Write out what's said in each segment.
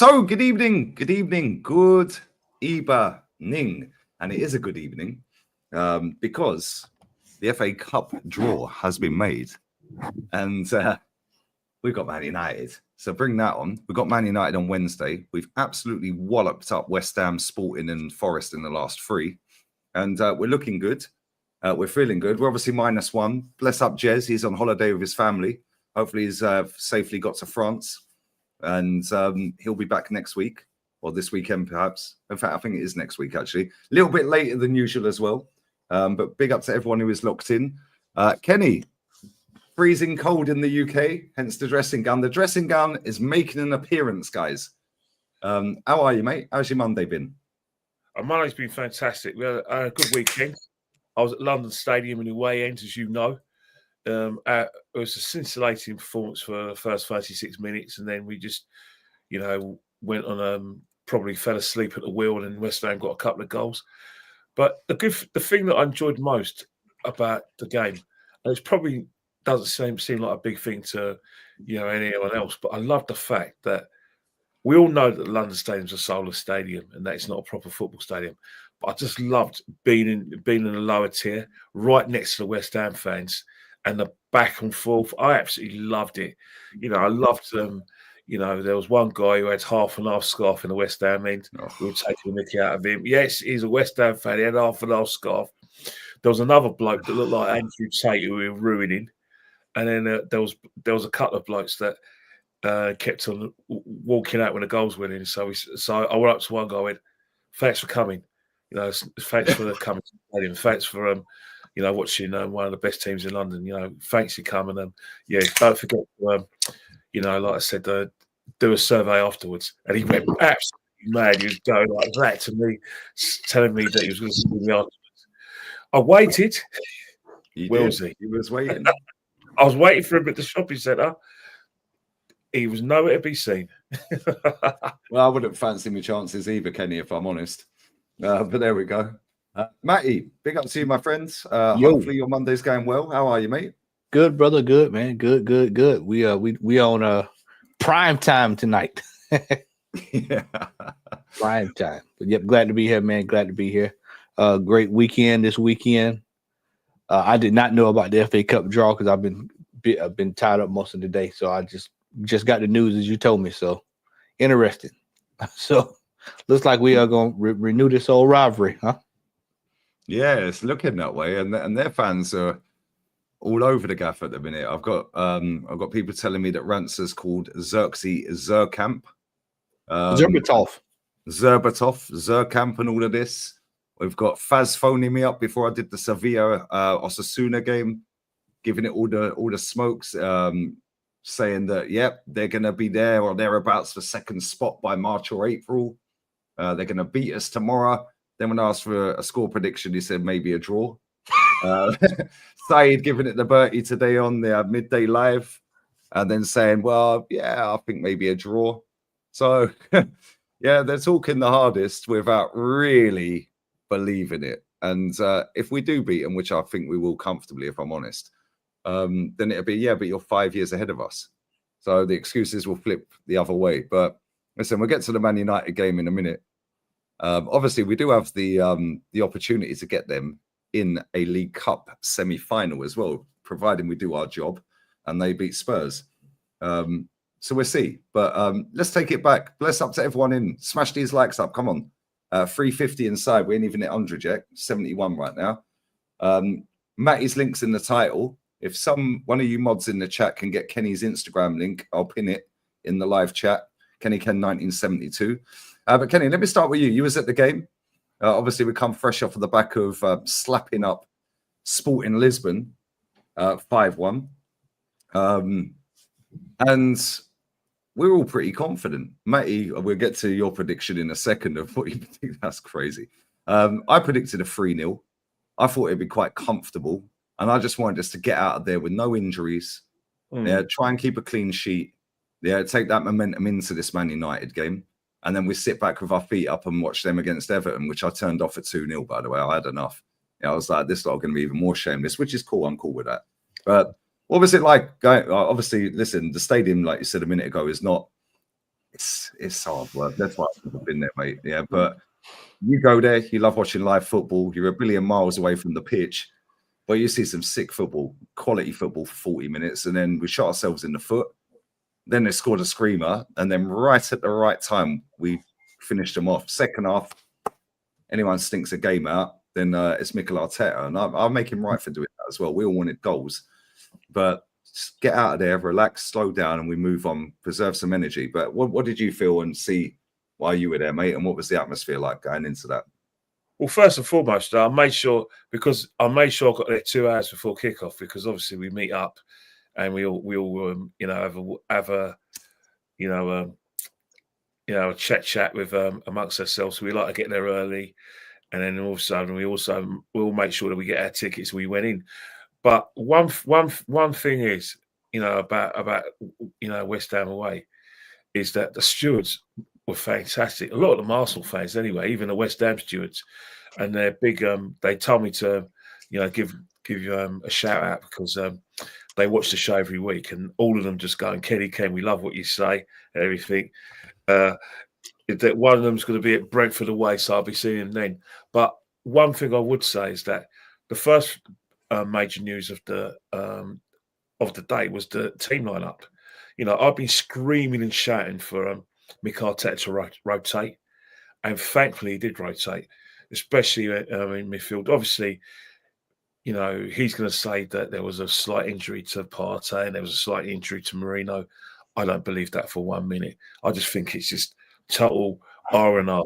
So, good evening, good evening, good evening. And it is a good evening because the FA Cup draw has been made. And we've got Man United. So bring that on. We've got Man United on Wednesday. We've absolutely walloped up West Ham, Sporting and Forest in the last three. And we're looking good. We're feeling good. We're obviously -1. Bless up Jez. He's on holiday with his family. Hopefully he's safely got to France. And he'll be back next week or this weekend, perhaps. In fact, I think it is next week, actually. A little bit later than usual as well. But big up to everyone who is locked in. Kenny, freezing cold in the UK, hence the dressing gown. The dressing gown is making an appearance, guys. How are you, mate? How's your Monday been? Monday's been fantastic. We had a good weekend. I was at London Stadium in the away end, as you know. It was a scintillating performance for the first 36 minutes, and then we just, went on. Probably fell asleep at the wheel, and then West Ham got a couple of goals. But the thing that I enjoyed most about the game, and it probably doesn't seem like a big thing to anyone else, but I love the fact that we all know that the London Stadium's a soulless stadium and that it's not a proper football stadium. But I just loved being in the lower tier, right next to the West Ham fans, and the back and forth. I absolutely loved it. I loved them. There was one guy who had half and half scarf in the West Ham end. We were taking the mickey out of him. Yes, he's a West Ham fan. He had half and half scarf. There was another bloke that looked like Andrew Tate who we were ruining. And then there was a couple of blokes that kept on walking out when the goals went in. So I went up to one guy and went, "Thanks for coming. Thanks for coming to the stadium. Thanks for watching one of the best teams in London. Thanks for coming. And don't forget to like I said, do a survey afterwards." And he went absolutely mad. He was going like that to me, telling me that he was going to see me afterwards. I waited. Where was he? He was waiting. I was waiting for him at the shopping centre. He was nowhere to be seen. Well, I wouldn't fancy my chances either, Kenny, if I'm honest. But there we go. Matty, big up to you, my friends. Hopefully your Monday's going well. How are you, mate? Good, brother. Good, man. Good. We on prime time tonight. Yeah. Prime time. But yep, glad to be here, man. Glad to be here. Great weekend this weekend. I did not know about the FA Cup draw because I've been tied up most of the day. So I just got the news as you told me. So interesting. So looks like we are going to renew this old rivalry, huh? Yeah, it's looking that way, and their fans are all over the gaff at the minute. I've got people telling me that Rancer's called Xerxes Zerkamp, Zerbatov, and all of this. We've got Faz phoning me up before I did the Sevilla Osasuna game, giving it all the smokes, saying that they're going to be there or thereabouts for second spot by March or April. They're going to beat us tomorrow. Then when I asked for a score prediction, he said maybe a draw. Saeed giving it the Bertie today on the midday live, and then saying, well, I think maybe a draw. So, they're talking the hardest without really believing it. And if we do beat them, which I think we will comfortably, if I'm honest, then it'll be, but you're 5 years ahead of us. So the excuses will flip the other way. But listen, we'll get to the Man United game in a minute. Obviously, we do have the opportunity to get them in a League Cup semi-final as well, providing we do our job and they beat Spurs. So we'll see. But let's take it back. Bless up to everyone in. Smash these likes up. Come on. 350 inside. We ain't even at 100 yet. 71 right now. Matty's link's in the title. If one of you mods in the chat can get Kenny's Instagram link, I'll pin it in the live chat. Kenny Ken 1972. But Kenny, let me start with you. You was at the game. Obviously, we come fresh off of the back of slapping up Sporting Lisbon 5-1. And we're all pretty confident. Matty, we'll get to your prediction in a second of what you think. That's crazy. I predicted a 3-0. I thought it'd be quite comfortable. And I just wanted us to get out of there with no injuries. Try and keep a clean sheet. Take that momentum into this Man United game. And then we sit back with our feet up and watch them against Everton, which I turned off at 2-0, by the way. I had enough. I was like, this is going to be even more shameless, which is cool. I'm cool with that. But what was it like? Obviously, listen, the stadium, like you said a minute ago, is not it's hard work. That's why I've never been there, mate. Yeah, but you go there, you love watching live football. You're a billion miles away from the pitch, but you see some sick football, quality football for 40 minutes, and then we shot ourselves in the foot. Then they scored a screamer, and then right at the right time, we finished them off. Second half, anyone stinks a game out, then it's Mikel Arteta, and I'll make him right for doing that as well. We all wanted goals, but just get out of there, relax, slow down, and we move on, preserve some energy. But what did you feel and see while you were there, mate? And what was the atmosphere like going into that? Well, first and foremost, I made sure I got there 2 hours before kickoff, because obviously we meet up and we all have a a chat with amongst ourselves. So we like to get there early, and then also we all make sure that we get our tickets. We went in, but one thing is, about West Ham away, is that the stewards were fantastic. A lot of them Arsenal fans anyway, even the West Ham stewards, and they're big. They told me to, give a shout out, because they watch the show every week, and all of them just going, Kenny, Ken, we love what you say and everything. That one of them's going to be at Brentford away, so I'll be seeing him then. But one thing I would say is that the first major news of the day was the team lineup. I've been screaming and shouting for Mikel Arteta to rotate, and thankfully he did rotate, especially in midfield. Obviously, he's going to say that there was a slight injury to Partey and there was a slight injury to Marino. I don't believe that for 1 minute. I just think it's just total R&R,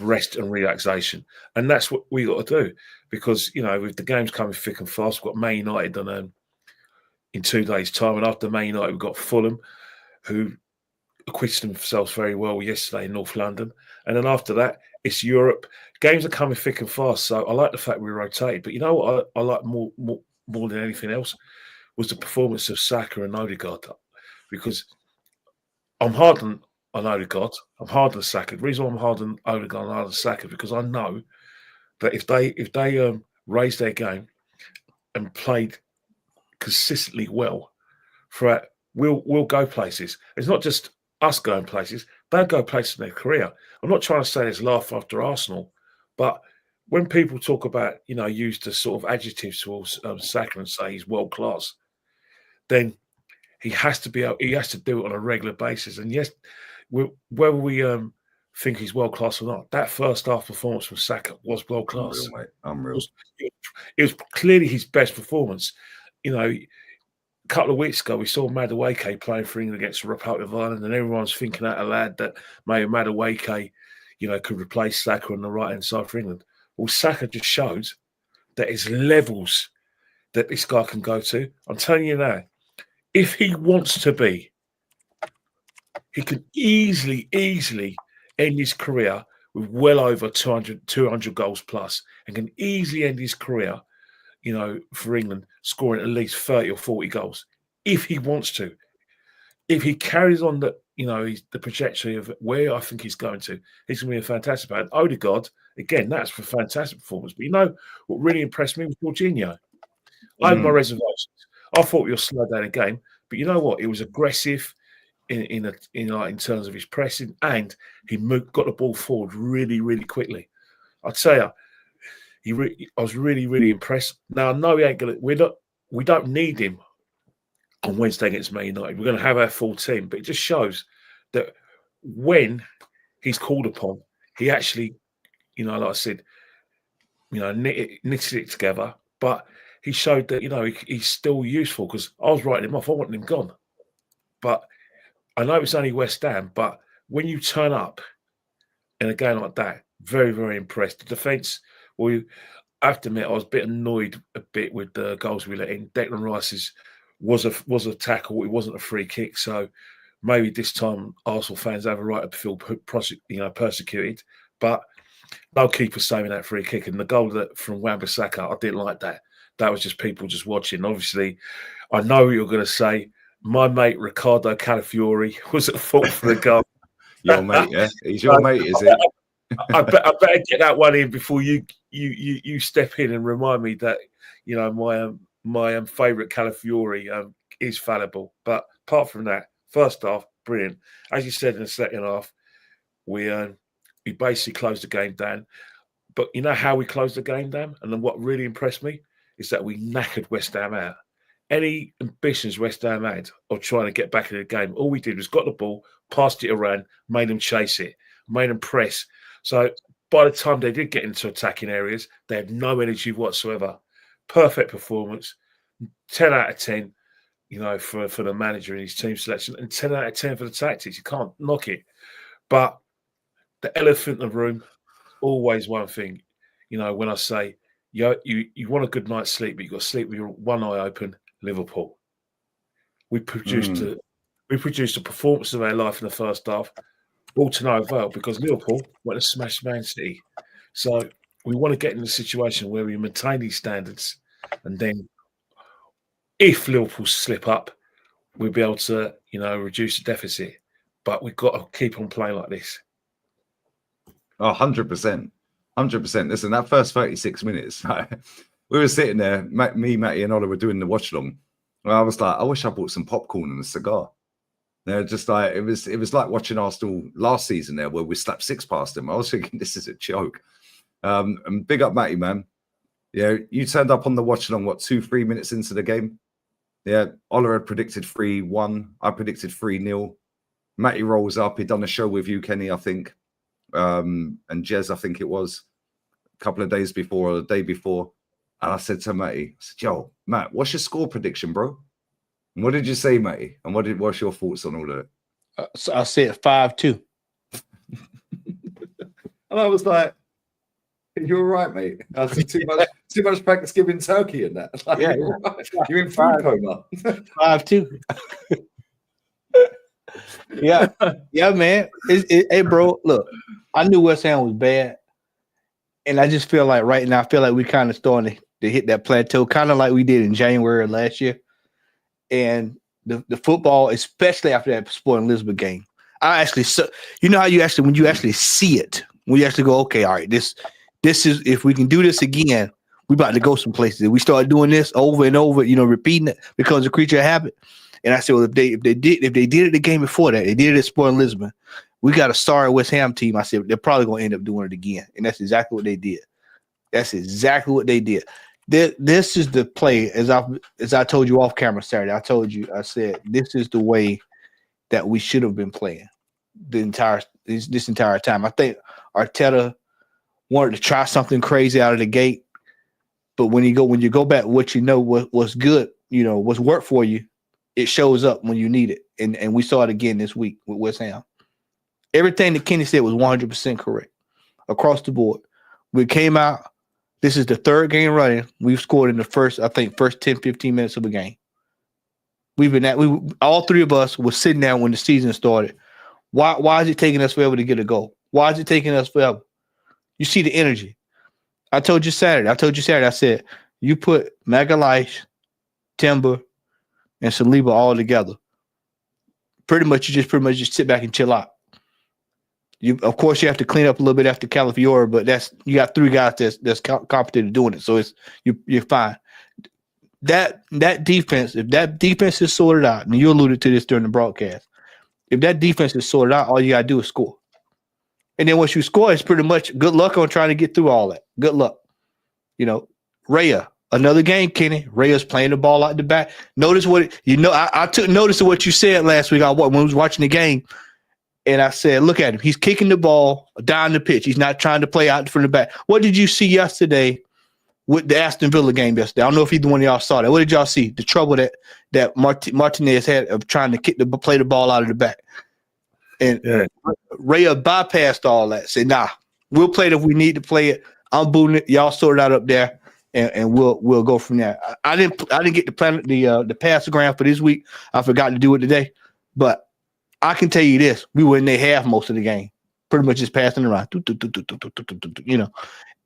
rest and relaxation. And that's what we got to do, because, with the games coming thick and fast, we've got Man United in 2 days' time. And after Man United, we've got Fulham, who acquitted themselves very well yesterday in North London. And then after that, it's Europe. Games are coming thick and fast. So I like the fact we rotated. But you know what I like more than anything else was the performance of Saka and Odegaard. Because I'm hard on Odegaard. I'm hard on Saka. The reason why I'm hard on Odegaard and hard on Saka, because I know that if they raised their game and played consistently well throughout, we'll go places. It's not just us going places. They'll go places in their career. I'm not trying to say this laugh after Arsenal, but when people talk about, use the sort of adjectives towards Saka and say he's world class, then he has to do it on a regular basis. And yes, whether we think he's world class or not, that first half performance from Saka was world class. Unreal. It was clearly his best performance. A couple of weeks ago, we saw Madueke playing for England against the Republic of Ireland, and everyone's thinking out aloud that maybe Madueke, could replace Saka on the right-hand side for England. Well, Saka just showed that there's levels that this guy can go to. I'm telling you now, if he wants to be, he can easily end his career with well over 200 goals plus, and can easily end his career, for England, scoring at least 30 or 40 goals if he wants to. If he carries on the trajectory of where I think he's going to, he's going to be a fantastic player. Odegaard, again, that's a fantastic performance. But what really impressed me was Jorginho. I had my reservations. I thought he'll slow down a game, but you know what? He was aggressive in terms of his pressing, and he got the ball forward really, really quickly. I'd say I was really, really impressed. Now I know he ain't gonna. We don't need him on Wednesday against Man United. We're going to have our full team, but it just shows that when he's called upon, he actually, like I said, knitted it together. But he showed that he's still useful, because I was writing him off. I wanted him gone, but I know it's only West Ham. But when you turn up in a game like that, very, very impressed. The defence, well, I have to admit, I was a bit annoyed with the goals we let in. Declan Rice's was a tackle. It wasn't a free kick. So maybe this time Arsenal fans have a right to feel persecuted. But no keeper saving that free kick. And the goal from Wan-Bissaka, I didn't like that. That was just people just watching. Obviously, I know what you're going to say. My mate Riccardo Calafiori was at fault for the goal. Your mate, yeah? He's your mate, is he? I better get that one in before you step in and remind me that my favourite Calafiori is fallible. But apart from that, first half, brilliant. As you said in the second half, we basically closed the game down. But you know how we closed the game down? And then what really impressed me is that we knackered West Ham out. Any ambitions West Ham had of trying to get back in the game, all we did was got the ball, passed it around, made them chase it, made them press. So by the time they did get into attacking areas, they had no energy whatsoever. Perfect performance, 10 out of 10, for the manager and his team selection, and 10 out of 10 for the tactics. You can't knock it. But the elephant in the room, always one thing, when I say, you want a good night's sleep, but you've got to sleep with your one eye open. Liverpool. We produced a performance of our life in the first half, all to no avail because Liverpool went to smash Man City. So we want to get in a situation where we maintain these standards, and then if Liverpool slip up, we'll be able to, reduce the deficit. But we've got to keep on playing like this. 100%. 100%. Listen, that first 36 minutes, we were sitting there, me, Matty, and Ola were doing the watch along. I was like, I wish I bought some popcorn and a cigar. They're just like, it was like watching Arsenal last season there, where we slapped 6 past them. I was thinking, this is a joke. And big up Matty, man. Yeah, you turned up on the watch along, 2-3 minutes into the game? Yeah, Ola had predicted 3-1. I predicted 3-0. Matty rolls up. He'd done a show with you, Kenny, I think. And Jez, I think it was a couple of days before or the day before. And I said to Matty, I said, yo, Matt, what's your score prediction, bro? And what did you say, Matty? And what's your thoughts on all of it? So I said 5-2. And I was like, you're right, mate. I said, too much Thanksgiving turkey in that. Like, Yeah, you're, right. You're in food coma. 5-2. Yeah, man. Hey, bro, look, I knew West Ham was bad. And I just feel like right now, I feel like we kind of starting to hit that plateau, kind of like we did in January of last year. And the football, especially after that Sporting Lisbon game, I actually, how you actually, when you actually see it, when you actually go, okay, all right, this is, if we can do this again, we about to go some places. If we start doing this over and over, repeating it, becomes a creature of habit. And I said, well, if they did it the game before that, they did it at Sporting Lisbon, we got a sorry West Ham team. I said, they're probably going to end up doing it again. And that's exactly what they did. This is the play, as I told you off camera Saturday. I said, this is the way that we should have been playing this entire time. I think Arteta wanted to try something crazy out of the gate. But when you go back, what's good, what's worked for you, it shows up when you need it. And we saw it again this week with West Ham. Everything that Kenny said was 100% correct across the board. We came out. This is the third game running. We've scored in the first 10, 15 minutes of the game. All three of us were sitting down when the season started. Why is it taking us forever to get a goal? Why is it taking us forever? You see the energy. I told you Saturday. I said, you put Magalhaes, Timber, and Saliba all together. You just sit back and chill out. Of course, you have to clean up a little bit after Calafiore, but you got 3 guys that's competent at doing it, so you're fine. That defense, if that defense is sorted out, and you alluded to this during the broadcast, if that defense is sorted out, all you gotta do is score. And then once you score, it's pretty much good luck on trying to get through all that. Good luck. Raya, another game, Kenny. Raya's playing the ball out the back. Notice I took notice of what you said last week when I was watching the game. And I said, look at him. He's kicking the ball down the pitch. He's not trying to play out from the back. What did you see yesterday with the Aston Villa game yesterday? I don't know if either one of y'all saw that. What did y'all see? The trouble that Martinez had of trying to play the ball out of the back. And Raya bypassed all that. Said, nah, we'll play it if we need to play it. I'm booting it. Y'all sort it out up there, and we'll go from there. I didn't get the passogram for this week. I forgot to do it today, but I can tell you this: we were in their half most of the game, pretty much just passing around,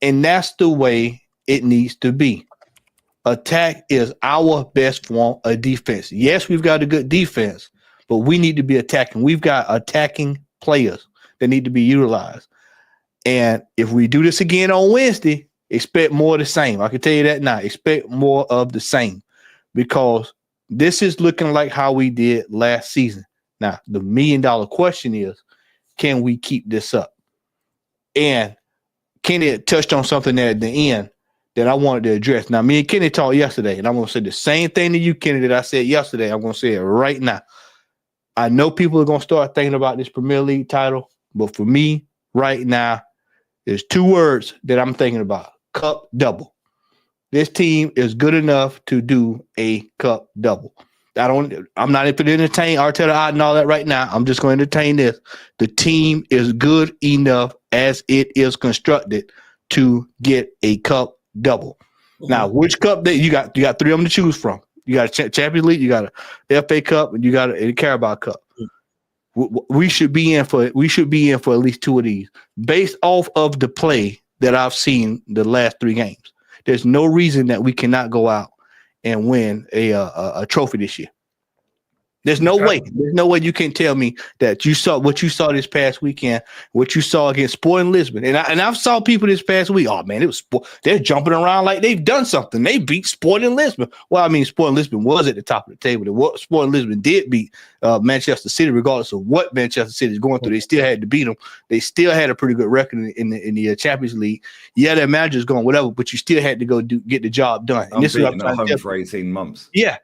and that's the way it needs to be. Attack is our best form of defense. Yes, we've got a good defense, but we need to be attacking. We've got attacking players that need to be utilized. And if we do this again on Wednesday, expect more of the same. I can tell you that now. Expect more of the same, because this is looking like how we did last season. Now, the $1 million question is, can we keep this up? And Kenny touched on something there at the end that I wanted to address. Now, me and Kenny talked yesterday, and I'm going to say the same thing to you, Kenny, that I said yesterday. I'm going to say it right now. I know people are going to start thinking about this Premier League title, but for me, right now, there's 2 words that I'm thinking about. Cup double. This team is good enough to do a cup double. I'm not going to entertain Arteta out and all that right now. I'm just going to entertain this. The team is good enough as it is constructed to get a cup double. Mm-hmm. Now, which cup that you got 3 of them to choose from. You got a Champions League, you got a FA Cup, and you got a Carabao Cup. We should be in for at least 2 of these based off of the play that I've seen the last 3 games. There's no reason that we cannot go out and win a trophy this year. There's no way. There's no way you can tell me that you saw what you saw this past weekend, what you saw against Sporting Lisbon. And I've saw people this past week. Oh man, they're jumping around like they've done something. They beat Sporting Lisbon. Well, I mean, Sporting Lisbon was at the top of the table. Sporting Lisbon did beat Manchester City, regardless of what Manchester City is going through. They still had to beat them. They still had a pretty good record in the Champions League. Yeah, their manager's going whatever, but you still had to go get the job done. And this is what I'm trying to tell for 18 months. Yeah.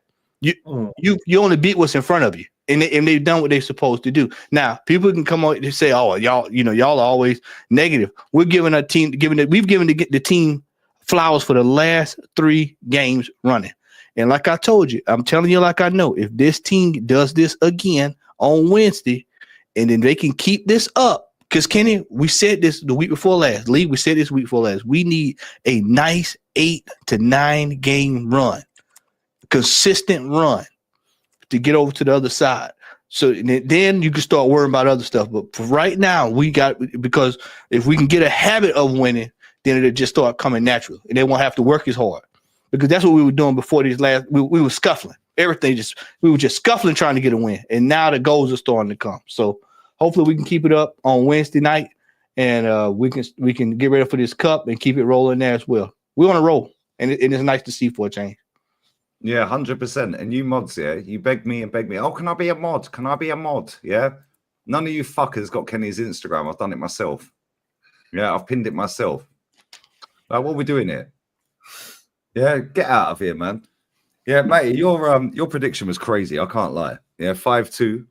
You only beat what's in front of you, and they've done what they're supposed to do. Now, people can come out and say, "Oh, y'all are always negative." We've given the team flowers for the last 3 games running, and like I told you, I'm telling you, like I know, if this team does this again on Wednesday, and then they can keep this up, because Kenny, we said this the week before last. Lee, we said this week before last. We need a nice 8 to 9 game run. Consistent run to get over to the other side. So then you can start worrying about other stuff. But for right now, because if we can get a habit of winning, then it'll just start coming natural. And they won't have to work as hard. Because that's what we were doing before these we were scuffling. We were just scuffling trying to get a win. And now the goals are starting to come. So hopefully we can keep it up on Wednesday night, and we can get ready for this cup and keep it rolling there as well. We're on a roll, and it's nice to see for a change. Yeah, 100%. And you mods, yeah, you begged me. Oh, can I be a mod? Can I be a mod? Yeah. None of you fuckers got Kenny's Instagram. I've done it myself. Yeah, I've pinned it myself. Like, what are we doing here? Yeah, get out of here, man. Yeah, mate, your prediction was crazy. I can't lie. Yeah, 5-2.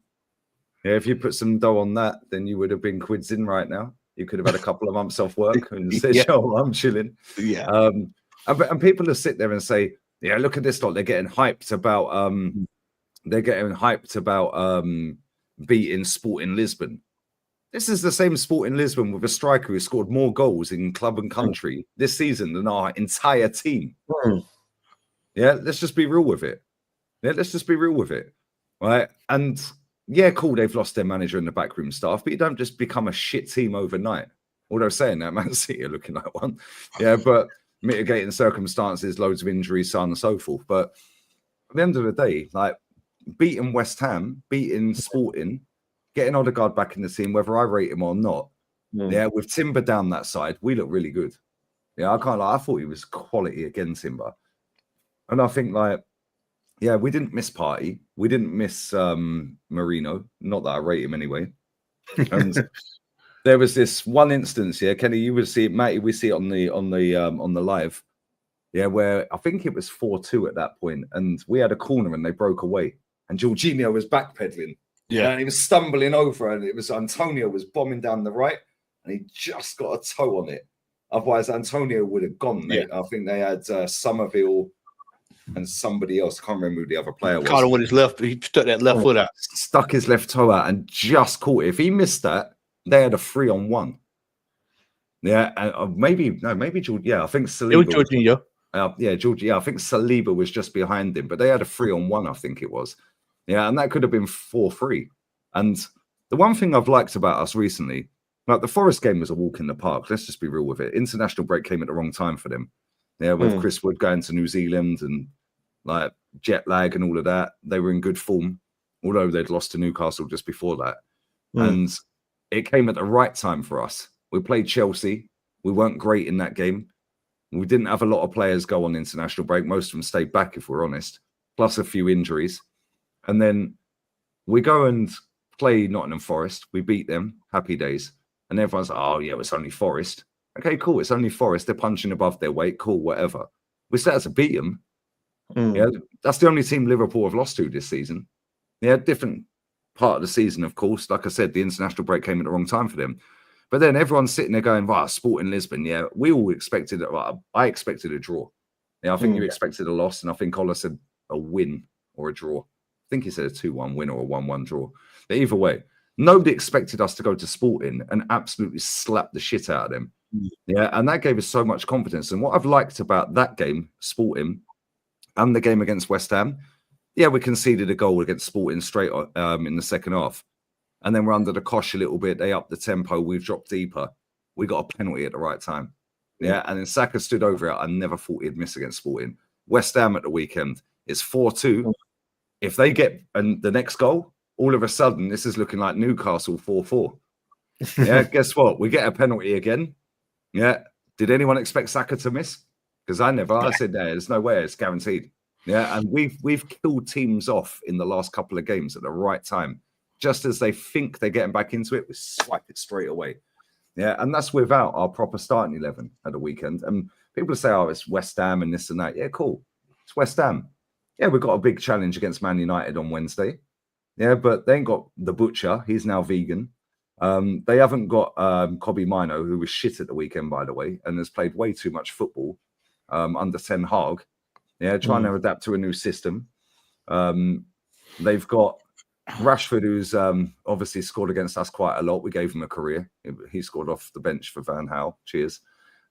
Yeah, if you put some dough on that, then you would have been quids in right now. You could have had a couple of months off work and said, "Yo, I'm chilling." Yeah. And people will sit there and say, "Yeah, look at this lot. They're getting hyped about beating Sporting Lisbon." This is the same Sporting Lisbon with a striker who scored more goals in club and country this season than our entire team. Yeah, let's just be real with it. Right? And yeah, cool, they've lost their manager and the backroom staff, but you don't just become a shit team overnight. Although saying that, Man City are looking like one. Yeah, but mitigating circumstances, loads of injuries, so on and so forth. But at the end of the day, like beating West Ham, beating Sporting, getting Odegaard back in the team, whether I rate him or not, yeah, with Timber down that side, we look really good. Yeah, I can't lie. I thought he was quality again, Timber. And I think, like, yeah, we didn't miss Partey. We didn't miss Marino. Not that I rate him anyway. And there was this one instance, yeah, Kenny, you would see it, Matty, we see it on the live, yeah, where I think it was 4-2 at that point, and we had a corner and they broke away, and Jorginho was backpedaling, and he was stumbling over, and it was Antonio was bombing down the right, and he just got a toe on it. Otherwise, Antonio would have gone. I think they had Somerville and somebody else. I can't remember who the other player was. Caught him with his left. He stuck that left foot out. Stuck his left toe out and just caught it. If he missed that, they had a 3-on-1. Yeah, maybe George. Yeah, I think Saliba. It was Jorginho. George. Yeah, I think Saliba was just behind him, but they had a 3-on-1. I think it was. Yeah, and that could have been 4-3. And the one thing I've liked about us recently, like the Forest game was a walk in the park. Let's just be real with it. International break came at the wrong time for them. Yeah, with Chris Wood going to New Zealand and like jet lag and all of that, they were in good form, although they'd lost to Newcastle just before that. And it came at the right time for us. We played Chelsea. We weren't great in that game. We didn't have a lot of players go on international break. Most of them stayed back, if we're honest, plus a few injuries. And then we go and play Nottingham Forest. We beat them. Happy days. And everyone's like, oh, yeah, it's only Forest. Okay, cool. It's only Forest. They're punching above their weight. Cool, whatever. We still had to beat them. Yeah, that's the only team Liverpool have lost to this season. Yeah, different part of the season, of course. Like I said, the international break came at the wrong time for them. But then everyone's sitting there going, wow, Sporting Lisbon. Yeah, we all expected it. Well, I expected a draw. Yeah, I think you expected a loss. And I think Ola said a win or a draw. I think he said a 2-1 win or a 1-1 draw. But either way, nobody expected us to go to Sporting and absolutely slap the shit out of them. Yeah, and that gave us so much confidence. And what I've liked about that game, Sporting, and the game against West Ham, yeah, we conceded a goal against Sporting straight in the second half. And then we're under the cosh a little bit. They upped the tempo. We've dropped deeper. We got a penalty at the right time. Yeah, and then Saka stood over it. I never thought he'd miss against Sporting. West Ham at the weekend, it's 4-2. If they get the next goal, all of a sudden, this is looking like Newcastle 4-4. Yeah, guess what? We get a penalty again. Yeah. Did anyone expect Saka to miss? Because I never. I said, no, there's no way. It's guaranteed. Yeah, and we've killed teams off in the last couple of games at the right time. Just as they think they're getting back into it, we swipe it straight away. Yeah, and that's without our proper starting 11 at the weekend. And people say, oh, it's West Ham and this and that. Yeah, cool. It's West Ham. Yeah, we've got a big challenge against Man United on Wednesday. Yeah, but they ain't got the Butcher. He's now vegan. They haven't got Kobe Mino, who was shit at the weekend, by the way, and has played way too much football under Ten Hag. Yeah, trying to adapt to a new system. They've got Rashford, who's obviously scored against us quite a lot. We gave him a career. He scored off the bench for Van Gaal. Cheers.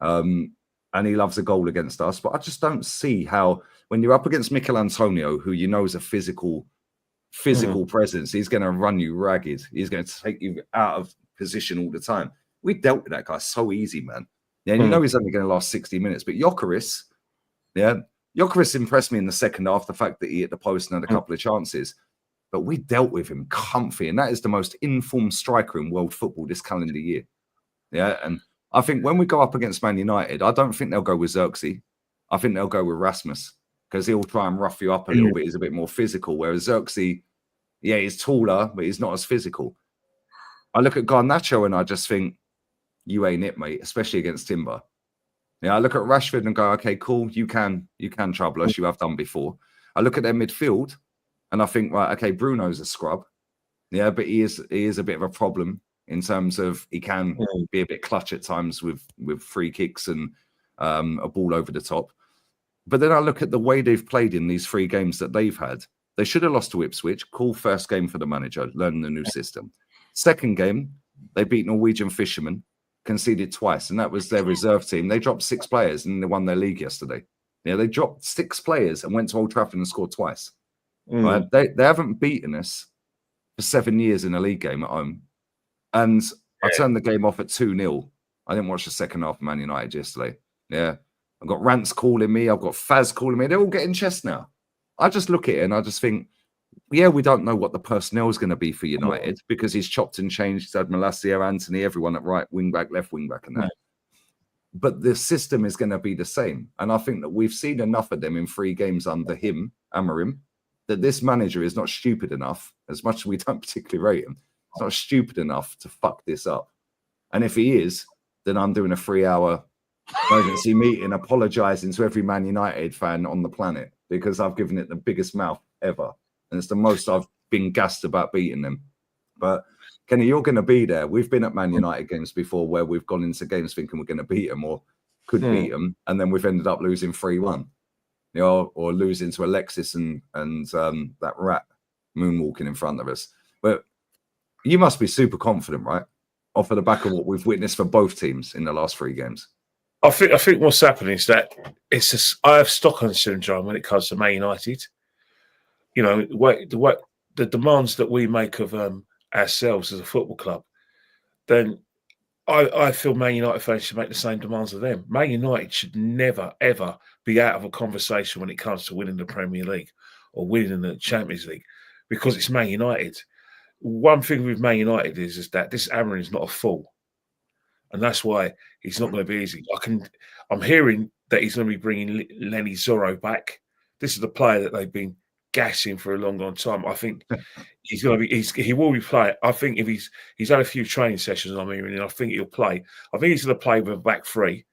And he loves a goal against us. But I just don't see how, when you're up against Mikel Antonio, who you know is a physical presence, he's going to run you ragged. He's going to take you out of position all the time. We dealt with that guy so easy, man. Yeah, and you know he's only going to last 60 minutes. But Gyökeres impressed me in the second half, the fact that he hit the post and had a couple of chances. But we dealt with him comfy, and that is the most informed striker in world football this calendar year. Yeah, and I think when we go up against Man United, I don't think they'll go with Xerxes. I think they'll go with Rasmus, because he'll try and rough you up a little bit. He's a bit more physical, whereas Xerxes, yeah, he's taller, but he's not as physical. I look at Garnacho and I just think, you ain't it, mate, especially against Timber. Yeah, I look at Rashford and go, okay, cool, you can trouble us, you have done before. I look at their midfield and I think, right, okay, Bruno's a scrub. Yeah, but he is a bit of a problem in terms of he can be a bit clutch at times with free kicks and a ball over the top. But then I look at the way they've played in these 3 games that they've had. They should have lost to Ipswich. Cool first game for the manager, learning the new system. Second game, they beat Norwegian Fishermen, conceded twice, and that was their reserve team. They dropped 6 players and they won their league yesterday. Yeah, they dropped 6 players and went to Old Trafford and scored twice. Right? They haven't beaten us for 7 years in a league game at home. And I turned the game off at 2-0. I didn't watch the second half of Man United yesterday. Yeah. I've got Rance calling me. I've got Faz calling me. They're all getting chest now. I just look at it and I just think, yeah, we don't know what the personnel is going to be for United because he's chopped and changed. He's had Malacia, Anthony, everyone at right wing back, left wing back and that. But the system is going to be the same. And I think that we've seen enough of them in 3 games under him, Amorim, that this manager is not stupid enough, as much as we don't particularly rate him, it's not stupid enough to fuck this up. And if he is, then I'm doing a 3-hour emergency meeting apologizing to every Man United fan on the planet because I've given it the biggest mouth ever. And it's the most I've been gassed about beating them. But Kenny, you're going to be there. We've been at Man United games before where we've gone into games thinking we're going to beat them or could beat them. And then we've ended up losing 3-1, you know, or losing to Alexis and that rat moonwalking in front of us. But you must be super confident, right? Off of the back of what we've witnessed for both teams in the last 3 games. I think what's happening is that I have Stockholm syndrome when it comes to Man United. You know, the demands that we make of ourselves as a football club, then I feel Man United fans should make the same demands of them. Man United should never, ever be out of a conversation when it comes to winning the Premier League or winning the Champions League because it's Man United. One thing with Man United is that this Amorim is not a fool. And that's why he's not going to be easy. I'm hearing that he's going to be bringing Lenny Zorro back. This is the player that they've been gassing for a long time. I think he's going to be. He will be playing. I think if he's had a few training sessions. I mean, and I think he'll play. I think he's going to play with a back three,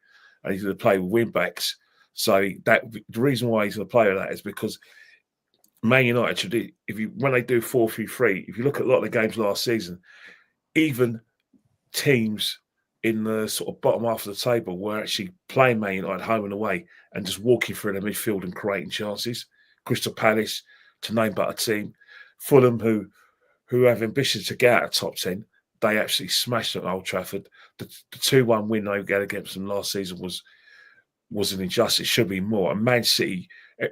and he's going to play with wing backs. So that the reason why he's going to play with that is because Man United should. When they do 4-3-3, if you look at a lot of the games last season, even teams in the sort of bottom half of the table were actually playing Man United home and away and just walking through the midfield and creating chances. Crystal Palace, to name but a team. Fulham, who have ambitions to get out of top 10, they actually smashed at Old Trafford. The 2-1 win they got against them last season was an injustice. Should be more. And Man City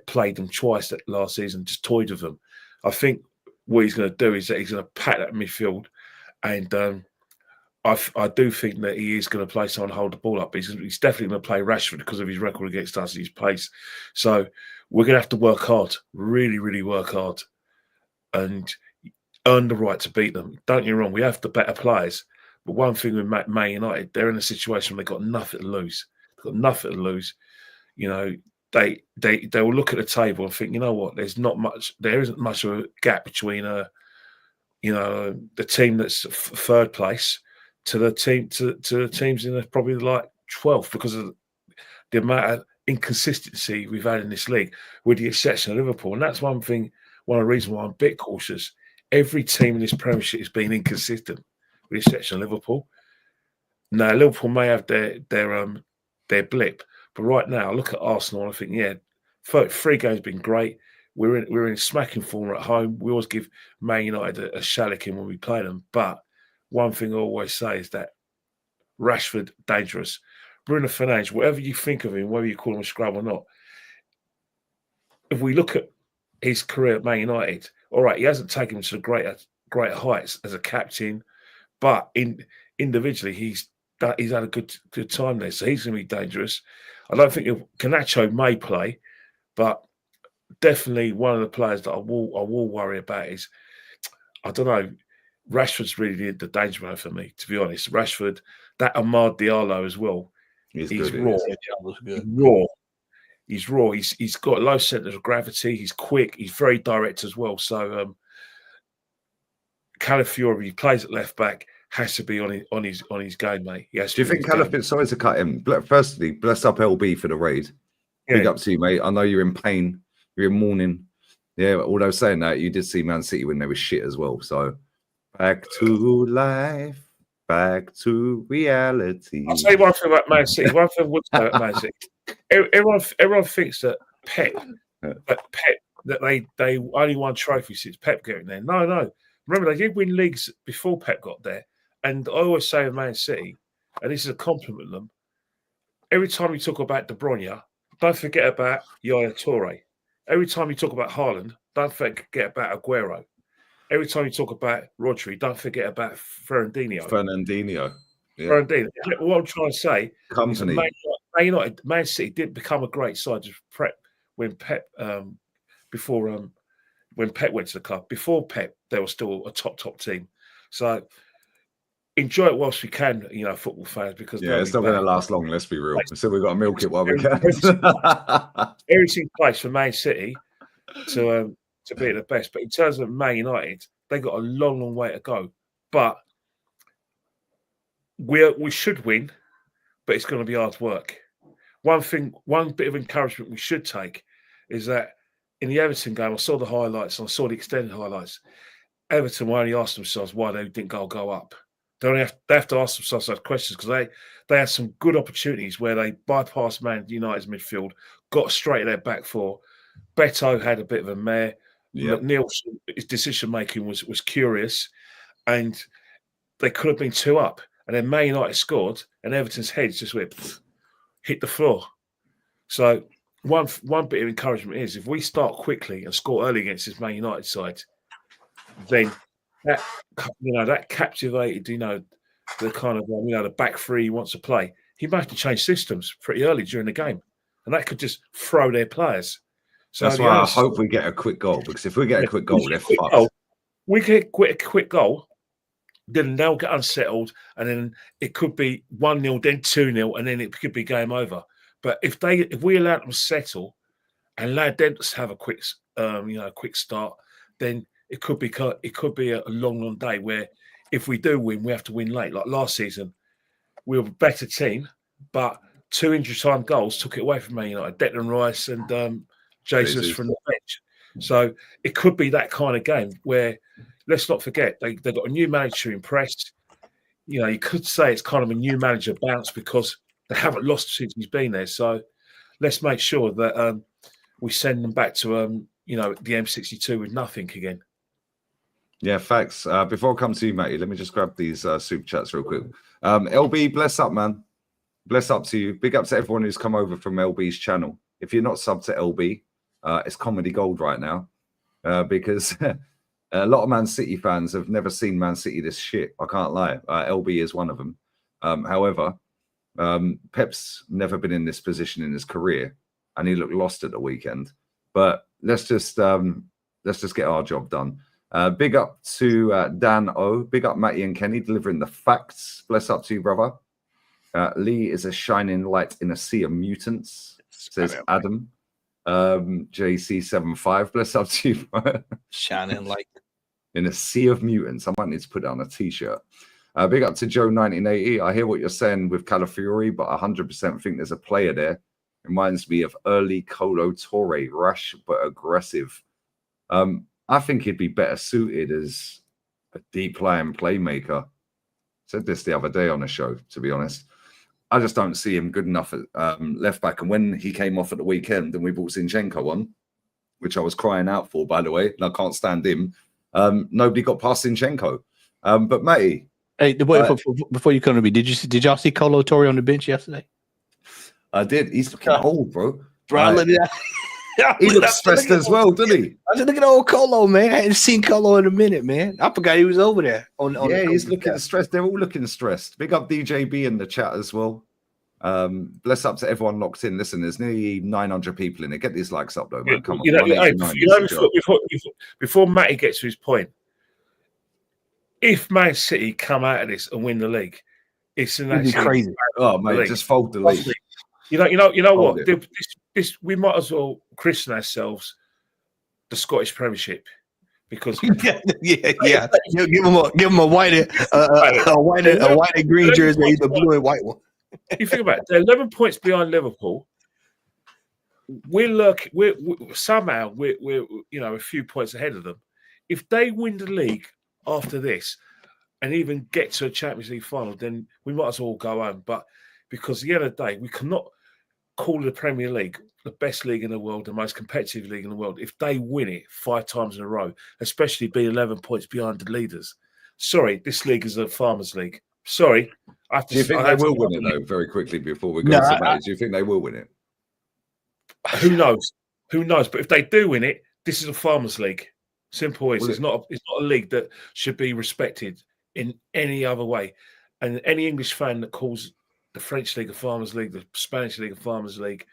played them twice that last season, just toyed with them. I think what he's going to do is that he's going to pack that midfield, and I do think that he is going to play someone to hold the ball up. He's definitely going to play Rashford because of his record against us and his pace. So we're going to have to work hard, really, really work hard, and earn the right to beat them. Don't get me wrong, we have the better players. But one thing with Man United, they're in a situation where they've got nothing to lose. They've got nothing to lose. You know, they will look at the table and think, you know what, there isn't much of a gap between the team that's third place to the teams in probably like 12th because of the amount of inconsistency we've had in this league, with the exception of Liverpool. And that's one of the reasons why I'm a bit cautious. Every team in this Premiership has been inconsistent, with the exception of Liverpool. Now, Liverpool may have their blip, but right now, look at Arsenal. I think, yeah, 3 games have been great. We're in smacking form at home. We always give Man United a shellacking when we play them. But one thing I always say is that Rashford, dangerous. Bruno Fernandes, whatever you think of him, whether you call him a scrub or not, if we look at his career at Man United, all right, he hasn't taken him to greater heights as a captain, but individually, he's had a good time there. So he's going to be dangerous. I don't think Garnacho may play, but definitely one of the players that I will worry about is, I don't know, Rashford's really the danger man for me, to be honest. Rashford, that Amad Diallo as well. He's raw. He's raw. He's got a low centre of gravity. He's quick. He's very direct as well. So Calafiori, he plays at left back, has to be on his game, mate. Do you think Calafiori? Sorry to cut him. Firstly, bless up LB for the raid. Yeah. Big up to you, mate. I know you're in pain. You're in mourning. Yeah, although saying that, you did see Man City when they were shit as well. So back to life, back to reality. I'll tell you one thing about Man City. One thing I would say about Man City. Everyone thinks that Pep, that they only won trophies since Pep getting there. No. Remember, they did win leagues before Pep got there. And I always say of Man City, and this is a compliment to them, every time you talk about De Bruyne, don't forget about Yaya Toure. Every time you talk about Haaland, don't forget about Aguero. Every time you talk about Rodri, don't forget about Fernandinho. Yeah. Fernandinho. What I'm trying to say is that Man City didn't become a great side just when Pep when Pep went to the club. Before Pep, they were still a top team. So enjoy it whilst we can, football fans, because it's not going to last long. Let's be real. So we've got to milk it while we can. Everything's place for Man City to be at the best. But in terms of Man United, they've got a long way to go. But we should win, but it's going to be hard work. One bit of encouragement we should take is that in the Everton game, I saw the highlights and I saw the extended highlights. Everton were only asking themselves why they didn't go up. They have to ask themselves those questions, because they had some good opportunities where they bypassed Man United's midfield, got straight at their back four. Beto had a bit of a mare. Yep. McNeil, his decision making was curious, and they could have been 2 up. And then Man United scored, and Everton's heads just hit the floor. So one bit of encouragement is, if we start quickly and score early against this Man United side, then that captivated, the kind of the back three he wants to play. He might have to change systems pretty early during the game, and that could just throw their players. So that's why I hope we get a quick goal, because if we get a quick goal, they're fucked. We get a quick goal, then they'll get unsettled, and then it could be 1-0, then 2-0, and then it could be game over. But if we allow them to settle and allow them to have a quick a quick start, then it could be a long day where if we do win, we have to win late. Like last season, we were a better team, but 2 injury time goals took it away from Man United. Declan Rice and Jesus from the bench. So it could be that kind of game where, let's not forget, they've got a new manager to impress. You could say it's kind of a new manager bounce because they haven't lost since he's been there. So let's make sure that we send them back to the M62 with nothing again. Yeah, facts. Before I come to you, Matty, let me just grab these super chats real quick. LB, bless up, man. Bless up to you. Big up to everyone who's come over from LB's channel. If you're not subbed to LB, it's comedy gold right now because a lot of Man City fans have never seen Man City this shit. I can't lie. LB is one of them. However, Pep's never been in this position in his career, and he looked lost at the weekend. But let's just get our job done. Big up to Dan O. Big up Matty and Kenny delivering the facts. Bless up to you, brother. Lee is a shining light in a sea of mutants, says Adam. JC75. Bless up to you, bro. Shining light in a sea of mutants. I might need to put that on a t-shirt. Big up to Joe 1980. I hear what you're saying with Calafiori, but 100% think there's a player there. Reminds me of early Colo Torre, rash but aggressive. I think he'd be better suited as a deep lying playmaker. Said this the other day on a show, to be honest. I just don't see him good enough at left back. And when he came off at the weekend and we brought Zinchenko on, which I was crying out for, by the way, and I can't stand him, nobody got past Zinchenko. But Matty, hey, before you come to me, did y'all see Colo Torre on the bench yesterday? I did. He's looking old, bro. He looks stressed as well, doesn't he? I said, look at old Colo, man. I hadn't seen Colo in a minute, man. I forgot he was over there. He's looking stressed. They're all looking stressed. Big up DJB in the chat as well. Bless up to everyone locked in. Listen, there's nearly 900 people in it. Get these likes up, though, man. Come on. Before Matty gets to his point, if Man City come out of this and win the league, it's crazy. Oh, mate, just fold the league. You know what? We might as well christen ourselves the Scottish Premiership because yeah. Give them a white and green jersey, either blue and white one. You think about it, they're 11 points behind Liverpool. We're somehow a few points ahead of them. If they win the league after this and even get to a Champions League final, then we might as well go home. But because at the end of the day, we cannot call the Premier League the best league in the world, the most competitive league in the world, if they win it 5 times in a row, especially being 11 points behind the leaders. Sorry, this league is a farmers' league. Sorry. Do you think they will win it, though, very quickly before we go to Matty? Do you think they will win it? Who knows? Who knows? But if they do win it, this is a farmers' league. Simple as it's not a league that should be respected in any other way. And any English fan that calls the French League a farmers' league, the Spanish League a farmers' league,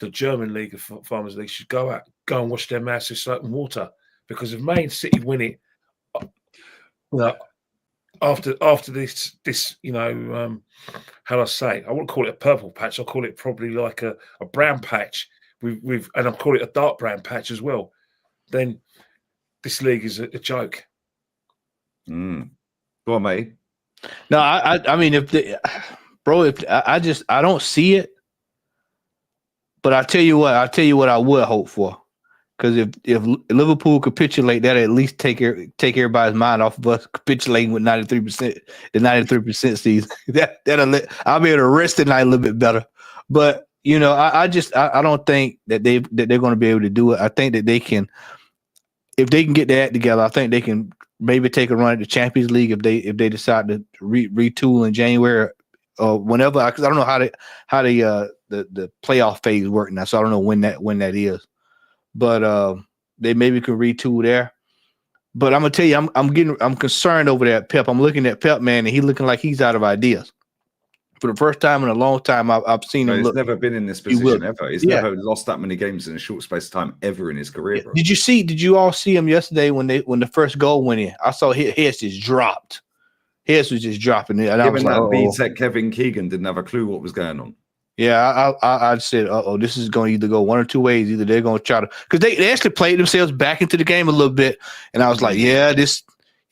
the German League of Farmers League should go and wash their mouths with soap and water. Because if Man City win it, after this, how do I say? I wouldn't call it a purple patch. I'll call it probably like a brown patch. And I'll call it a dark brown patch as well. Then this league is a joke. Go on, mate. No, I mean, I don't see it. But I tell you what I would hope for. Because if Liverpool capitulate, that'll at least take everybody's mind off of us capitulating with 93%, the 93% season. I'll be able to rest at night a little bit better. But I don't think that they're going to be able to do it. I think that they can, if they can get their act together. I think they can maybe take a run at the Champions League if they decide to retool in January or whenever. Because I don't know how the playoff phase work now, so I don't know when that is. But they maybe could retool there. But I'm gonna tell you, I'm concerned over that Pep. I'm looking at Pep, man, and he's looking like he's out of ideas. For the first time in a long time, I've seen him. He's never been in this position ever. He's never lost that many games in a short space of time ever in his career. Bro. Did you all see him yesterday when the first goal went in? I saw his head just dropped. His was just dropping. And Given that B-Tech Kevin Keegan didn't have a clue what was going on. Yeah, I said, this is going to either go one or two ways. Either they're going to try to, because they actually played themselves back into the game a little bit, and I was like, yeah,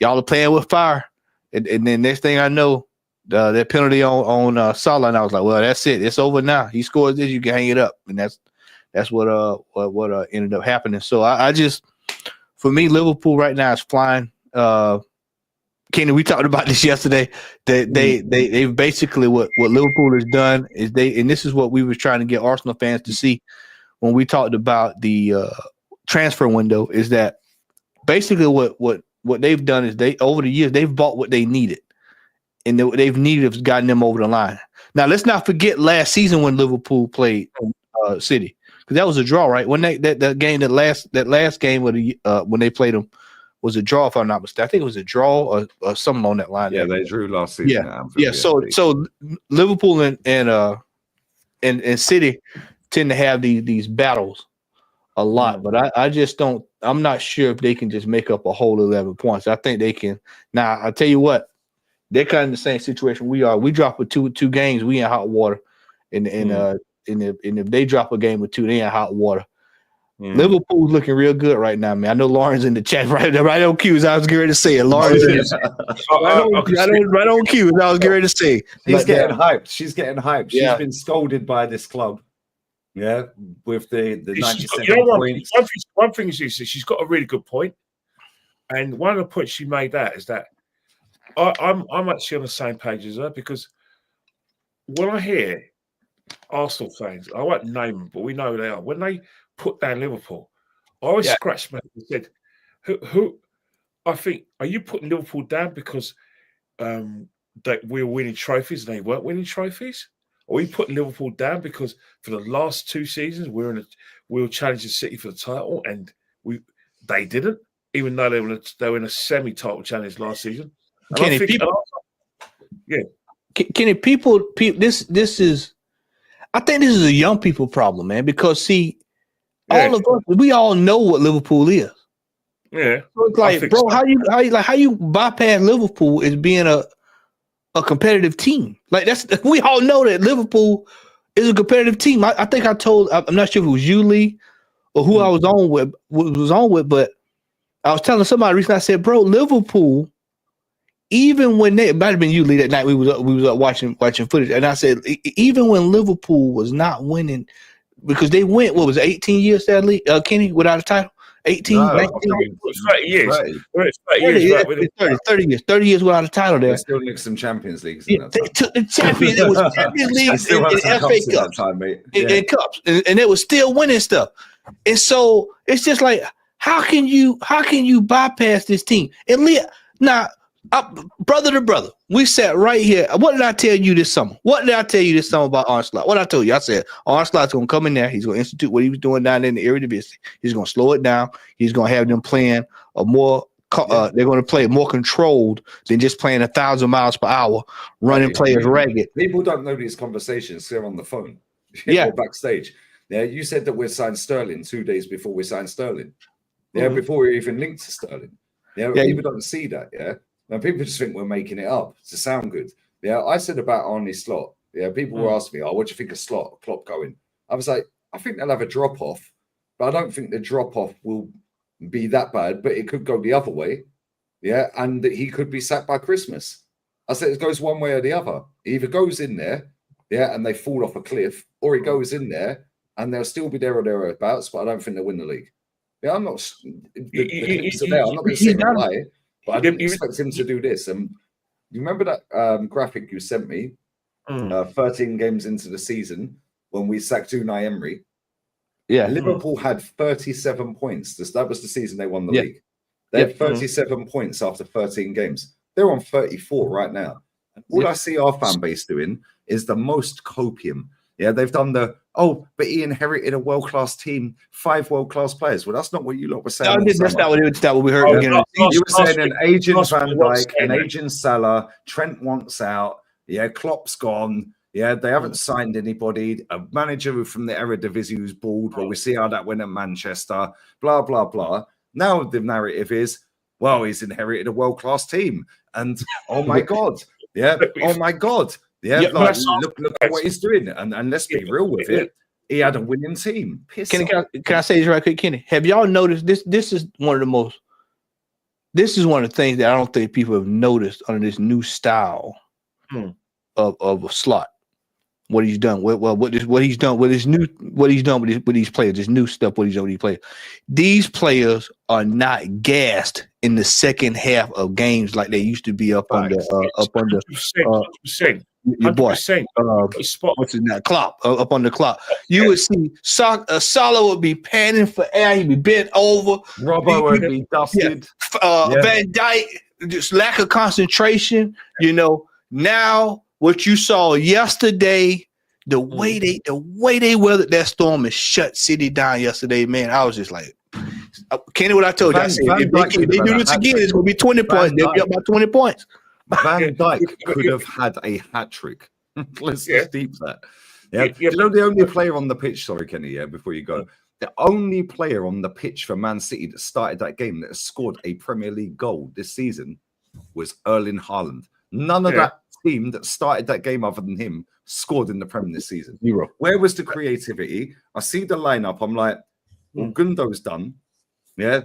y'all are playing with fire, and then next thing I know, that penalty on Salah, and I was like, well, that's it, it's over now. He scores this, you can hang it up, and that's what ended up happening. So I just, for me, Liverpool right now is flying. Kenny, we talked about this yesterday. They basically what Liverpool has done is and this is what we were trying to get Arsenal fans to see when we talked about the transfer window, is that basically what they've done is over the years they've bought what they needed, and they've needed has gotten them over the line. Now let's not forget last season when Liverpool played City, because that was a draw, right? When that last game when they played them was a draw, if I'm not mistaken. I think it was a draw or something on that line. Yeah, they drew last season. Yeah. So Liverpool and City tend to have these battles a lot, but I just don't. I'm not sure if they can just make up a whole 11 points. I think they can. Now I tell you what, they're kind of in the same situation we are. We drop with two games, we in hot water, and if they drop a game or two, they in hot water. Liverpool's looking real good right now, man. I know Lauren's in the chat right on cue. As I was getting ready to say it. Lauren's in right on cue. As I was getting ready to say. She's getting hyped. She's getting hyped. Yeah. She's been scolded by this club. Yeah, with the 97 points. One thing is she's got a really good point, and one of the points she made is that I'm actually on the same page as her, because when I hear Arsenal fans, I won't name them, but we know who they are. When they put down Liverpool, I always scratched my head and said, "Who? I think, are you putting Liverpool down because that we're winning trophies and they weren't winning trophies? Or are you putting Liverpool down because for the last 2 seasons we were challenging City for the title and they didn't, even though they were in a semi-title challenge last season?" And Kenny, people, this is, I think this is a young people problem, man, because see, all of us, we all know what Liverpool is. Yeah. So it's like, bro, how you bypass Liverpool as being a competitive team? Like, we all know that Liverpool is a competitive team. I think I'm not sure if it was you, Lee, or who I was on with, but I was telling somebody recently, I said, bro, Liverpool, even when it might have been you, Lee, that night we was up watching footage, and I said, even when Liverpool was not winning, because they went, what was it, 18 years, sadly, Kenny, without a title? 18, 19? 30 years. 30 years without a title there. They still nicked some Champions Leagues in that time. They took the Champions. It was Champions League and FA Cups time, mate. And cups, and it was still winning stuff. And so it's just like, how can you bypass this team? And now, brother to brother, we sat right here. What did I tell you this summer? About Onslaught? What I told you? I said Onslaught's going to come in there. He's going to institute what he was doing down there in the Eredivisie. He's going to slow it down. He's going to have them playing a more. They're going to play more controlled than just playing 1,000 miles per hour, running players ragged. People don't know these conversations. They're on the phone. Yeah, or backstage. Yeah, you said that we signed Sterling 2 days before we signed Sterling. Yeah, before we even linked to Sterling. Yeah, people don't see that. Yeah. Now, people just think we're making it up to sound good. Yeah, I said about Arne Slot. Yeah, people were asking me, what do you think of Klopp going? I was like, I think they'll have a drop-off, but I don't think the drop-off will be that bad, but it could go the other way. Yeah, and he could be sacked by Christmas. I said it goes one way or the other. He either goes in there, yeah, and they fall off a cliff, or he goes in there and they'll still be there or thereabouts, but I don't think they'll win the league. Yeah, I'm not. The clips are there. I'm not going to say a lie. But I didn't expect him to do this. And you remember that graphic you sent me 13 games into the season when we sacked Unai Emery? Yeah. Liverpool had 37 points. That was the season they won the league. They had 37 points after 13 games. They're on 34 right now. And all I see our fan base doing is the most copium. Yeah, they've done but he inherited a world-class team, 5 world-class players. Well, that's not what you lot were saying. No, that's not what we heard. You were saying an aging Van Dijk, an aging Salah, Trent wants out. Yeah, Klopp's gone. Yeah, they haven't signed anybody. A manager who from the Eredivisie who's bald. Well, we see how that went at Manchester. Blah, blah, blah. Now the narrative is, well, he's inherited a world-class team. And, oh, my God. Yeah, oh, my God. Yeah, Yeah, like that's look at what he's doing, and let's be real with it. He had a winning team. Can I say this right quick, Kenny? Have y'all noticed this? This is one of the things that I don't think people have noticed under this new style of a slot. What he's done, what he's done with his with these players, this new stuff. What he's done with these players. These players are not gassed in the second half of games like they used to be up on the 100%. Your boy, 100%. what's his name? Klopp, up on the clock. You would see Salah would be panning for air. He'd be bent over. Robbo would be dusted. Van Dijk, just lack of concentration. You know, now what you saw yesterday, the way they weathered that storm and shut City down yesterday, man, I was just like, Kenny, what I told you, I said, if they do this again, it's going to be 20 points. They'll be up by 20 points. Van Dijk could have had a hat trick. Let's just deep that. You know, the only player on the pitch, sorry, Kenny, before you go, the only player on the pitch for Man City that started that game that has scored a Premier League goal this season was Erling Haaland. None of that team that started that game other than him scored in the Premier this season. Zero. Where was the creativity? I see the lineup. I'm like, well, Gundo's done. Yeah.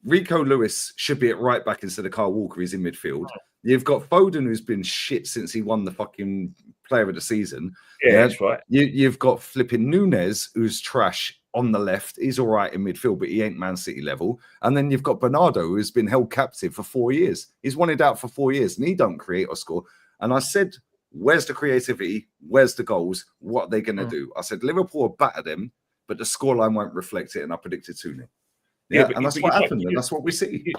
Rico Lewis should be at right back instead of Kyle Walker. He's in midfield. You've got Foden, who's been shit since he won the fucking player of the season. Yeah, that's right. You've got flipping Nunes, who's trash on the left. He's all right in midfield, but he ain't Man City level. And then you've got Bernardo, who's been held captive for 4 years. He's wanted out for 4 years, and he don't create or score. And I said, where's the creativity? Where's the goals? What are they going to do? I said, Liverpool will batter them, but the scoreline won't reflect it, and I predicted 2-0. Yeah, and that's what happened, and that's what we see.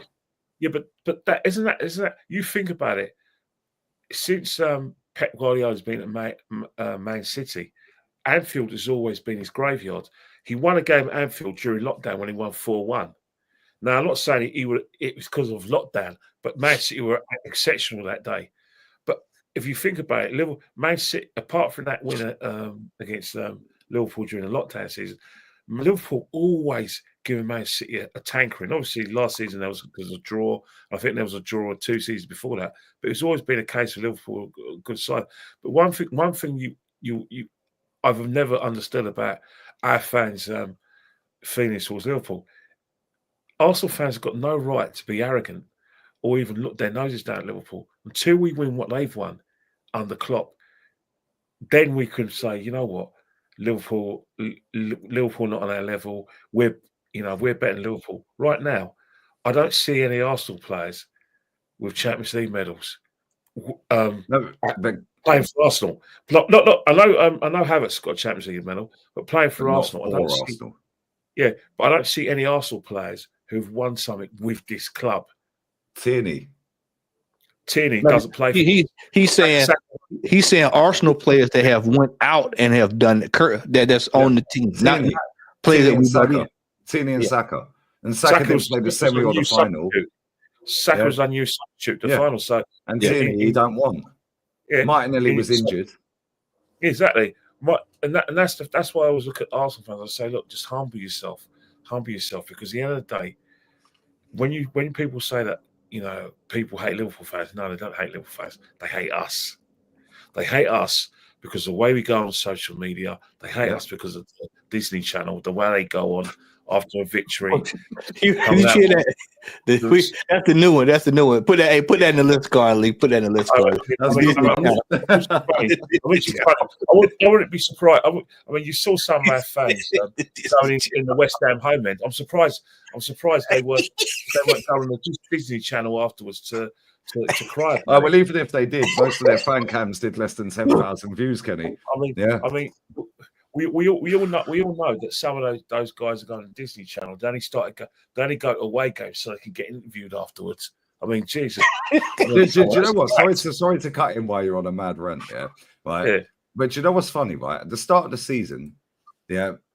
Yeah, but that isn't that you think about it, since Pep Guardiola's been at Man City, Anfield has always been his graveyard. He won a game at Anfield during lockdown when he won 4-1. Now, I'm not saying it was because of lockdown, but Man City were exceptional that day. But if you think about it, Man City, apart from that win against Liverpool during the lockdown season, Liverpool always giving Man City a tankering. Obviously, last season there was a draw. I think there was a draw 2 seasons before that. But it's always been a case of Liverpool a good side. But one thing I've never understood about our fans' feelings towards Liverpool. Arsenal fans have got no right to be arrogant or even look their noses down at Liverpool until we win what they've won under Klopp. Then we can say, you know what, Liverpool not on our level. We're better than Liverpool right now. I don't see any Arsenal players with Champions League medals playing for Arsenal. Look, I know Havertz got a Champions League medal, but playing for Arsenal, but I don't see any Arsenal players who've won something with this club. Tierney doesn't play. He's saying Arsenal players that have went out and have done that's on the team, not players that we brought in. Tierney and Saka. And Saka didn't play the semi or the final. Saka was unused substitute the final. So and Tierney, he don't want. Yeah, Martinelli was injured. Exactly. That's why I always look at Arsenal fans. I say, look, just humble yourself, because at the end of the day, when people say that, you know, people hate Liverpool fans, no, they don't hate Liverpool fans. They hate us. They hate us because the way we go on social media. They hate us because of the Disney Channel, the way they go on after a victory. You hear that? That's the new one. That's the new one. Put that in the list, Carly. Put that in the list, Carly. I wouldn't be surprised. I mean, you saw some of our fans going in the West Ham home end. I'm surprised they weren't going on the Disney Channel afterwards to cry. Well, even if they did, most of their fan cams did less than 10,000 views, Kenny. I mean, we all know that some of those guys are going to Disney Channel. They only go to away games so they can get interviewed afterwards. I mean, Jesus. Do you know what? Sorry to cut in while you're on a mad rant, right? Yeah. But you know what's funny, right? At the start of the season,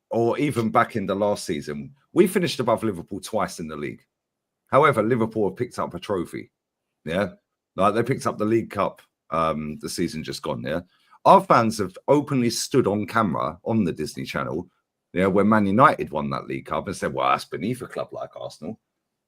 or even back in the last season, we finished above Liverpool twice in the league. However, Liverpool have picked up a trophy. Yeah, like they picked up the League Cup the season just gone. Yeah, our fans have openly stood on camera on the Disney Channel, when Man United won that League Cup and said, well, that's beneath a club like Arsenal.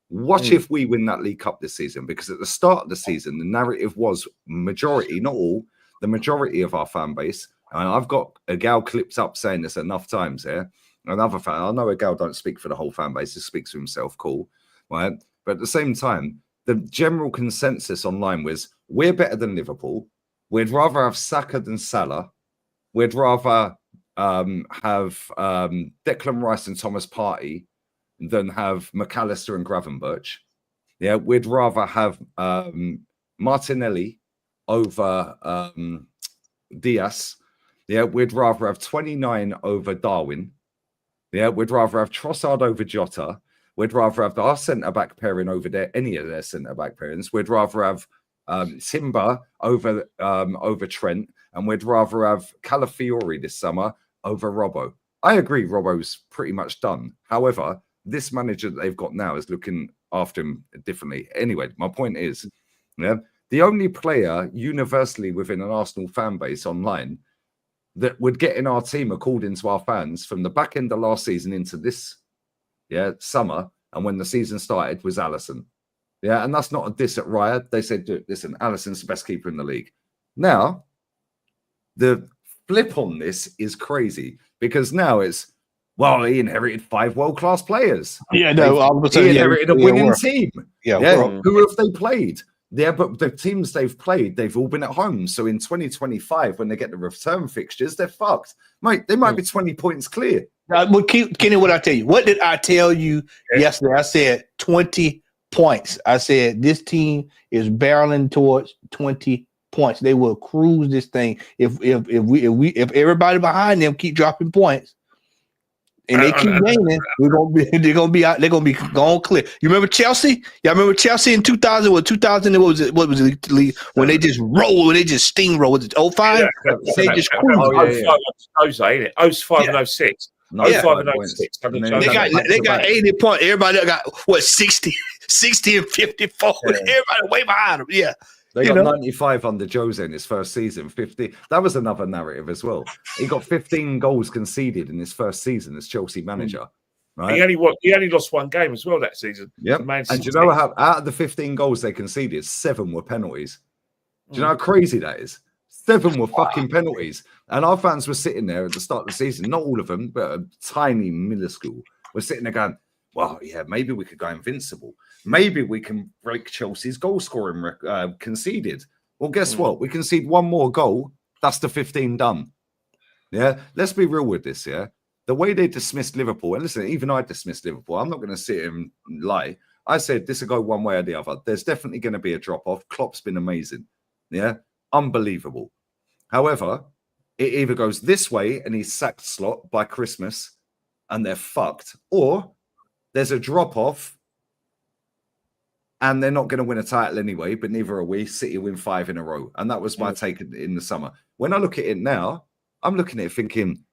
What if we win that League Cup this season? Because at the start of the season, the narrative was majority, not all, the majority of our fan base, and I've got a gal clipped up saying this enough times here. Another fan, I know a gal don't speak for the whole fan base, he speaks for himself, cool, right? But at the same time, the general consensus online was we're better than Liverpool. We'd rather have Saka than Salah. We'd rather have Declan Rice and Thomas Partey than have McAllister and Gravenberch. Yeah, we'd rather have Martinelli over Diaz. Yeah, we'd rather have 29 over Darwin. Yeah, we'd rather have Trossard over Jota. We'd rather have our centre-back pairing over there, any of their centre-back pairings. We'd rather have Timber over Trent, and we'd rather have Calafiori this summer over Robbo. I agree, Robbo's pretty much done. However, this manager that they've got now is looking after him differently. Anyway, my point is, yeah, the only player universally within an Arsenal fan base online that would get in our team according to our fans from the back end of last season into this summer and when the season started was Alisson. Yeah, and that's not a diss at Raya. They said, listen, Alisson's the best keeper in the league. Now, the flip on this is crazy because now it's, well, he inherited 5 world-class players. Yeah, no, he inherited a winning team. Yeah, who have they played? Yeah, but the teams they've played, they've all been at home. So in 2025, when they get the return fixtures, they're fucked. Mate, they might be 20 points clear. Kenny, what I tell you? What did I tell you yesterday? I said 20 points. I said this team is barreling towards 20 points. They will cruise this thing if everybody behind them keep dropping points. And they keep gaining. They're gonna be gone clear. You remember Chelsea? Y'all remember Chelsea in 2000? What was it? When they just rolled, when they just steamrolled. Was it 05? They just cruised. 05 and 06. 05 and 06. They got 80 points. Everybody got what 60 and 54. Everybody way behind them. Yeah. They got 95 under Jose in his first season, 50. That was another narrative as well. He got 15 goals conceded in his first season as Chelsea manager. Right? He only lost 1 game as well that season. Yep. And you know how out of the 15 goals they conceded, 7 were penalties. Do you know how crazy that is? 7 were fucking penalties. And our fans were sitting there at the start of the season, not all of them, but a tiny minuscule, were sitting there going, well, yeah, maybe we could go invincible. Maybe we can break Chelsea's goal scoring conceded. Well, guess what? We concede 1 more goal. That's the 15 done. Yeah, let's be real with this. Yeah, the way they dismissed Liverpool, and listen, even I dismissed Liverpool. I'm not going to sit and lie. I said this will go one way or the other. There's definitely going to be a drop off. Klopp's been amazing. Yeah, unbelievable. However, it either goes this way and he's sacked Slot by Christmas and they're fucked, or there's a drop off and they're not going to win a title anyway, but neither are we. City win 5 in a row. And that was my take in the summer. When I look at it now, I'm looking at it thinking,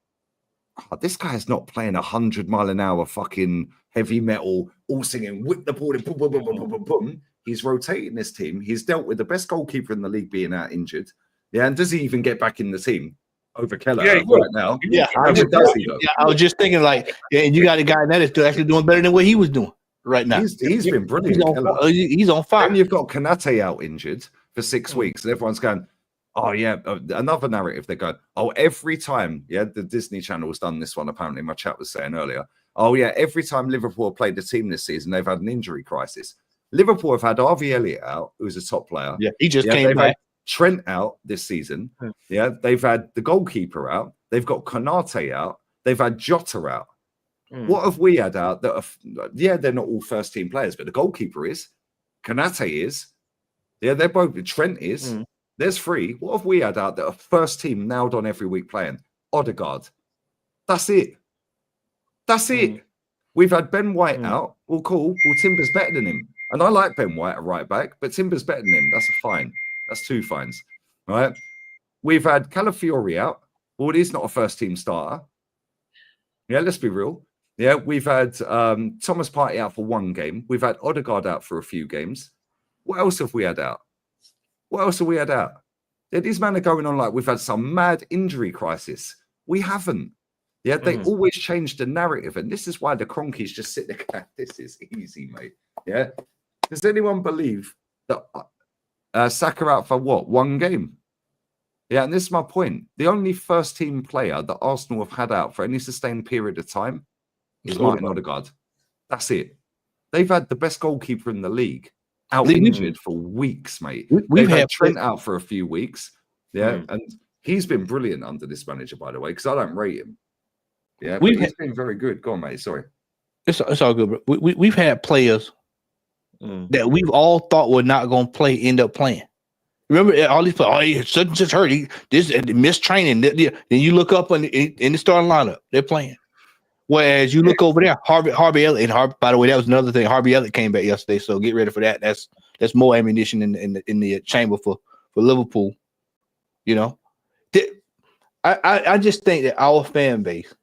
this guy's not playing 100-mile-an-hour fucking heavy metal, all singing, whip the ball, boom, boom, boom, boom, boom, boom, boom. He's rotating this team. He's dealt with the best goalkeeper in the league being out injured. Yeah, and does he even get back in the team over Keller right now? Yeah, I was just thinking, and you got a guy that is actually doing better than what he was doing right now. He's been brilliant. He's on fire. And you've got Konate out injured for 6 weeks, and everyone's going, oh, yeah, another narrative. They're going, oh, every time, the Disney Channel has done this one, apparently, my chat was saying earlier. Oh, yeah, every time Liverpool played the team this season, they've had an injury crisis. Liverpool have had Harvey Elliott out, who's a top player. Yeah, he just came back. Trent out this season. Yeah, they've had the goalkeeper out. They've got Konate out. They've had Jota out. What have we had out that are, they're not all first team players, but the goalkeeper is, Konate is, they're both, Trent is. There's 3. What have we had out that are first team nailed on every week playing? Odegaard. That's it. We've had Ben White out. Well, cool. Well, Timber's better than him. And I like Ben White at right back, but Timber's better than him. That's a fine. That's 2 fines. All right. We've had Calafiori out. Well, he's not a first team starter. Yeah, let's be real. Yeah, we've had Thomas Partey out for 1 game. We've had Odegaard out for a few games. What else have we had out? Yeah, these men are going on like we've had some mad injury crisis. We haven't. Yeah, they always change the narrative. And this is why the Cronkies just sit there going, this is easy, mate. Yeah. Does anyone believe that Saka out for what? 1 game? Yeah, and this is my point. The only first-team player that Arsenal have had out for any sustained period of time is Martin Odegaard. That's it. They've had the best goalkeeper in the league out injured for weeks, mate. They've had Trent out for a few weeks. Yeah, and he's been brilliant under this manager, by the way, because I don't rate him. Yeah, but he's been very good. Go on, mate. Sorry. It's all good, bro. We've had players that we've all thought were not going to play end up playing. Remember all these players, just hurt. This missed training. Then you look up in the starting lineup, they're playing. Whereas you look over there, Harvey Elliott. By the way, that was another thing. Harvey Elliott came back yesterday, so get ready for that. That's more ammunition in the chamber for Liverpool. You know, I just think that our fan base,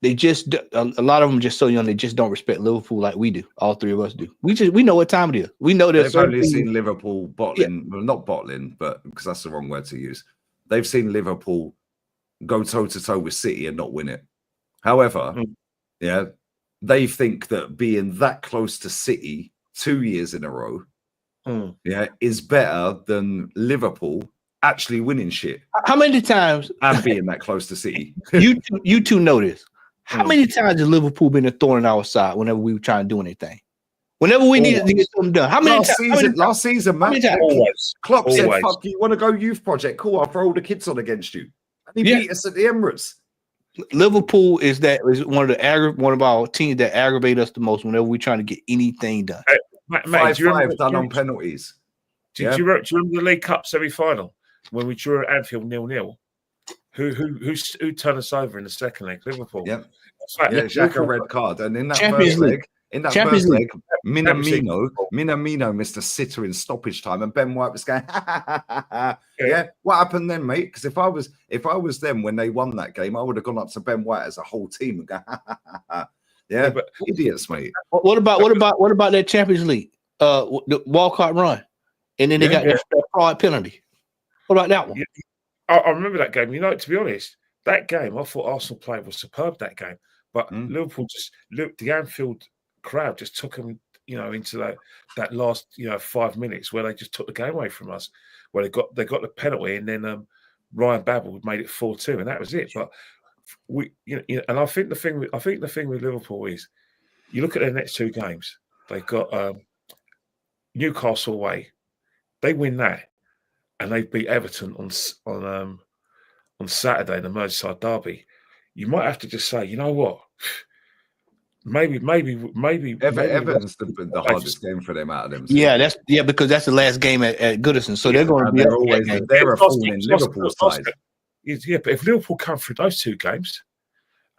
they just a lot of them just so young. They just don't respect Liverpool like we do. All three of us do. We know what time it is. We know that they've only seen Liverpool bottling. Well, not bottling, but because that's the wrong word to use. They've seen Liverpool go toe to toe with City and not win it. However, yeah, they think that being that close to City 2 years in a row, yeah, is better than Liverpool actually winning shit. How many times and being that close to City? you two know this. How many times has Liverpool been a thorn in our side whenever we were trying to do anything? Whenever we needed to get something done. How many times? Last season, man. Klopp said, "Fuck you, want to go youth project? Cool, I'll throw all the kids on against you." And he beat us at the Emirates. Liverpool is one of our teams that aggravate us the most whenever we're trying to get anything done. 5-5 done on penalties. Do you remember the League Cup semi-final when we drew at Anfield 0-0? Who turned us over in the second leg? Liverpool. Yeah, Xhaka red card, and in that first leg, Minamino missed a sitter in stoppage time, and Ben White was going, yeah. What happened then, mate? Because if I was them when they won that game, I would have gone up to Ben White as a whole team and go, yeah, but idiots, mate. What about that Champions League? The Walcott run, and then they got that fraud penalty. What about that one? Yeah. I remember that game. You know, to be honest, that game I thought Arsenal played was superb. That game, but Liverpool just looked. The Anfield crowd just took them, into that last 5 minutes where they just took the game away from us. Where they got the penalty, and then Ryan Babel made it 4-2, and that was it. But and I think the thing with Liverpool is, you look at their next two games. They've got Newcastle away. They win that, and they beat Everton on Saturday in the Merseyside derby. You might have to just say, you know what? Maybe Everton's the hardest game for them out of them. Yeah, because that's the last game at Goodison, so they're going to be always they're a fall in Liverpool side. Yeah, but if Liverpool come through those two games,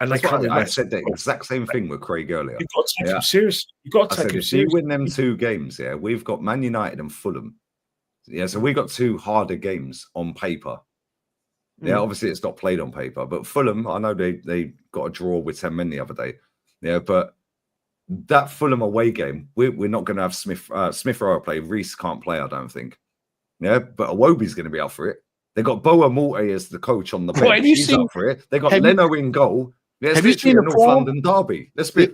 and they come, I said the exact same thing with Craig earlier. You've got to take him serious. You've got to take him serious. If you win them two games, we've got Man United and Fulham. Yeah, so we got two harder games on paper. Yeah, obviously it's not played on paper, but Fulham, I know they got a draw with 10 men the other day. Yeah, but that Fulham away game, we're not going to have Smith Rowe play. Reece can't play, I don't think. Yeah, but Iwobi's going to be out for it. They got Boa Morte as the coach on the bench. He's up for it. They got Leno in goal. Yeah, have you seen the North London derby? Let's be.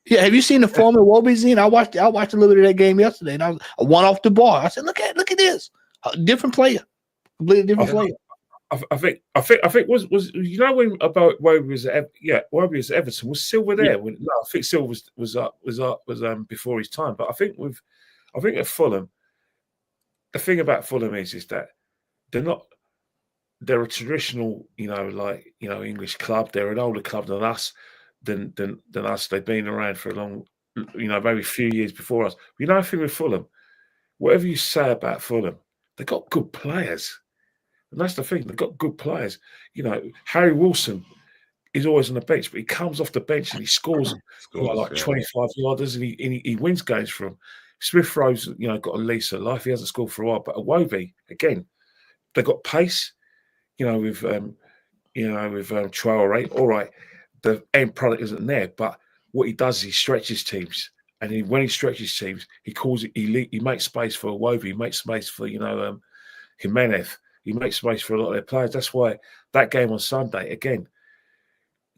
Yeah, have you seen the form of Iwobi's in? I watched a little bit of that game yesterday, and I was one off the bar. I said, look at this, a different player, completely different player. I think was when about Iwobi was Iwobi was at Everton, was Silva there? Yeah. I think Silva was before his time. But I think at Fulham, the thing about Fulham is that they're a traditional, English club. They're an older club than us, than us. They've been around for a long, maybe a few years before us. But I think with Fulham, whatever you say about Fulham, they got good players. And that's the thing. They've got good players. Harry Wilson is always on the bench, but he comes off the bench and he scores 25 yarders, and he wins games for them. Smith Rowe's, got a lease of life. He hasn't scored for a while. But Iwobi, again, they got pace, with Traore. All right, the end product isn't there, but what he does is he stretches teams. And when he stretches teams, he makes space for Iwobi, he makes space for, Jimenez. He makes space for a lot of their players. That's why that game on Sunday, again,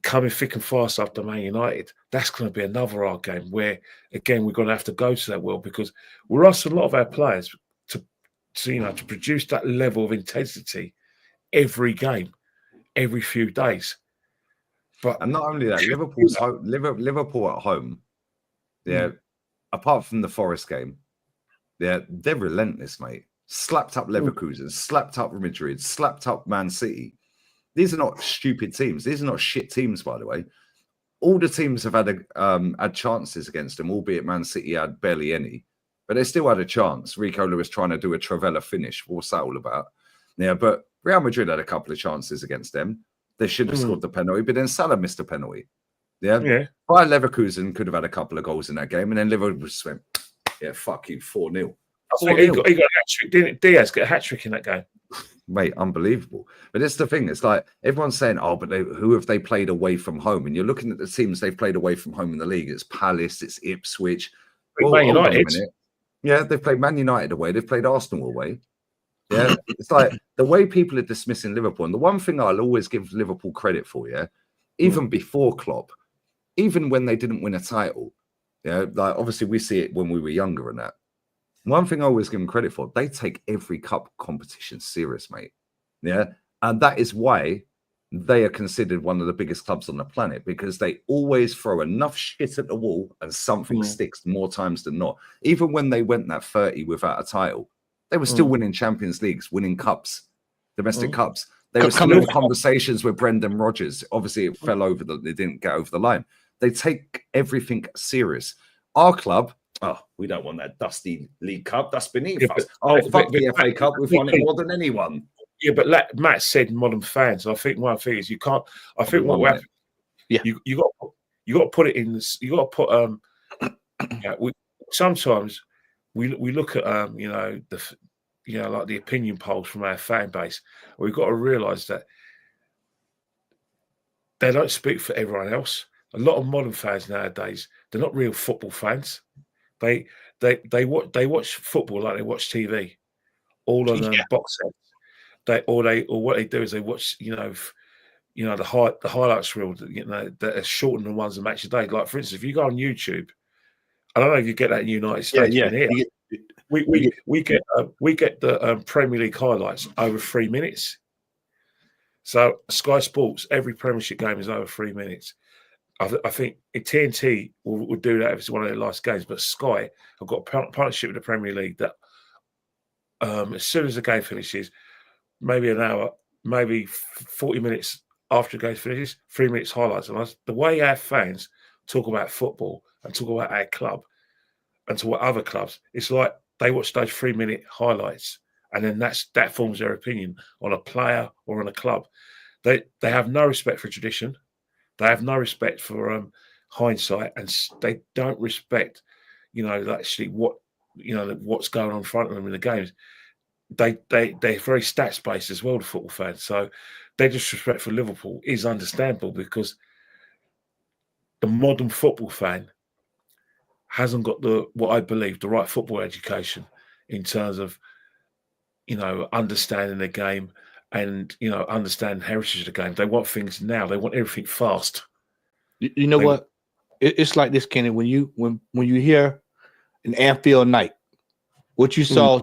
coming thick and fast after Man United, that's going to be another hard game where, again, we're going to have to go to that well, because we're asking a lot of our players to produce that level of intensity every game, every few days. And not only that, Liverpool at home, apart from the Forest game, they're relentless, mate. Slapped up Leverkusen, slapped up Madrid, slapped up Man City. These are not stupid teams. These are not shit teams, by the way. All the teams have had chances against them, albeit Man City had barely any, but they still had a chance. Rico Lewis trying to do a Travella finish. What's that all about? Yeah, but Real Madrid had a couple of chances against them. They should have scored the penalty, but then Salah missed a penalty. Yeah. Bayer Leverkusen could have had a couple of goals in that game, and then Liverpool just went, fuck you, 4-0. He got a hat-trick, didn't Diaz get a hat-trick in that game? Mate, unbelievable. But it's the thing. It's like everyone's saying, but who have they played away from home? And you're looking at the teams they've played away from home in the league. It's Palace, it's Ipswich. Man United. Yeah, they've played Man United away. They've played Arsenal away. Yeah, it's like the way people are dismissing Liverpool. And the one thing I'll always give Liverpool credit for, even before Klopp, even when they didn't win a title, like obviously we see it when we were younger and that. One thing I always give them credit for, they take every cup competition serious, mate. Yeah. And that is why they are considered one of the biggest clubs on the planet, because they always throw enough shit at the wall and something sticks more times than not. Even when they went that 30 without a title, they were still winning Champions Leagues, winning cups, domestic cups. They were still in conversations with Brendan Rodgers. Obviously, it fell over. They didn't get over the line. They take everything serious. Our club, we don't want that dusty League Cup. That's beneath us. Fuck the FA Cup. We've won it more than anyone. Yeah, but like Matt said, modern fans. I think one thing is you can't. I think what happened. Yeah, you got to put it in. You got to put. Sometimes we look at like the opinion polls from our fan base. We've got to realise that they don't speak for everyone else. A lot of modern fans nowadays, they're not real football fans. They watch football like they watch TV, all on box sets. Or what they do is they watch the highlights reel that are shorter than ones a match a day. Like for instance, if you go on YouTube, I don't know if you get that in the United States. Here, we get the Premier League highlights over 3 minutes. So Sky Sports, every Premiership game is over 3 minutes. I think TNT will do that if it's one of their last games, but Sky have got a partnership with the Premier League that as soon as the game finishes, maybe an hour, maybe 40 minutes after the game finishes, 3 minutes highlights. And the way our fans talk about football and talk about our club and to what other clubs, it's like they watch those 3 minute highlights and then that forms their opinion on a player or on a club. They have no respect for tradition. They have no respect for hindsight, and they don't respect, actually what's going on in front of them in the games. They're very stats based as well, the football fans. So their disrespect for Liverpool is understandable because the modern football fan hasn't got what I believe the right football education in terms of understanding the game. And understand the heritage of the game. They want things now. They want everything fast. You know what? It's like this, Kenny. When you hear an Anfield night, what you saw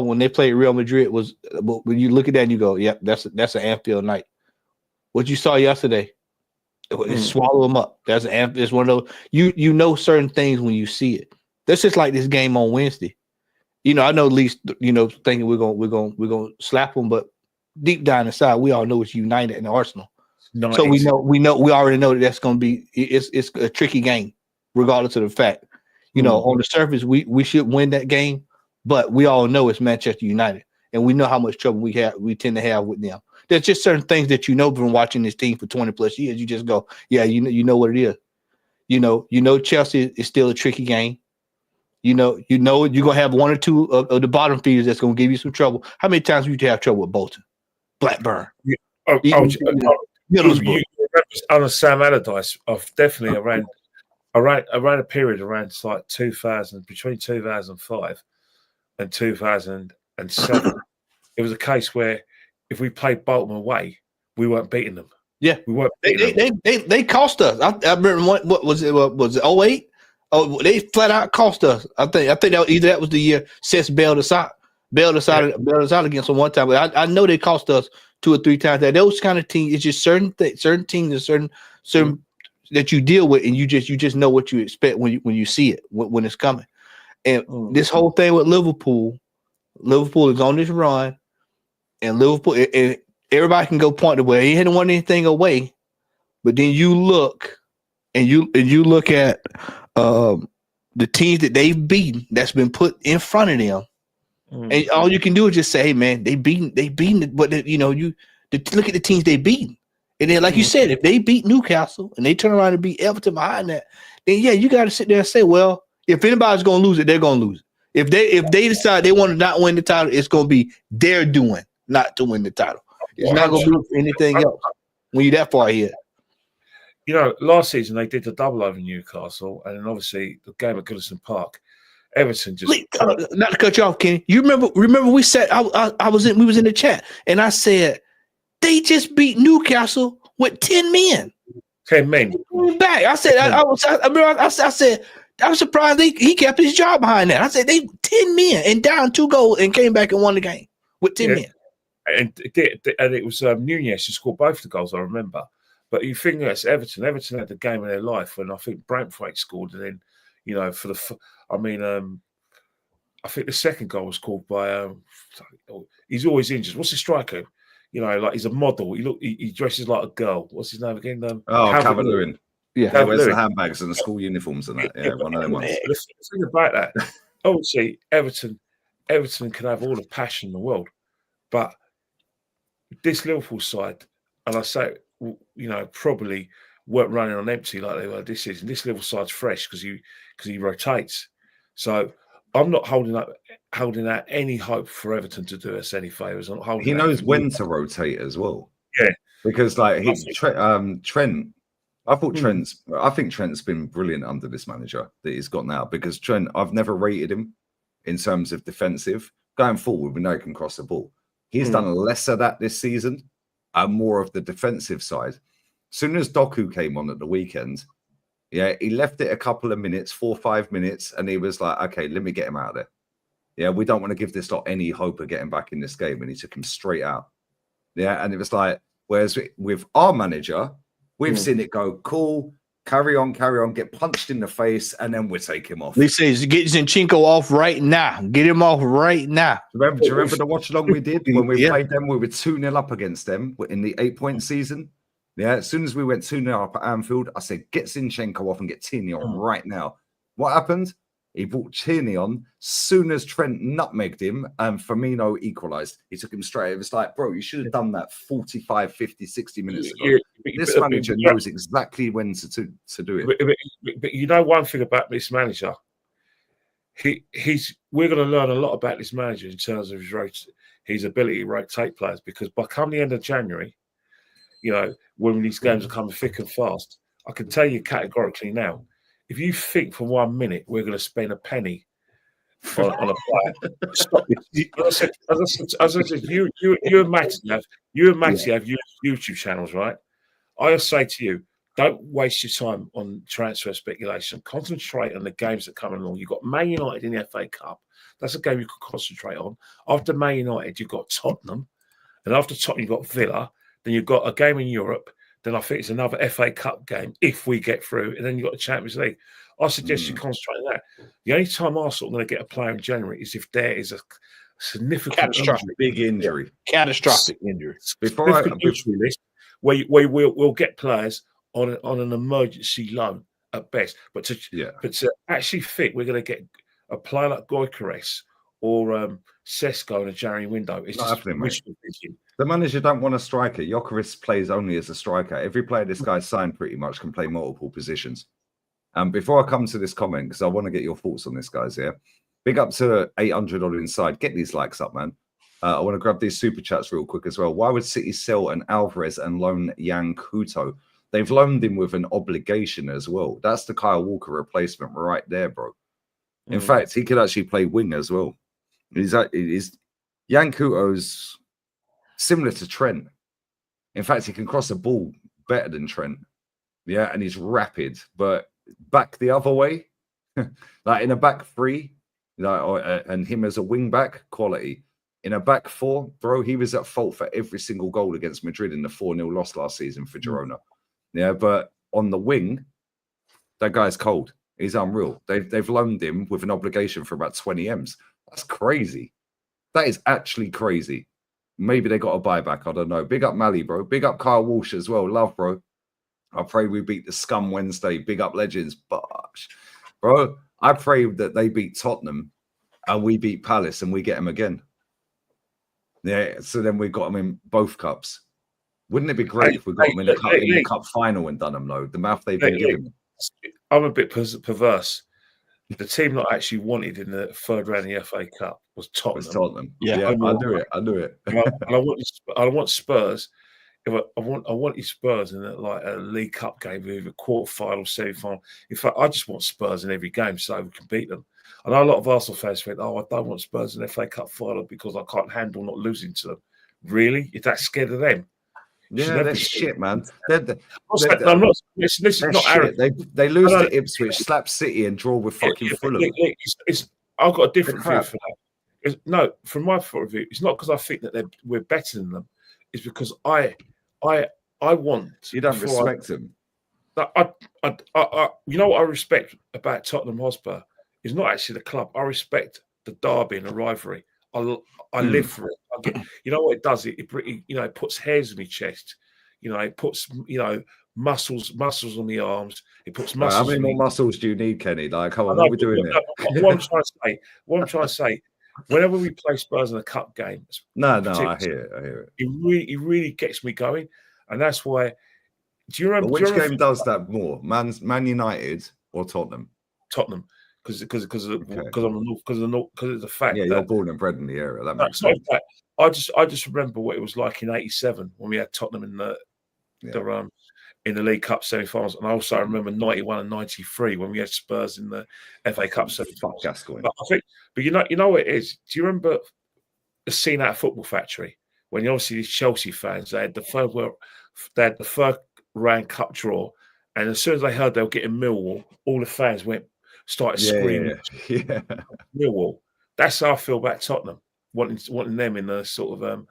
when they played Real Madrid was when you look at that and you go, "Yep, that's an Anfield night." What you saw yesterday, swallow them up. It's one of those. You know certain things when you see it. That's just like this game on Wednesday. I know at least thinking we're gonna slap them, but deep down inside, we all know it's United and Arsenal. So we already know that that's going to be it's a tricky game, regardless of the fact. On the surface, we should win that game, but we all know it's Manchester United, and we know how much trouble we tend to have with them. There's just certain things that from watching this team for 20 plus years. You just go, yeah, you know what it is. Chelsea is still a tricky game. You're gonna have one or two of the bottom feeders that's gonna give you some trouble. How many times have you have trouble with Bolton, Blackburn? On Sam Allardyce, I've definitely around a period around like 2000, between 2005 and 2007. It was a case where if we played Bolton away, we weren't beating them. Yeah, we weren't. They cost us. I remember what was it? Was it 08? Oh, they flat out cost us. I think that was the year Cesc bailed us out. bailed us out against them one time. But I know they cost us 2 or 3 times. That those kind of teams, it's just certain teams and certain that you deal with, and you just know what you expect when you see it when it's coming. And this whole thing with Liverpool is on this run, and Liverpool and everybody can go point to where he hadn't won anything away, but then you look and you look at the teams that they've beaten that's been put in front of them. And all you can do is just say, "Hey, man, they beaten it." But look at the teams they beaten, and then, like you said, if they beat Newcastle and they turn around and beat Everton behind that, then yeah, you got to sit there and say, "Well, if anybody's going to lose it, they're going to lose it. If they decide they want to not win the title, it's going to be their doing not to win the title. It's not going to be anything else when you're that far ahead." Last season they did the double over Newcastle, and then obviously the game at Goodison Park. Everton just not to cut you off, Kenny. You remember we said we was in the chat and I said they just beat Newcastle with 10 men. 10 men back. I said I said I was surprised he kept his job behind that. I said they 10 men and down 2 goals and came back and won the game with 10 men. And it was Nunez who scored both the goals, I remember. But you think that's Everton. Everton had the game of their life when I think Braithwaite scored, and then I think the second goal was called by. He's always injured. What's the striker? Like he's a model. He dresses like a girl. What's his name again? Calvert-Lewin. Yeah, he wears the handbags and the school uniforms and that. Yeah, one of them ones. The thing about that, obviously, Everton can have all the passion in the world, but this Liverpool side, and I say, probably weren't running on empty like they were this season. This Liverpool side's fresh because he rotates. So I'm not holding out any hope for Everton to do us any favours. He knows when to rotate as well. Yeah, because Trent. I think Trent's been brilliant under this manager that he's got now, because Trent, I've never rated him in terms of defensive. Going forward, we know he can cross the ball. He's done less of that this season and more of the defensive side. As soon as Doku came on at the weekend, yeah, he left it a couple of minutes, 4 or 5 minutes, and he was like, okay, let me get him out of there. Yeah, we don't want to give this lot any hope of getting back in this game. And he took him straight out. Yeah, and it was like, whereas with our manager, we've seen it go, cool, carry on, get punched in the face, and then we take him off. He says, get Zinchenko off right now. Get him off right now. Do you remember the watch-along we did when we played them? We were 2-0 up against them in the 8-point season. Yeah, as soon as we went 2-0 up at Anfield, I said, get Zinchenko off and get Tierney on right now. What happened? He brought Tierney on. Soon as Trent nutmegged him and Firmino equalised, he took him straight. It was like, bro, you should have done that 45, 50, 60 minutes ago. This manager knows exactly when to do it. But one thing about this manager, we're going to learn a lot about this manager in terms of his ability to rotate players, because by come the end of January, when these games are coming thick and fast, I can tell you categorically now, if you think for 1 minute we're going to spend a penny on a player, stop it. As I said, you and Matty have YouTube channels, right? I say to you, don't waste your time on transfer speculation. Concentrate on the games that come along. You've got Man United in the FA Cup. That's a game you can concentrate on. After Man United, you've got Tottenham. And after Tottenham, you've got Villa. Then you've got a game in Europe. Then I think it's another FA Cup game if we get through. And then you've got the Champions League. I suggest you concentrate on that. The only time Arsenal are going to get a player in January is if there is a significant catastrophic injury. Catastrophic injury. List where we'll get players on an emergency loan at best. But to actually fit, we're going to get a player like Gyökeres or Sesko in a January window. It's not just happening, mate. The manager don't want a striker. Gyökeres plays only as a striker. Every player this guy's signed pretty much can play multiple positions. Before I come to this comment, because I want to get your thoughts on this, guys, yeah? Big up to 800 on inside. Get these likes up, man. I want to grab these super chats real quick as well. Why would City sell an Alvarez and loan Yan Couto? They've loaned him with an obligation as well. That's the Kyle Walker replacement right there, bro. In fact, he could actually play wing as well. Yan Couto's similar to Trent. In fact, he can cross a ball better than Trent. Yeah, and he's rapid, but back the other way, like in a back three, and him as a wing back, quality. In a back four, bro, he was at fault for every single goal against Madrid in the 4-0 loss last season for Girona. Yeah, but on the wing, that guy's cold. He's unreal. They've loaned him with an obligation for about 20 M's. That's crazy. That is actually crazy. Maybe they got a buyback. I don't know. Big up Mally, bro. Big up Kyle Walsh as well. Love, bro. I pray we beat the scum Wednesday. Big up Legends. Bosh. Bro, I pray that they beat Tottenham and we beat Palace and we get them again. Yeah, so then we got them in both cups. Wouldn't it be great if we got them in the cup final and done them, though? The mouth they've been giving. I'm a bit perverse. The team that I actually wanted in the third round of the FA Cup was Tottenham. Yeah, I knew it. And I want Spurs. I want Spurs in a League Cup game, with a quarter final, semi final. In fact, I just want Spurs in every game so we can beat them. I know a lot of Arsenal fans think, "Oh, I don't want Spurs in the FA Cup final because I can't handle not losing to them." Really, you're that scared of them? Yeah, that's shit, man. I'm not. This is not arrogant. They lose to Ipswich, slap City, and draw with fucking Fulham. I've got a different view for that. No, from my point of view, it's not because I think that we're better than them. It's because I want. You don't respect them. You know what I respect about Tottenham Hotspur is not actually the club. I respect the derby and the rivalry. I live for it. You know what it does? It puts hairs in my chest. It puts muscles on the arms. It puts muscles. How many more muscles do you need, Kenny? Like, come on, what are we doing here? What I'm trying to say. Whenever we play Spurs in a cup game, I hear it. It really gets me going, and that's why. Do you remember? But which game does that more, Man United or Tottenham? Tottenham, because of the fact. Yeah, you're born and bred in the area. That makes sense. I just remember what it was like in '87 when we had Tottenham in the League Cup semi-finals, and I also remember '91 and '93 when we had Spurs in the FA Cup semi-finals. But you know what it is. Do you remember the scene at Football Factory when obviously these Chelsea fans they had the third round cup draw, and as soon as they heard they were getting Millwall, all the fans started screaming. Yeah. Millwall. That's how I feel about Tottenham, wanting them in the sort of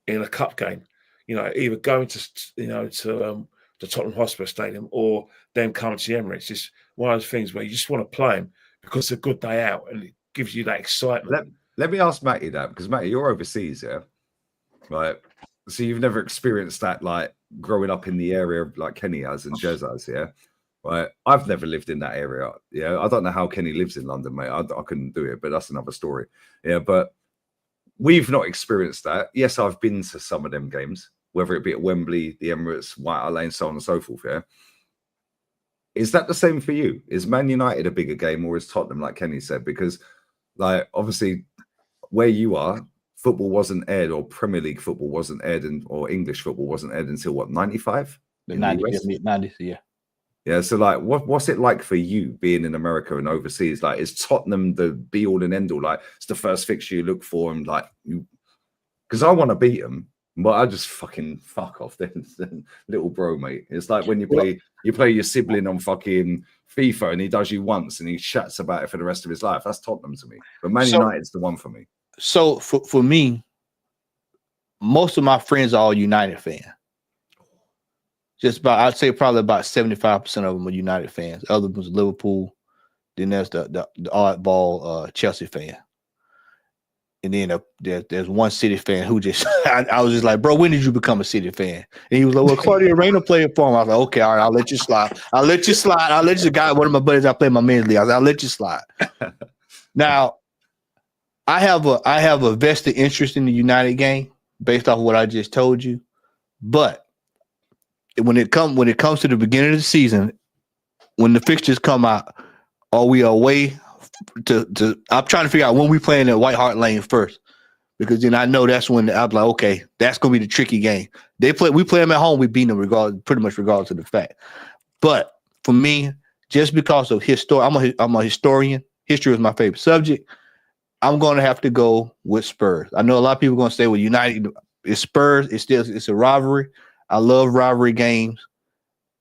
in a cup game. Either going to the Tottenham Hotspur Stadium or them coming to the Emirates. It's one of those things where you just want to play them because it's a good day out and it gives you that excitement. Let me ask Matty that, because Matty, you're overseas, yeah? Right. So you've never experienced that, like growing up in the area like Kenny has and Jez has, yeah? Right. I've never lived in that area. Yeah. I don't know how Kenny lives in London, mate. I couldn't do it, but that's another story. Yeah. But we've not experienced that. Yes, I've been to some of them games, whether it be at Wembley, the Emirates, White Hart Lane, so on and so forth. Yeah. Is that the same for you? Is Man United a bigger game, or is Tottenham, like Kenny said? Because, like, obviously, where you are, football wasn't aired, or Premier League football wasn't aired, or English football wasn't aired until what, 95? The 90s, yeah. Yeah, so like, what's it like for you being in America and overseas? Like, is Tottenham the be all and end all? Like, it's the first fixture you look for, and like, because I want to beat them, but I just fucking fuck off then, little bro, mate. It's like when you play your sibling on fucking FIFA and he does you once and he chats about it for the rest of his life. That's Tottenham to me. But Man United's the one for me. So for me, most of my friends are all United fans. I'd say probably about 75% of them are United fans. Other ones Liverpool. Then there's the oddball Chelsea fan. And then there's one City fan who just I was just like, bro, when did you become a City fan? And he was like, well, Claudio Reyna played for him. I was like, okay, all right, I'll let you slide. I'll let you guy, one of my buddies I play my men's league. I was like, I'll let you slide. Now, I have a vested interest in the United game based off of what I just told you. But when it comes to the beginning of the season, when the fixtures come out, are we away to I'm trying to figure out when we playing at White Hart Lane first, because then I know that's when I'm like, okay, that's gonna be the tricky game. We play them at home, we beat them pretty much regardless of the fact. But for me, just because of I'm a historian. History is my favorite subject. I'm going to have to go with Spurs. I know a lot of people are going to say, well, United is Spurs. It's a rivalry. I love rivalry games.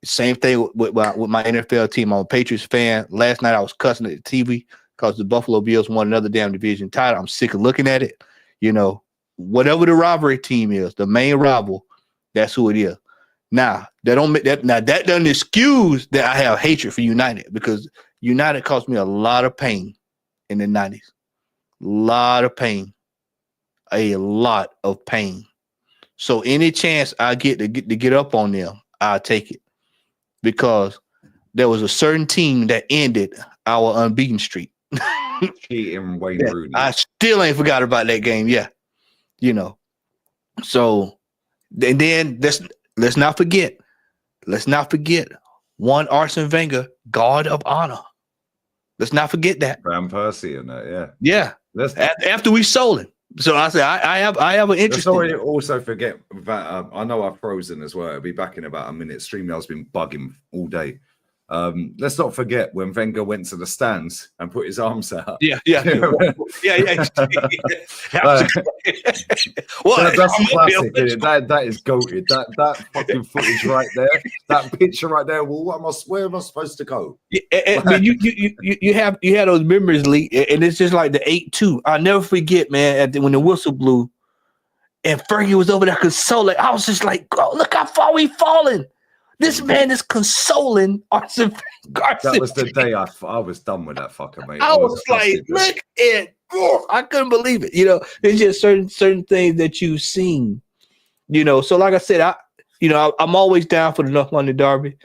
Same thing with my NFL team. I'm a Patriots fan. Last night I was cussing at the TV because the Buffalo Bills won another damn division title. I'm sick of looking at it. You know, whatever the rivalry team is, the main rival, that's who it is. Now, that doesn't excuse that I have hatred for United, because United caused me a lot of pain in the 90s. A lot of pain. So any chance I get to get up on them, I'll take it, because there was a certain team that ended our unbeaten streak. Cheating Wayne Rooney. I still ain't forgot about that game. Yeah, you know. So, and then let's not forget one Arsene Wenger, God of Honor. Let's not forget that. Van Persie and that, yeah. Yeah. After we sold him. So I said, I have an interest. Let's also forget that I know I've frozen as well. It'll be back in about a minute. StreamYard's been bugging all day. Let's not forget when Wenger went to the stands and put his arms out. Yeah. Well, that's classic. That is goated. That fucking footage right there, that picture right there. Well, where am I supposed to go? I mean, you had those memories, Lee, and it's just like the 8-2. I'll never forget, man, when the whistle blew and Fergie was over there consoling. I was just like, oh, look how far we've fallen. This man is consoling Arsene Wenger. That was the day I was done with that fucker, mate. I was like, look at, I couldn't believe it. You know, it's just certain things that you've seen. You know, so like I said, I'm always down for the North London Derby,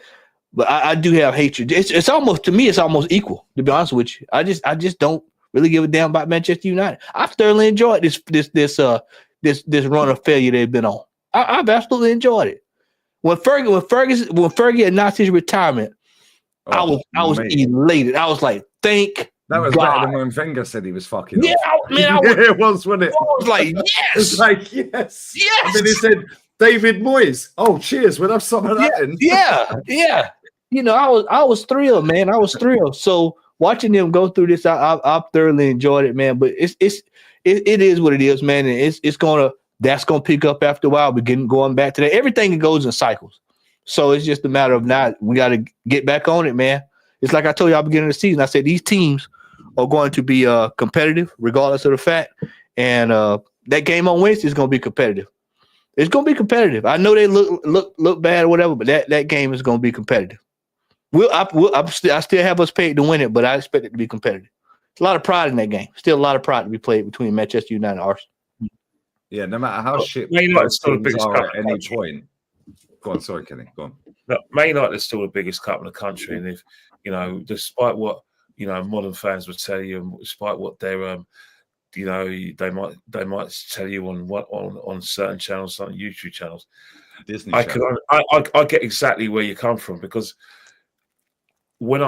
but I do have hatred. It's almost, to me, it's almost equal. To be honest with you, I just don't really give a damn about Manchester United. I've thoroughly enjoyed this run of failure they've been on. I've absolutely enjoyed it. When Fergie announced his retirement, I was elated. I was like, thank that was God. better than when Wenger said he was fucking. Yeah, off. Man, it was, wasn't it? I was like, yes, it's like yes. And then he said, David Moyes. Oh, cheers! We'll have some of that. Yeah. You know, I was thrilled, man. I was thrilled. So watching them go through this, I thoroughly enjoyed it, man. But it is what it is, man. And that's gonna pick up after a while. We're going back to that. Everything goes in cycles. So it's just a matter of we got to get back on it, man. It's like I told you at the beginning of the season. I said these teams are going to be competitive regardless of the fact. And that game on Wednesday is going to be competitive. It's going to be competitive. I know they look bad or whatever, but that game is going to be competitive. I still have us paid to win it, but I expect it to be competitive. There's a lot of pride in that game. Still a lot of pride to be played between Manchester United and Arsenal. Yeah, no matter how shit Man United's still the biggest are cup at any point. Go on, sorry, Kenny. Go on. No, Man United is still the biggest cup in the country, and if despite what modern fans would tell you, and despite what they're they might tell you on certain channels, certain YouTube channels. Disney I get exactly where you come from, because when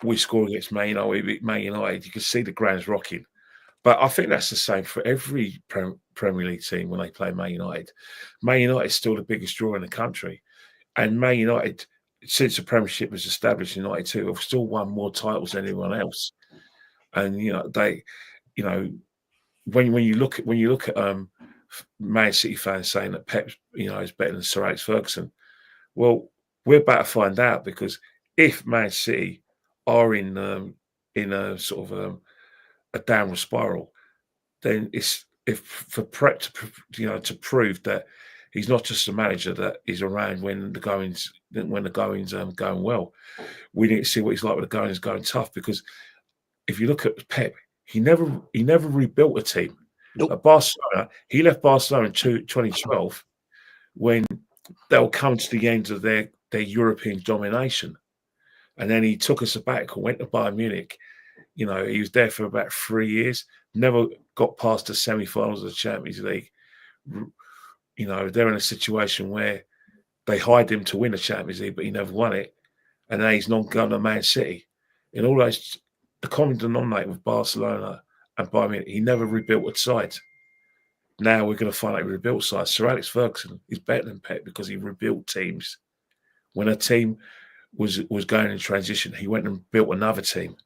we score against Man United, you can see the ground's rocking. But I think that's the same for every Premier League team when they play Man United. Man United is still the biggest draw in the country. And Man United, since the Premiership was established in 92, have still won more titles than anyone else. And, when you look at Man City fans saying that Pep, is better than Sir Alex Ferguson, well, we're about to find out, because if Man City are in a sort of a downward spiral, then to prove that he's not just a manager that is around when the going's going well. We need to see what he's like when the going is going tough, because if you look at Pep, he never rebuilt a team. Nope. At Barcelona, he left Barcelona in 2012 when they were coming to the end of their European domination, and then he took a sabbatical, went to Bayern Munich. He was there for about 3 years, never got past the semi-finals of the Champions League. They're in a situation where they hired him to win the Champions League, but he never won it. And now he's not going to Man City. In all those, the common denominator with Barcelona and Bayern Munich, he never rebuilt a side. Now we're going to find out he rebuilt sides. Sir Alex Ferguson is better than Pep because he rebuilt teams. When a team was going in transition, he went and built another team.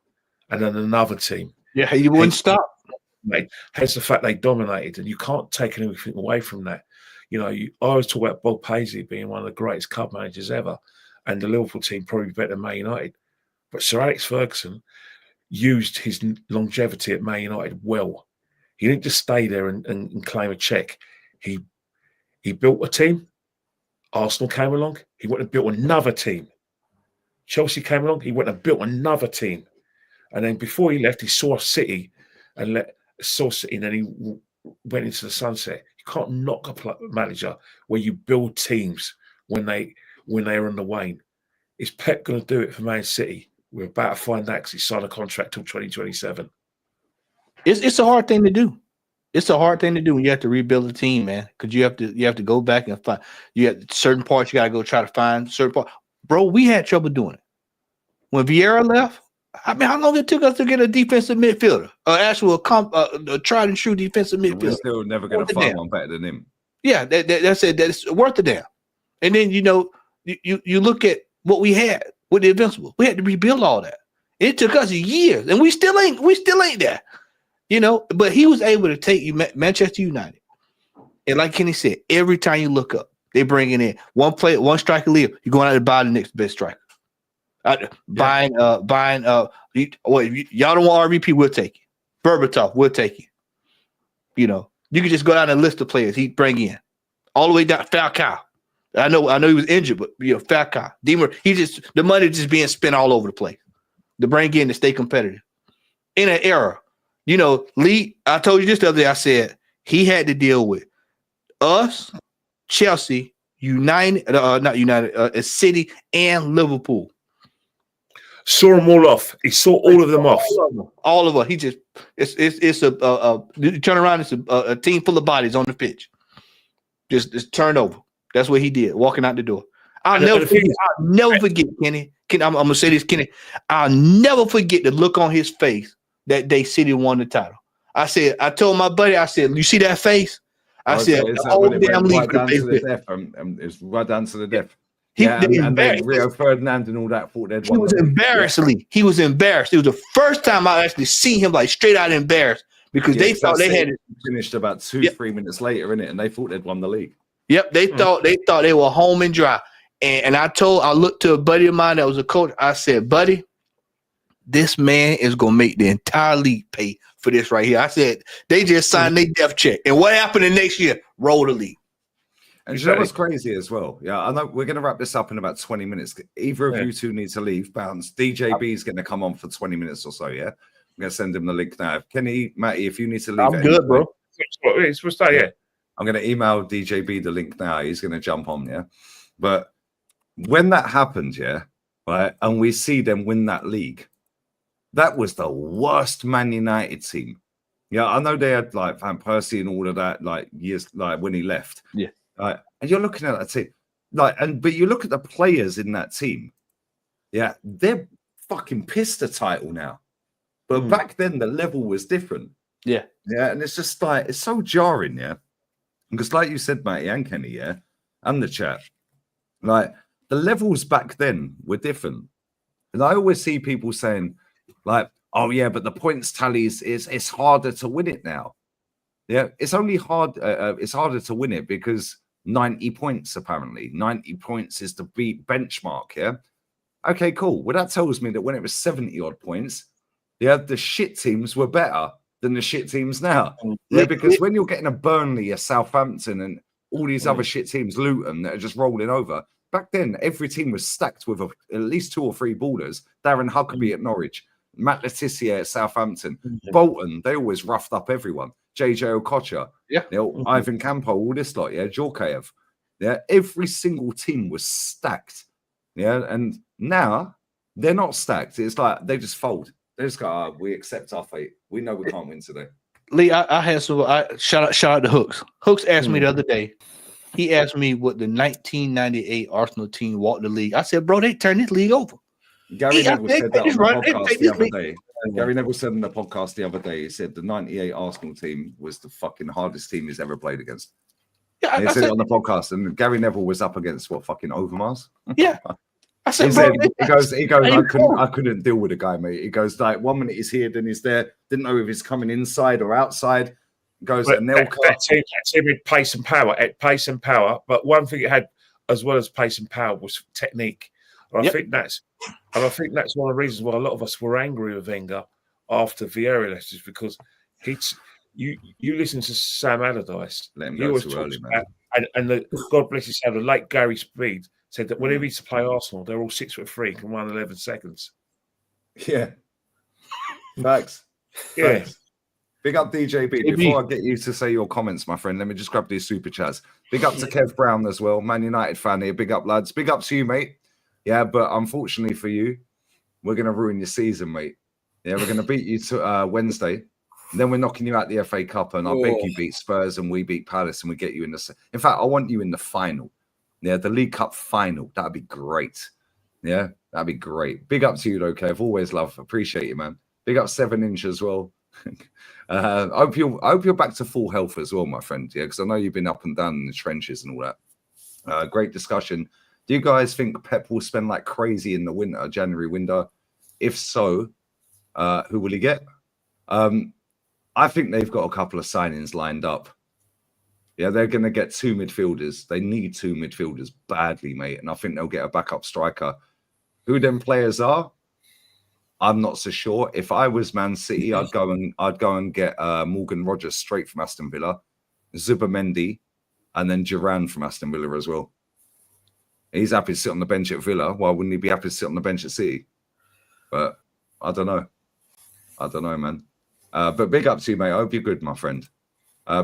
And then another team. Yeah, he wouldn't stop. Hence the fact they dominated, and you can't take anything away from that. I always talk about Bob Paisley being one of the greatest club managers ever, and the Liverpool team probably better than Man United. But Sir Alex Ferguson, used his longevity at Man United well. He didn't just stay there and claim a check. He built a team. Arsenal came along. He went and built another team. Chelsea came along. He went and built another team. And then before he left, he saw City and then he went into the sunset. You can't knock a manager where you build teams when they're on the wane. Is Pep going to do it for Man City? We're about to find that because he signed a contract till 2027. It's a hard thing to do. It's a hard thing to do when you have to rebuild a team, man. Because you have to go back and find. You have certain parts you got to go try to find certain parts. Bro, we had trouble doing it when Vieira left. I mean, how long it took us to get a defensive midfielder, a tried and true defensive midfielder? We're still never going to find one better than him. Yeah, that's it. That's worth a damn. And then you look at what we had with the Invincible. We had to rebuild all that. It took us years, and we still ain't there. But he was able to take you Manchester United, and like Kenny said, every time you look up, they bring in one player, one striker leave. You're going out to buy the next best striker. Buying y'all don't want RVP, we'll take it. Berbatov, we'll take it. You can just go down and list the players he bring in, all the way down. Falcao, I know he was injured, but Falcao, Deemer, the money just being spent all over the place to bring in to stay competitive in an era. Lee, I told you this the other day. I said he had to deal with us, Chelsea, City, and Liverpool. Saw them all off. He saw all of them off. All of us. He just it's a you turn around. It's a team full of bodies on the pitch. Just turn over. That's what he did. Walking out the door. I'll never forget, Kenny. I'm gonna say this, Kenny. I'll never forget the look on his face that day City won the title. I told my buddy, I said, you see that face? I said, the whole damn league it's right down to the death. And then Rio Ferdinand and all that thought they'd won. He was embarrassed. He was embarrassed. It was the first time I actually seen him like straight out embarrassed because they thought they had finished about 2-3 minutes later in it, and they thought they'd won the league. Yep, they thought they were home and dry. And I looked to a buddy of mine that was a coach. I said, buddy, this man is gonna make the entire league pay for this right here. I said they just signed their death check. And what happened the next year? Roll the league. And you know what's crazy as well? Yeah, I know we're going to wrap this up in about 20 minutes. Either of you two need to leave. Bounce. DJB is going to come on for 20 minutes or so, yeah? I'm going to send him the link now. Kenny, Matty, if you need to leave. I'm good, bro. We'll stay here. I'm going to email DJB the link now. He's going to jump on, yeah? But when that happened, yeah, right, and we see them win that league, that was the worst Man United team. Yeah, I know they had, like, Van Persie and all of that, like, years, like, when he left. Yeah. And you're looking at that team, but you look at the players in that team, yeah, they're fucking pissed the title now. But back then the level was different. Yeah. And it's just like it's so jarring, yeah. Because like you said, Matty and Kenny, yeah, and the chat, like the levels back then were different. And I always see people saying, like, oh yeah, but the points tallies it's harder to win it now. Yeah, it's only hard. It's harder to win it because 90 points, apparently. 90 points is the benchmark, yeah? Okay, cool. Well, that tells me that when it was 70-odd points, yeah, the shit teams were better than the shit teams now. Yeah, because when you're getting a Burnley, a Southampton, and all these other shit teams, Luton, that are just rolling over, back then, every team was stacked with at least 2 or 3 ballers. Darren Huckabee at Norwich, Matt Letizia at Southampton, Bolton, they always roughed up everyone. JJ Okocha, Ivan Campo, all this lot, Djorkaeff. Yeah, every single team was stacked. Yeah, and now they're not stacked. It's like they just fold. They just go, we accept our fate. We know we can't win today. Lee, I had some shout out to Hooks. Hooks asked me the other day. He asked me what the 1998 Arsenal team walked the league. I said, bro, they turned this league over. Gary Neville said that on the podcast the other day. Gary Neville said in the podcast the other day, he said the 98 Arsenal team was the fucking hardest team he's ever played against. Yeah, he said it on the podcast, and Gary Neville was up against what, fucking Overmars? Yeah. I said, he goes, I couldn't deal with the guy, mate. He goes, like, 1 minute he's here, then he's there. Didn't know if he's coming inside or outside. Goes, that team had pace and power. But one thing it had, as well as pace and power, was technique. And I think that's one of the reasons why a lot of us were angry with Wenger, after Vieira left is because you listen to Sam Allardyce. Let him He go always too talks early, man. about, and God bless his soul, the late Gary Speed said that whenever he used to play Arsenal, they're all 6'3", can run 11 seconds. Yeah. Thanks. Yeah. Thanks. Big up DJB. Before I get you to say your comments, my friend, let me just grab these super chats. Big up to Kev Brown as well, Man United fan here. Big up, lads. Big up to you, mate. Yeah, but unfortunately for you, we're going to ruin your season, mate. Yeah, we're going to beat you to Wednesday. And then we're knocking you out the FA Cup, and I beg you beat Spurs and we beat Palace and we get you in the... In fact, I want you in the final. Yeah, the League Cup final. That'd be great. Yeah, that'd be great. Big up to you, though, Kev. Always love. Appreciate you, man. Big up 7-inch as well. I hope you're back to full health as well, my friend. Yeah, because I know you've been up and down in the trenches and all that. Great discussion. Do you guys think Pep will spend like crazy in the winter, January window? If so, who will he get? I think they've got a couple of signings lined up. Yeah, they're going to get 2 midfielders. They need 2 midfielders badly, mate. And I think they'll get a backup striker. Who them players are, I'm not so sure. If I was Man City, I'd go and get Morgan Rogers straight from Aston Villa, Zubimendi, and then Duran from Aston Villa as well. He's happy to sit on the bench at Villa. Why wouldn't he be happy to sit on the bench at City? But I don't know. I don't know, man. But big up to you, mate. I hope you're good, my friend.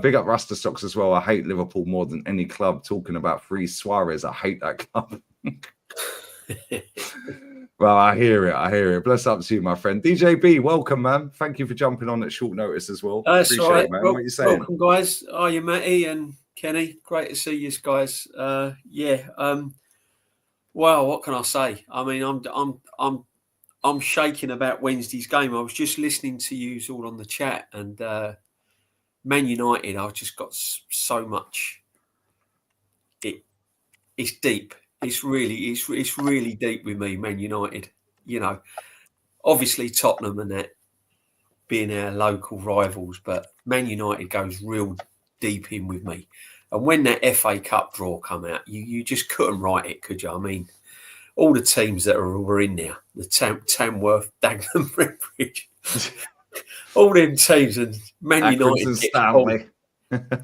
Big up Rasta Stocks as well. I hate Liverpool more than any club. Talking about free Suarez, I hate that club. Well, I hear it. I hear it. Bless up to you, my friend. DJB, welcome, man. Thank you for jumping on at short notice as well. That's Appreciate all right. it, man. What are you saying? Welcome, guys. Are you Matty and Kenny? Great to see you guys. Well, what can I say? I mean, I'm shaking about Wednesday's game. I was just listening to you all on the chat, and Man United, I've just got so much. It's deep. It's really deep with me, Man United. You know, obviously Tottenham and that being our local rivals, but Man United goes real deep in with me. And when that FA Cup draw come out, you just couldn't write it, could you? I mean, all the teams that were in there, the Tamworth, Dagenham, Redbridge, all them teams, and Man United. Stanley.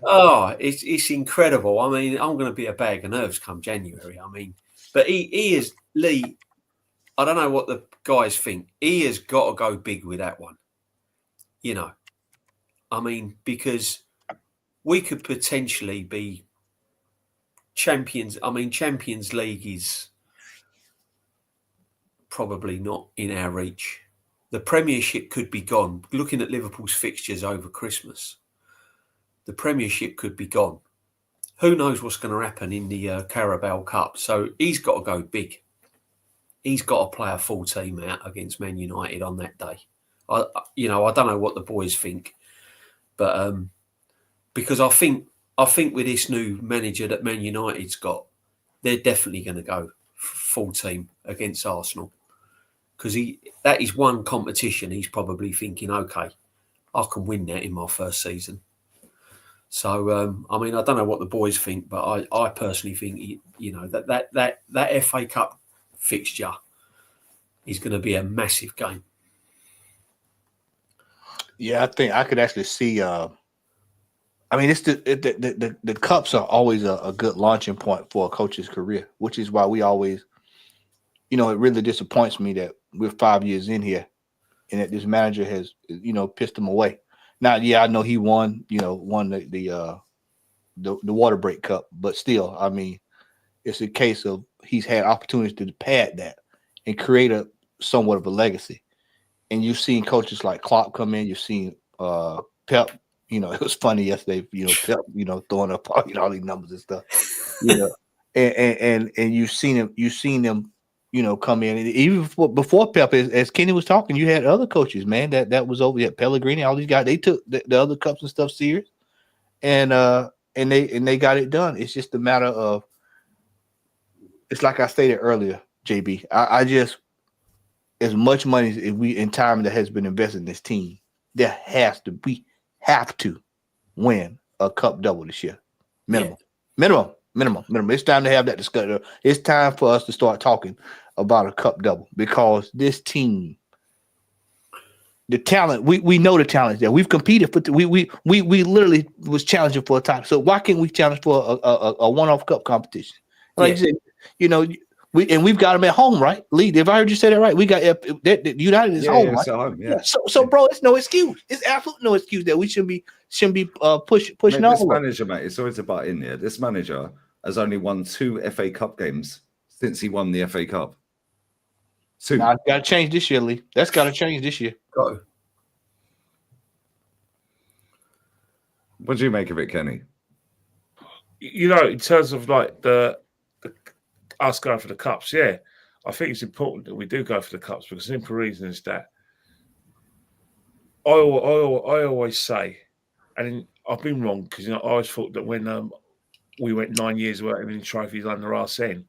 Oh, it's incredible. I mean, I'm going to be a bag of nerves come January. I mean, but he is, Lee, I don't know what the guys think. He has got to go big with that one. You know, I mean, because we could potentially be champions. I mean, Champions League is probably not in our reach. The Premiership could be gone. Looking at Liverpool's fixtures over Christmas, the Premiership could be gone. Who knows what's going to happen in the Carabao Cup? So he's got to go big. He's got to play a full team out against Man United on that day. I don't know what the boys think, but because I think with this new manager that Man United's got, they're definitely going to go full team against Arsenal, because that is one competition he's probably thinking, okay, I can win that in my first season. So I mean, I don't know what the boys think, but I personally think that FA Cup fixture is going to be a massive game. Yeah, I think I could actually see. I mean, it's the cups are always a good launching point for a coach's career, which is why we always, it really disappoints me that we're 5 years in here, and that this manager has, pissed him away. Now, yeah, I know he won the water break cup, but still, I mean, it's a case of he's had opportunities to pad that and create somewhat of a legacy. And you've seen coaches like Klopp come in. You've seen Pep. It was funny yesterday. Pep. Throwing up all these numbers and stuff. And you've seen him. You've seen them. Come in. And even before Pep, as Kenny was talking, you had other coaches, man. That was over. You had Pellegrini. All these guys. They took the other cups and stuff serious, and they got it done. It's just a matter of. It's like I stated earlier, JB. I just. As much money as in time that has been invested in this team, we have to win a cup double this year. Minimum. It's time to have that discussion. It's time for us to start talking about a cup double, because this team the talent. We know the talent there. We've competed for. We literally was challenging for a time. So why can't we challenge for a one-off cup competition? Like you said, you know, we've got them at home, right? Lee, if I heard you say that right, we got United is home, right? It's at home, yeah. So, bro, it's no excuse. It's absolutely no excuse that we shouldn't be pushing Mate, this on. manager, mate, it's always about in here. This manager has only won 2 FA Cup games since he won the FA Cup. 2. Nah, got to change this year, Lee. That's got to change this year. Go. What do you make of it, Kenny? You know, in terms of like the us going for the cups, yeah, I think it's important that we do go for the cups because the simple reason is that I always say, and I've been wrong because I always thought that when we went 9 years without winning trophies under Arsene,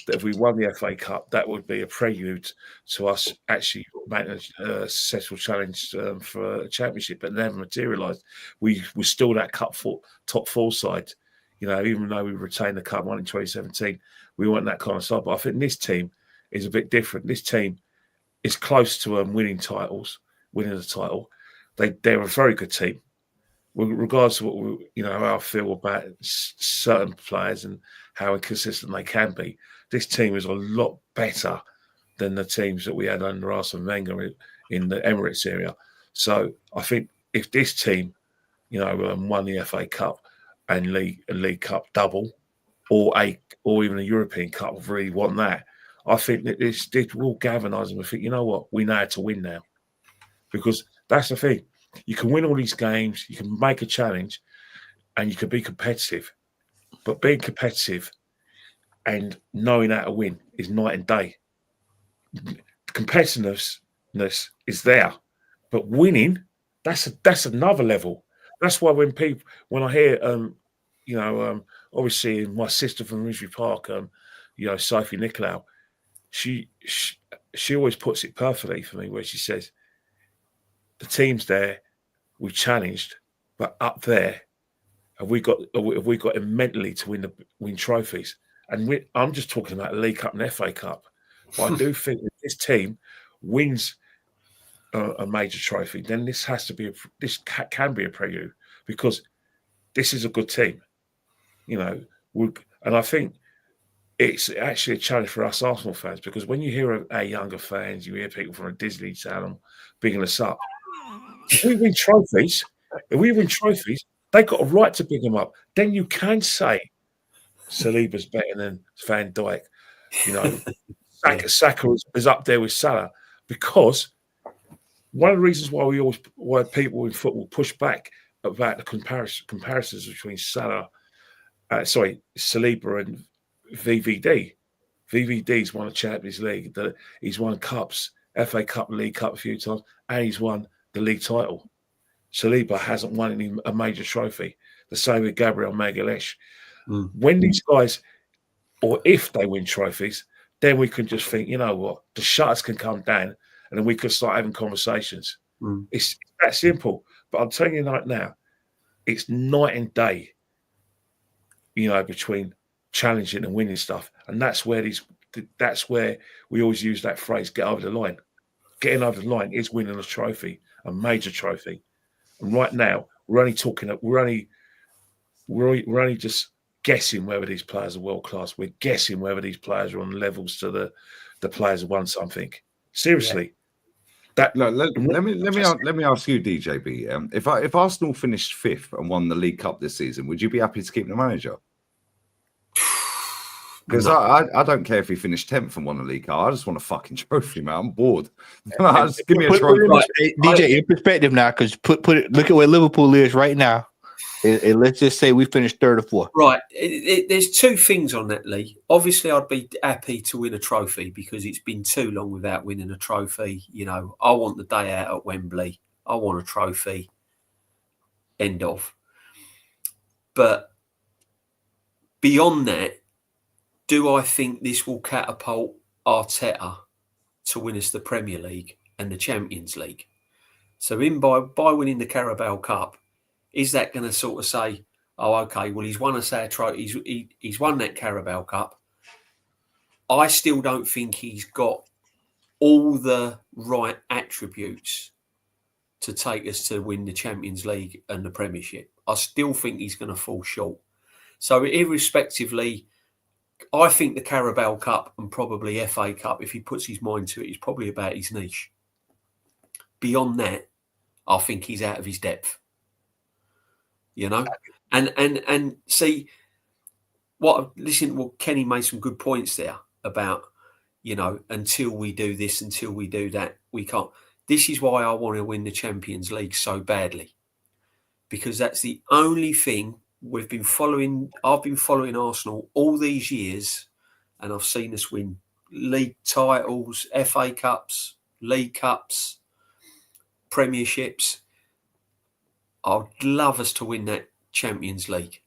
that if we won the FA Cup, that would be a prelude to us actually making a successful challenge for a championship, but never materialised. We were still that top 4 side, you know, even though we retained the cup one in 2017, we weren't that kind of side. But I think this team is a bit different. This team is close to winning the title. They're a very good team. Regardless of what how I feel about certain players and how inconsistent they can be, this team is a lot better than the teams that we had under Arsene Wenger in the Emirates area. So I think if this team, won the FA Cup and League Cup double, or even a European Cup, really want that, I think that this will galvanise them and think, you know what, we know how to win now, because that's the thing. You can win all these games, you can make a challenge, and you can be competitive. But being competitive and knowing how to win is night and day. Competitiveness is there, but winning, that's another level. That's why when I hear, obviously my sister from Ridgely Park, Sophie Nicolau, she always puts it perfectly for me, where she says, the team's there, we've challenged, but up there, have we got it mentally to win trophies? And I'm just talking about League Cup and FA Cup. But I do think that this team wins a major trophy, then this can be a prelude, because this is a good team, and I think it's actually a challenge for us Arsenal fans, because when you hear our younger fans, you hear people from a Disney Channel bigging us up. If we win trophies, they got a right to big them up. Then you can say Saliba's better than Van Dijk. Saka is up there with Salah, because one of the reasons why people in football push back about the comparisons between Saliba and VVD. VVD's won a Champions League. He's won cups, FA Cup, League Cup a few times, and he's won the league title. Saliba hasn't won a major trophy. The same with Gabriel Magalhaes. When these guys, or if they win trophies, then we can just think, you know what, the shutters can come down, and then we could start having conversations. It's that simple. But I'm telling you right now, it's night and day, between challenging and winning stuff. And that's where we always use that phrase, get over the line. Getting over the line is winning a trophy, a major trophy. And right now, we're only just guessing whether these players are world class. We're guessing whether these players are on levels to the players who won something. Seriously. Let me ask you, DJB. If Arsenal finished 5th and won the League Cup this season, would you be happy to keep the manager? Because I don't care if he finished 10th and won a League Cup. I just want a fucking trophy, man. I'm bored. Just give me a trophy. DJ, in perspective now, because look at where Liverpool is right now. And let's just say we finished 3rd or 4th. Right. There's 2 things on that, Lee. Obviously, I'd be happy to win a trophy because it's been too long without winning a trophy. I want the day out at Wembley. I want a trophy. End of. But beyond that, do I think this will catapult Arteta to win us the Premier League and the Champions League? So by winning the Carabao Cup, is that going to sort of say, oh, okay, well, he's won us our trophy, he's won that Carabao Cup. I still don't think he's got all the right attributes to take us to win the Champions League and the Premiership. I still think he's going to fall short. So irrespectively, I think the Carabao Cup and probably FA Cup, if he puts his mind to it, is probably about his niche. Beyond that, I think he's out of his depth. You know? And see, Kenny made some good points there about, you know, until we do this, until we do that, we can't. This is why I want to win the Champions League so badly, because that's the only thing we've been following. I've been following Arsenal all these years, and I've seen us win league titles, FA Cups, League Cups, Premierships. I'd love us to win that Champions League.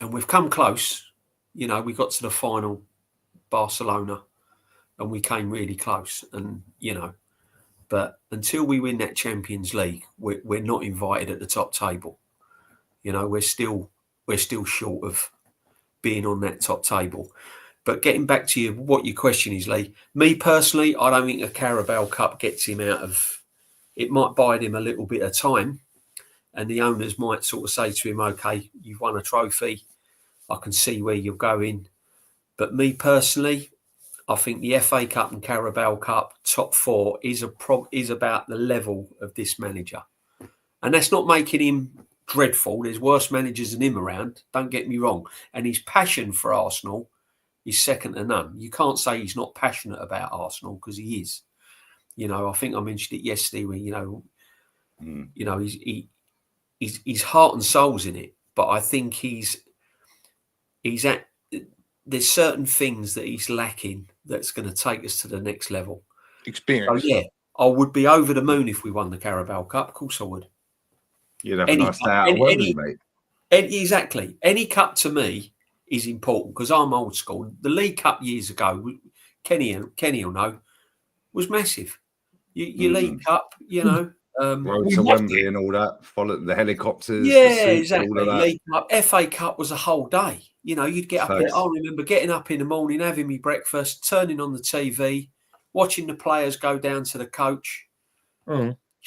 And we've come close. You know, we got to the final, Barcelona, and we came really close. And, you know, but until we win that Champions League, we're not invited at the top table. You know, we're still short of being on that top table. But getting back to what your question is, Lee, me personally, I don't think a Carabao Cup gets him out of. It might bide him a little bit of time, and the owners might sort of say to him, "Okay, you've won a trophy. I can see where you're going." But me personally, I think the FA Cup and Carabao Cup top four is about the level of this manager, and that's not making him dreadful. There's worse managers than him around. Don't get me wrong, and his passion for Arsenal is second to none. You can't say he's not passionate about Arsenal, because he is. You know, I think I mentioned it yesterday when, you know, his heart and soul's in it. But I think there's certain things that he's lacking that's going to take us to the next level. Experience. So, yeah, I would be over the moon if we won the Carabao Cup. Of course I would. You'd have a nice day out of Wembley, mate. Exactly. Any cup to me is important, because I'm old school. The League Cup years ago, Kenny will know, was massive. Your League Cup, you know. Road to Wembley and all that, follow the helicopters. Yeah, the suits, exactly. all of that. League Cup, FA Cup was a whole day. You know, you'd get up there. I remember getting up in the morning, having me breakfast, turning on the TV, watching the players go down to the coach.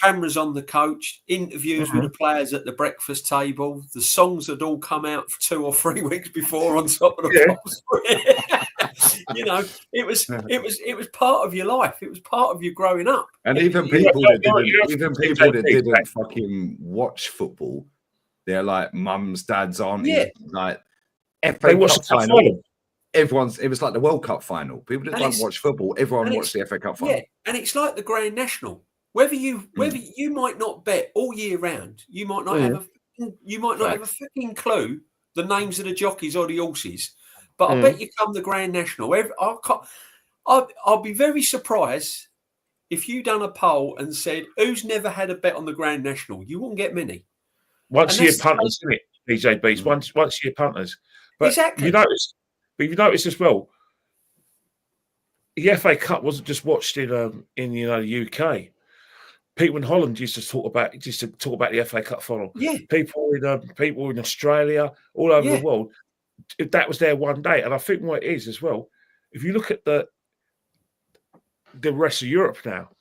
Cameras on the coach, interviews with the players at the breakfast table. The songs had all come out for 2 or 3 weeks before on top of the pops. You know, it was part of your life. It was part of you growing up. And even people that didn't fucking watch football, they're like mums, dads, aunties, like FA Cup final. It was like the World Cup final. People that don't watch football, everyone watched the FA Cup final. Yeah, and it's like the Grand National. Whether you might not bet all year round, you might not have a fucking clue the names of the jockeys or the horses. But I bet you come the Grand National. I'll be very surprised if you done a poll and said who's never had a bet on the Grand National. You won't get many. Once a year punters, isn't it? DJBs. Once a year punters. But exactly. You notice as well. The FA Cup wasn't just watched in the UK. People in Holland used to talk about the FA Cup final. Yeah. People in Australia, all over the world, that was their one day. And I think what it is as well, if you look at the rest of Europe now,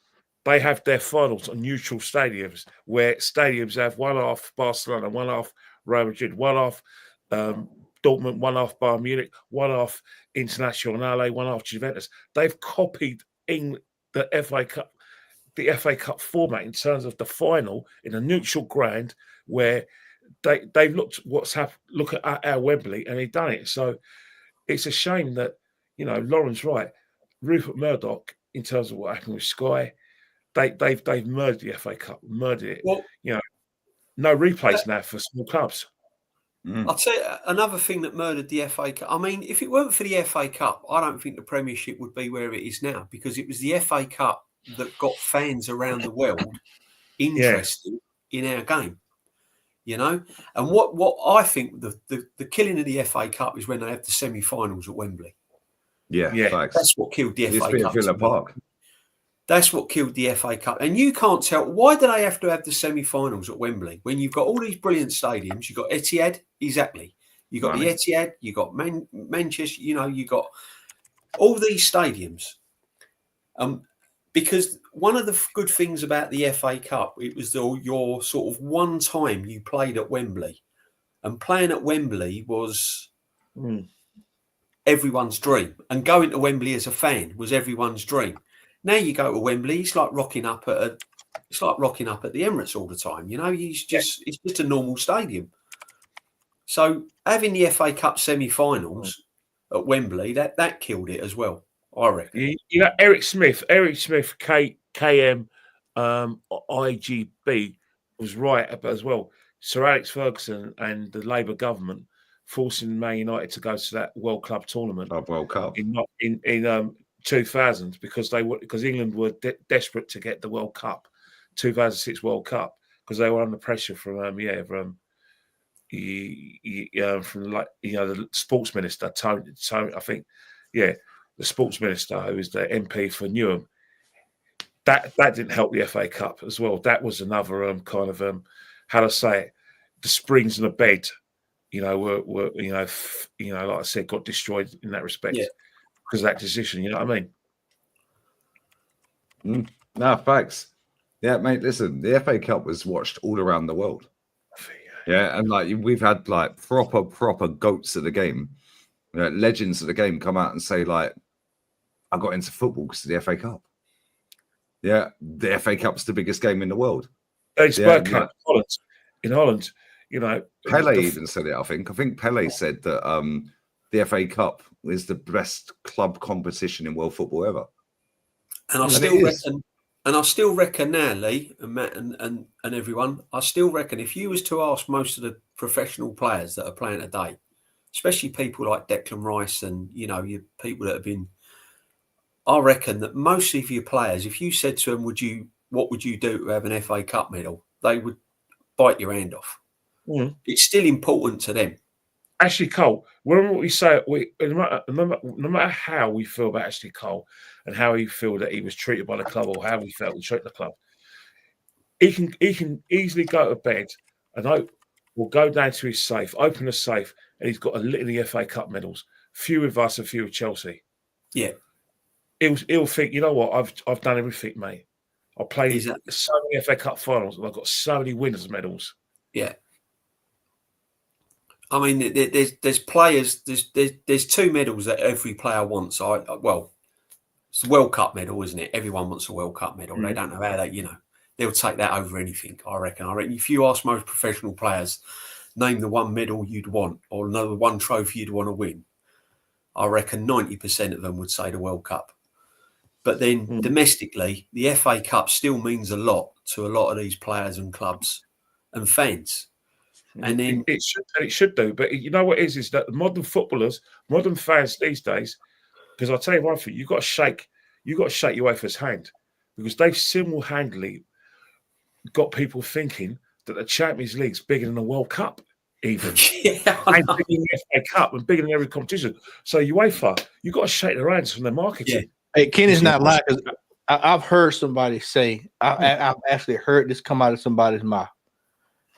they have their finals on neutral stadiums, where stadiums have one half Barcelona, one half Real Madrid, one half Dortmund, one half Bayern Munich, one half Internazionale, one half Juventus. They've copied in the FA Cup format in terms of the final in a neutral ground, where they've looked what's happened. Look at our Wembley, and they've done it. So it's a shame that, you know, Lauren's right. Rupert Murdoch, in terms of what happened with Sky, they've murdered the FA Cup, murdered it. Well, you know, no replays now for small clubs. I'll tell you another thing that murdered the FA Cup. I mean, if it weren't for the FA Cup, I don't think the Premiership would be where it is now, because it was the FA Cup that got fans around the world interested in our game. You know, and what I think the killing of the FA Cup is when they have the semi-finals at Wembley. Yeah. That's what killed the FA Cup. Villa Park. That's what killed the FA Cup. And you can't tell, why do they have to have the semi-finals at Wembley when you've got all these brilliant stadiums? You've got Etihad, exactly. You've got the Etihad, you've got Manchester, you know, you've got all these stadiums. because one of the good things about the FA Cup, it was your sort of one time you played at Wembley, and playing at Wembley was everyone's dream, and going to Wembley as a fan was everyone's dream. Now you go to Wembley, it's like rocking up at the Emirates all the time. You know, it's just a normal stadium. So having the FA Cup semi-finals at Wembley, that killed it as well, I reckon. You know, Eric Smith, KM, IGB was right as well. Sir Alex Ferguson and the Labour government forcing Man United to go to that World Club tournament, World Cup in 2000 because England were desperate to get the World Cup, 2006 World Cup, because they were under pressure from the sports minister Tony, I think, the sports minister who is the MP for Newham. That didn't help the FA Cup as well. That was another kind of how to say it, the springs in the bed, were like I said, got destroyed in that respect because of that decision. You know what I mean? No, facts. Yeah, mate. Listen, the FA Cup was watched all around the world. Yeah, and like we've had like proper goats of the game, legends of the game come out and say like, I got into football because of the FA Cup. Yeah, the FA Cup's the biggest game in the world. In Holland, Pele even said it. I think Pele said that the FA Cup is the best club competition in world football ever. And I still reckon now, Lee and Matt and everyone, I still reckon if you was to ask most of the professional players that are playing today, especially people like Declan Rice and your people that have been, I reckon that most of your players, if you said to them, what would you do to have an FA Cup medal, they would bite your hand off. It's still important to them. Ashley Cole, remember what we say, no matter how we feel about Ashley Cole and how he feel that he was treated by the club or how we felt we treated the club, he can easily go to bed and will go down to his safe, open the safe, and he's got a litany of FA Cup medals, few with us and few with Chelsea. Yeah. He'll think, you know what, I've done everything, mate. I played so many FA Cup finals and I've got so many winners' medals. Yeah. I mean, there's players. There's two medals that every player wants. It's the World Cup medal, isn't it? Everyone wants a World Cup medal. They don't know how they'll take that over anything. I reckon. If you ask most professional players, name the one medal you'd want or the one trophy you'd want to win, I reckon 90% of them would say the World Cup. But then domestically, the FA Cup still means a lot to a lot of these players and clubs and fans. And then it should do. But you know what is that modern footballers, modern fans these days, because I'll tell you one thing, you've got to shake UEFA's hand because they've single-handedly got people thinking that the Champions League's bigger than the World Cup, even. And bigger than the FA Cup and bigger than every competition. So UEFA, you've got to shake their hands from their marketing. Yeah. Hey, Kenny's not lying. I've heard somebody say, I've actually heard this come out of somebody's mouth.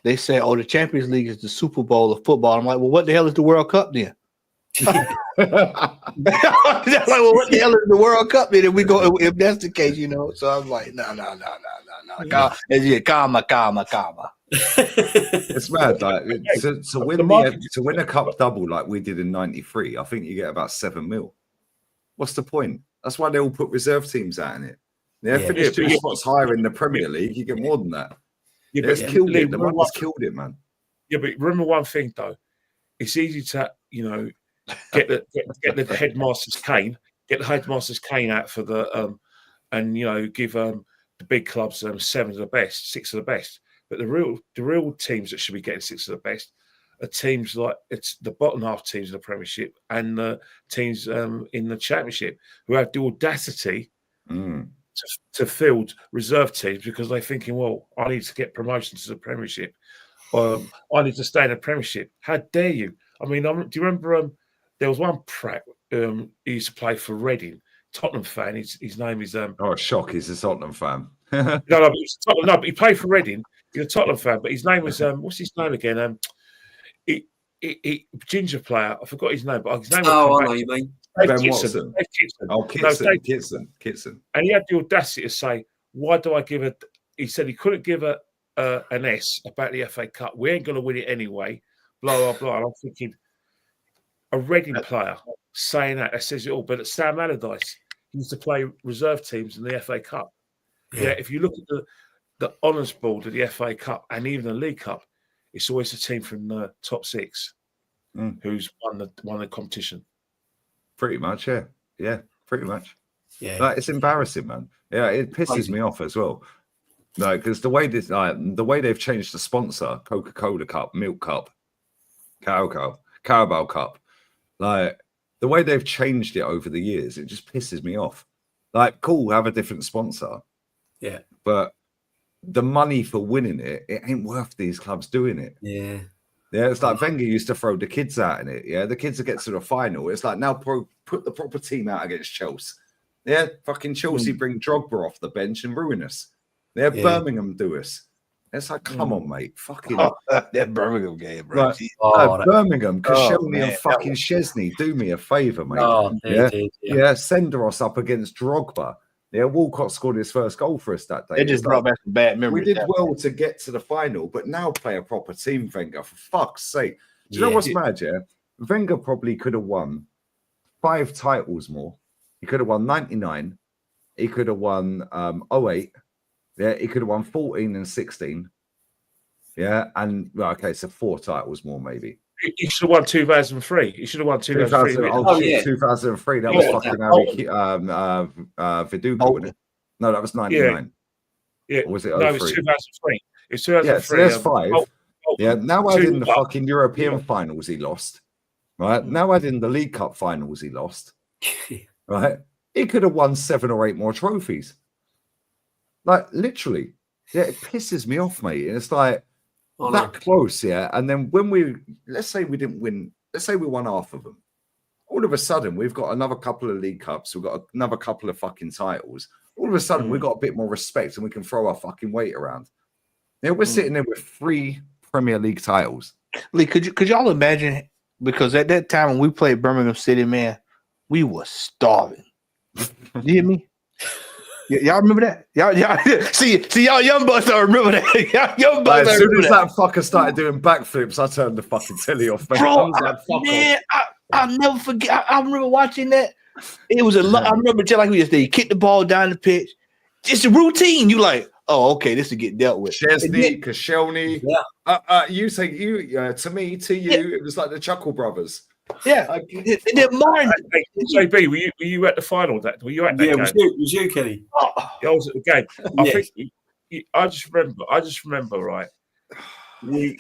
They say, "Oh, the Champions League is the Super Bowl of football." I'm like, "Well, what the hell is the World Cup then?" Like, well, what the hell is the World Cup then? If that's the case, So I'm like, no. Calma. It's mad. Like to win a cup double like we did in '93, I think you get about $7 million. What's the point? That's why they all put reserve teams out in it. Finish 2 spots higher in the Premier League, you get more than that. Yeah, but it's killed it. The money's killed it, man. Yeah, but remember one thing though, it's easy to get the headmaster's cane out for the and give the big clubs 7 of the best, 6 of the best. But the real teams that should be getting 6 of the best are teams like it's the bottom half teams in the Premiership and the teams in the Championship who have the audacity to field reserve teams because they're thinking, well, I need to get promotion to the Premiership. I need to stay in the Premiership. How dare you? I mean, do you remember there was one prat who used to play for Reading, Tottenham fan. His name is shock. He's a Tottenham fan. But he played for Reading. He's a Tottenham fan, but his name was what's his name again? ginger player. I forgot his name, but his name. Oh, I know you mean. Ben Watson. Oh, Kitson. And he had the audacity to say, "Why do I give a?" He said he couldn't give an S about the FA Cup. We ain't going to win it anyway. Blah blah blah. And I'm thinking, a Reading player saying that says it all. But Sam Allardyce used to play reserve teams in the FA Cup. Yeah, if you look at the honours board of the FA Cup and even the League Cup, it's always a team from the top six who's won the competition. Pretty much, yeah, pretty much. Yeah, like, it's embarrassing, man. Yeah, it pisses me off as well. No, because the way they've changed the sponsor, Coca-Cola Cup, Milk Cup, Carabao Cup, like the way they've changed it over the years, it just pisses me off. Like, cool, have a different sponsor. Yeah. But the money for winning it ain't worth these clubs doing it. Yeah. Yeah, it's like Wenger used to throw the kids out in it. Yeah, the kids that get to the final. It's like now put the proper team out against Chelsea. Yeah, fucking Chelsea bring Drogba off the bench and ruin us. Yeah, Birmingham do us. It's like, come on, mate. Fucking that Birmingham game, bro. Like, Birmingham, Koscielny and fucking Szczesny, do me a favour, mate. Yeah, Senderos up against Drogba. Yeah, Walcott scored his first goal for us that day. It just brought back some bad memories. We did well to get to the final, but now play a proper team, Wenger, for fuck's sake. Do you know what's mad, yeah? Wenger probably could have won 5 titles more. He could have won 99. He could have won 08. Yeah, he could have won 14 and 16. Yeah, and, well, okay, so 4 titles more, maybe. He should have won 2003. He should have won 2003. 2003. That was fucking Viduka, wasn't it? No, that was 99. Yeah. Or was it 03? No, it was 2003. It's 2003. Yeah, so there's 5. Yeah, now add in the fucking European finals he lost. Right? Now add in the League Cup finals he lost. Right? He could have won 7 or 8 more trophies. Like, literally. Yeah, it pisses me off, mate. And it's like, close, yeah. And then when let's say we didn't win, let's say we won half of them. All of a sudden, we've got another couple of League Cups. We've got another couple of fucking titles. All of a sudden, we've got a bit more respect and we can throw our fucking weight around. Yeah, we're sitting there with 3 Premier League titles. Lee, could y'all imagine? Because at that time when we played Birmingham City, man, we were starving. You hear me? Y'all remember that? Y'all see y'all young bucks don't remember that. Y'all young bucks. As soon as that fucker started doing backflips, I turned the fucking telly off. Man. Bro, I'll never forget. I remember watching that. It was I remember just like we just did. You kick the ball down the pitch. It's a routine. You like, oh, okay, this is get dealt with. Szczesny, Koscielny. You say to me, to you, it was like the Chuckle Brothers. Yeah, and then Martin. JB, were you at the final? Were you at that game? It was you, Kenny. Yeah, I was at the game. I just remember, right? We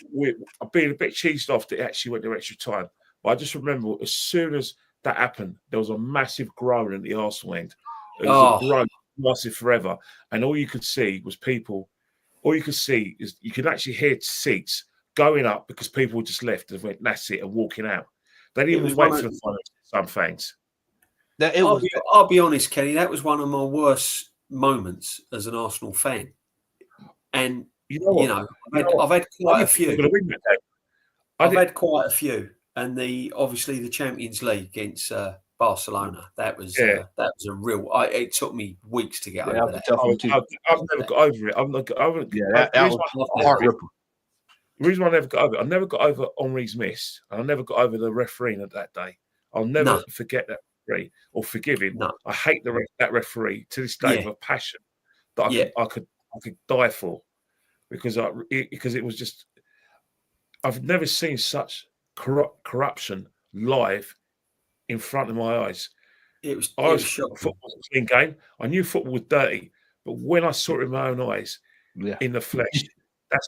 being a bit cheesed off that it actually went the extra time. But I just remember as soon as that happened, there was a massive groan at the Arsenal end. It was a groan lasted forever, and all you could see was people. All you could see is you could actually hear seats going up because people just left and went, "That's it," and walking out. They didn't even wait for the final. Some fans. I'll be honest, Kenny. That was one of my worst moments as an Arsenal fan, and I've had quite a few. I've had quite a few, and obviously the Champions League against Barcelona. That was a real. It took me weeks to get over that. I've never got over it. That was a heart ripper. The reason why I never got over it, I never got over Henri's miss, and I never got over the refereeing of that day. I'll never forget that referee or forgive him. No. I hate that referee to this day with a passion that I could die for, because it was just. I've never seen such corruption live in front of my eyes. I was football was a clean game. I knew football was dirty, but when I saw it with my own eyes, in the flesh. That's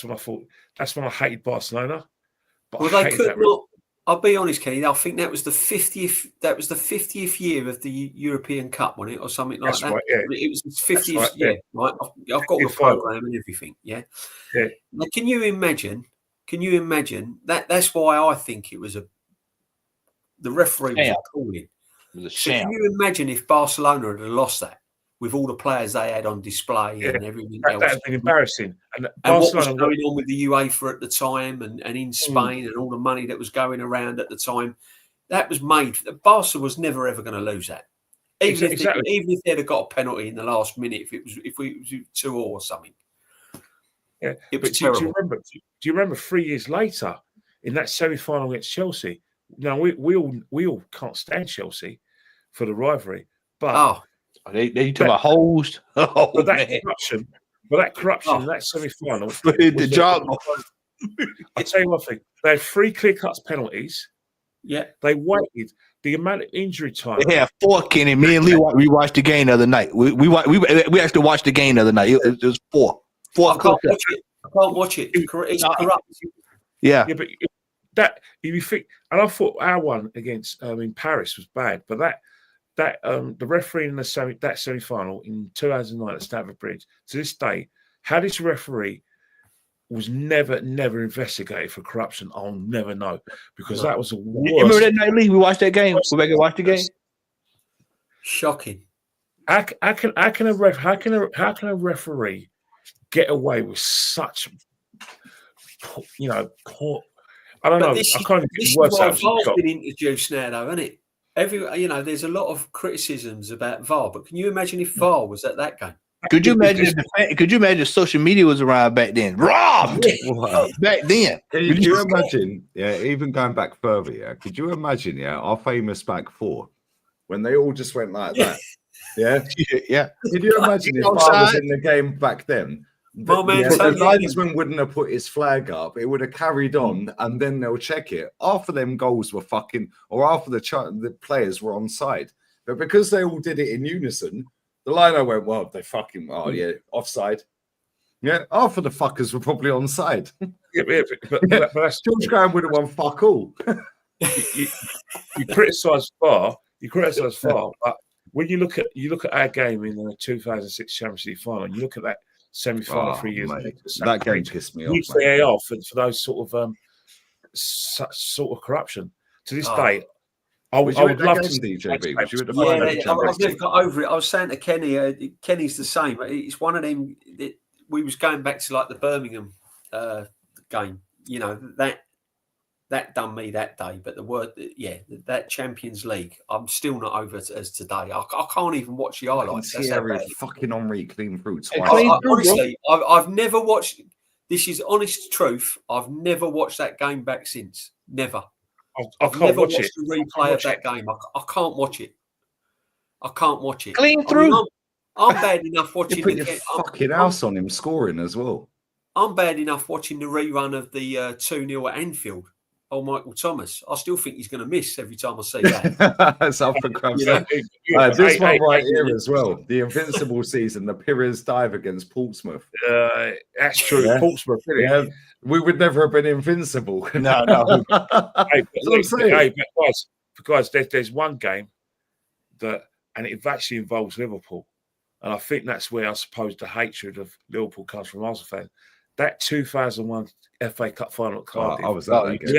when I thought. That's when I hated Barcelona. But they could not. I'll be honest, Kenny. I think that was the 50th. That was the 50th year of the European Cup, wasn't it, or something like that? Right, yeah. It was its 50th year. Right. I've got the program and everything. Yeah. Yeah. Now, can you imagine? That? That's why I think it was the referee was appalling. It was a sham. Can you imagine if Barcelona had lost that? with all the players they had on display and everything that else. has been embarrassing. And what was going on with the UEFA at the time and in Spain and all the money that was going around at the time, that was made. Barca was never ever going to lose that. Even if they'd have got a penalty in the last minute, if it was 2-2 or something. Yeah, it was terrible. Do you remember 3 years later in that semi-final against Chelsea? Now we all can't stand Chelsea for the rivalry, but they talk about holes. But that corruption in that semi-final. The job. I'll tell you one thing: they had 3 clear-cut penalties. Yeah, they waited the amount of injury time. They had 4, Kenny. Me and Lee we watched the game the other night. We actually watched the game the other night. It was 4. I can't watch it. It's corrupt. Yeah, but that if you think, and I thought our one against in Paris was bad, but that the referee in that semi-final in 2009 at Stamford Bridge, to this day, how this referee was never investigated for corruption, I'll never know, because that was the worst. You remember that night, Lee? We watched that game. Go back and watch the game. Shocking. How can a referee get away with such, poor? I don't know. I can't get the words out. VAR's been introduced now, though, isn't it? There's a lot of criticisms about VAR, but can you imagine if VAR was at that game? Could you imagine? Could you imagine social media was around back then? Robbed back then. Could you imagine? Yeah, even going back further. Yeah, could you imagine? Yeah, our famous back 4 when they all just went like that. Yeah, yeah. Could you imagine if VAR was in the game back then? The linesman wouldn't have put his flag up. It would have carried on, and then they'll check it. Half of them goals were fucking, or half of the players were onside. But because they all did it in unison, the liner went, well, they fucking, offside. Yeah, half of the fuckers were probably onside. But that's, George Graham would have won fuck all. you criticise VAR, but when you look at our game in the 2006 Champions League final, you look at that semi-final 3 years later. That game pissed me off. VAR for those sort of corruption. To this day, I would love to see DJB. Was you at the final? I've never got over it. I was saying to Kenny, Kenny's the same. It's one of them. We was going back to like the Birmingham game. That done me that day. But that Champions League, I'm still not over it as today. I can't even watch the highlights. That's fucking Henry clean through twice. Honestly, I've never watched. This is honest truth. I've never watched that game back since. Never. I can't watch it. The replay of that game. I can't watch it. I can't watch it. Clean through. I'm bad enough watching. You put your fucking house on him scoring as well. I'm bad enough watching the rerun of the 2-0 at Anfield. Oh, Michael Thomas. I still think he's going to miss every time I see that. That's up for grabs. This one right here as well. The Invincible season, the Pires dive against Portsmouth. That's true. Yeah. Portsmouth. Yeah, we would never have been invincible. No. Guys, there's one game and it actually involves Liverpool. And I think that's where I suppose the hatred of Liverpool comes from Arsenal fans. That 2001 FA Cup final at Cardiff. I was at that game.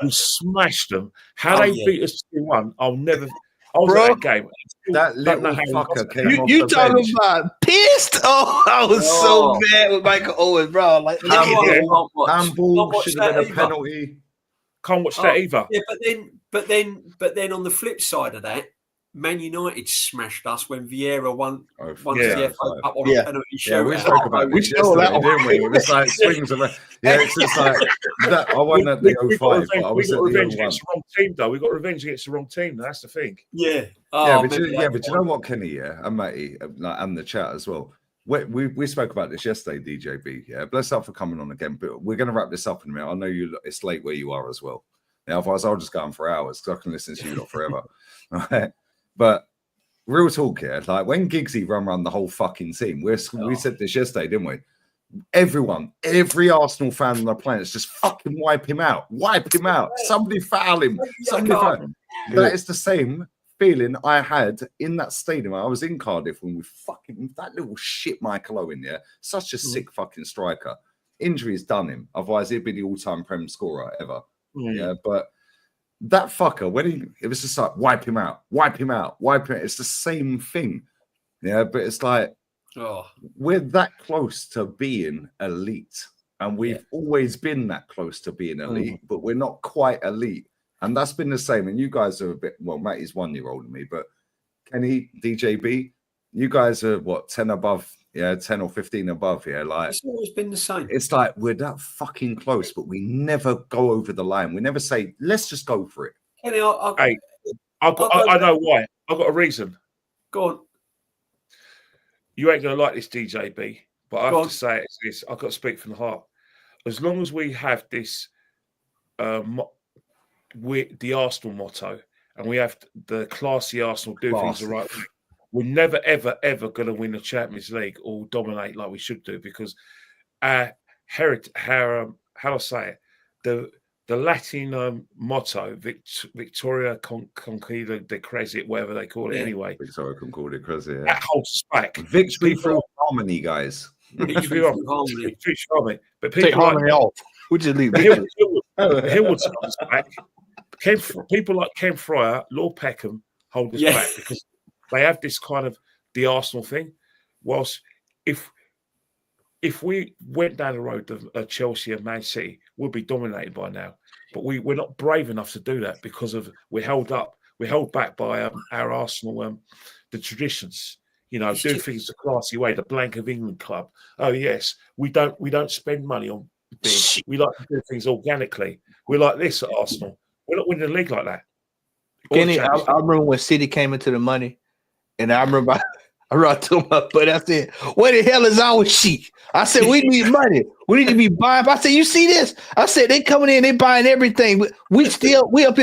We smashed them. How they beat us 2-1, I'll never. I was at that game. That little fucker came off you the talking bench. about pissed? Oh, I was so bad with Michael Owen, bro. Like, handball should have been a penalty. Can't watch that either. Yeah, but then on the flip side of that, Man United smashed us when Vieira won the FA Cup on a penalty shootout. Yeah, we spoke about this yesterday, didn't we? It was like swings around. Yeah, it's just like that. I won at the 05, but I was at the 01. We got revenge against the wrong team, though. We got revenge against the wrong team. That's the thing. Yeah. But you know what, Kenny, and Matty, and the chat as well. We spoke about this yesterday, DJB. Yeah, bless up for coming on again, but we're going to wrap this up in a minute. I know it's late where you are as well. Now, otherwise, I'll just go on for hours because I can listen to you lot forever. All right. But real talk here, like when Giggsy run the whole fucking team, we said this yesterday, didn't we? Every Arsenal fan on the planet is just fucking wipe him out. Somebody foul him. That is the same feeling I had in that stadium. I was in Cardiff when we fucking that little shit Michael Owen, such a sick fucking striker. Injuries done him. Otherwise, he'd be the all-time Prem scorer ever. Yeah, but that fucker, when it was just like wipe him out, wipe him out, wipe him out. It's the same thing. Yeah, but it's like we're that close to being elite. And we've always been that close to being elite, but we're not quite elite. And that's been the same. And you guys are a bit, well, Matty's 1 year older than me, but Kenny, DJB, you guys are what, 10 above? Yeah, 10 or 15 above. Yeah, like it's always been the same. It's like we're that fucking close, but we never go over the line. We never say, let's just go for it. Kenny, I know why. I've got a reason. Go on. You ain't going to like this, DJB, but I have to say it's this. I've got to speak from the heart. As long as we have this, the Arsenal motto, and we have the classy Arsenal do things the right way, we're never, ever, ever going to win the Champions League or dominate like we should do, because our heritage, how do I say it? The Latin motto, Victoria Conquista de Crescit, whatever they call it anyway. Victoria Conquista de Crescit, that holds us back. Victory through harmony, guys. Victory through harmony. But people take harmony off. We just leave Hillwood's got us back. People like Ken Fryer, Lord Peckham hold us back because they have this kind of the Arsenal thing. Whilst if we went down the road of Chelsea and Man City, we'd be dominated by now. But we're not brave enough to do that because of we're held back by our Arsenal, the traditions. You know, doing things the classy way, the Blank of England club. Oh yes, we don't spend money on big. We like to do things organically. We're like this at Arsenal. We're not winning the league like that. Kenny, I remember when City came into the money, and I remember I told my buddy, I said, "Where the hell is our sheet?" I said, "We need money. We need to be buying." I said, "You see this?" I said, "They coming in, they buying everything. We up here. We up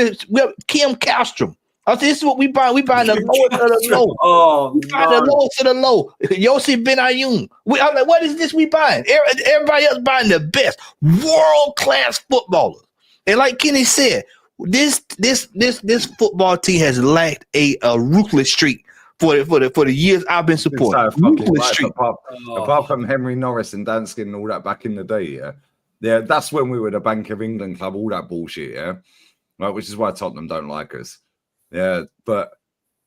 Kim Castrom." I said, "This is what we buy. We buying the lowest of the low. We buying the lowest of the low. Yossi Ben Ayoun. I'm like, what is this we buying? Everybody else buying the best world class footballers." And like Kenny said, this football team has lacked a ruthless streak for the years I've been supporting. Apart from Henry Norris and Danskin and all that back in the day, yeah, that's when we were the Bank of England club, all that bullshit, right, which is why Tottenham don't like us. Yeah, but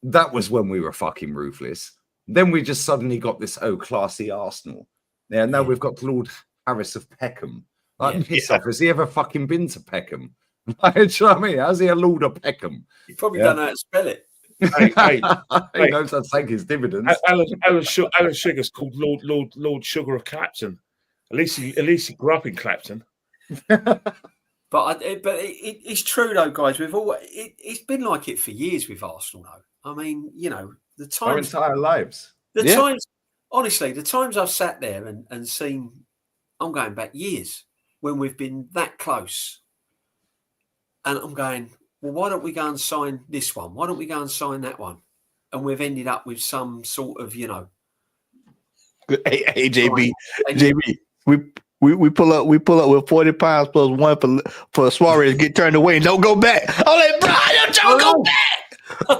that was when we were fucking ruthless. Then we just suddenly got this classy Arsenal. Yeah, now we've got Lord Harris of Peckham. Like, piss off. Has he ever fucking been to Peckham? Like, do you know what I mean? How's he a Lord of Peckham? He probably don't know how to spell it. He knows how to take his dividends. Alan Sugar's called Lord Sugar of Clapton. At least he grew up in Clapton. But it's true though, guys. It's been like it for years with Arsenal, though. I mean, you know, the times, our entire lives. Times, honestly, the times I've sat there and seen, I'm going back years when we've been that close, and I'm going, well, why don't we go and sign this one? Why don't we go and sign that one? And we've ended up with some sort of, you know. Hey JB, we pull up with 40 pounds plus one for Suarez get turned away and don't go back. I'm like, bro, don't go back.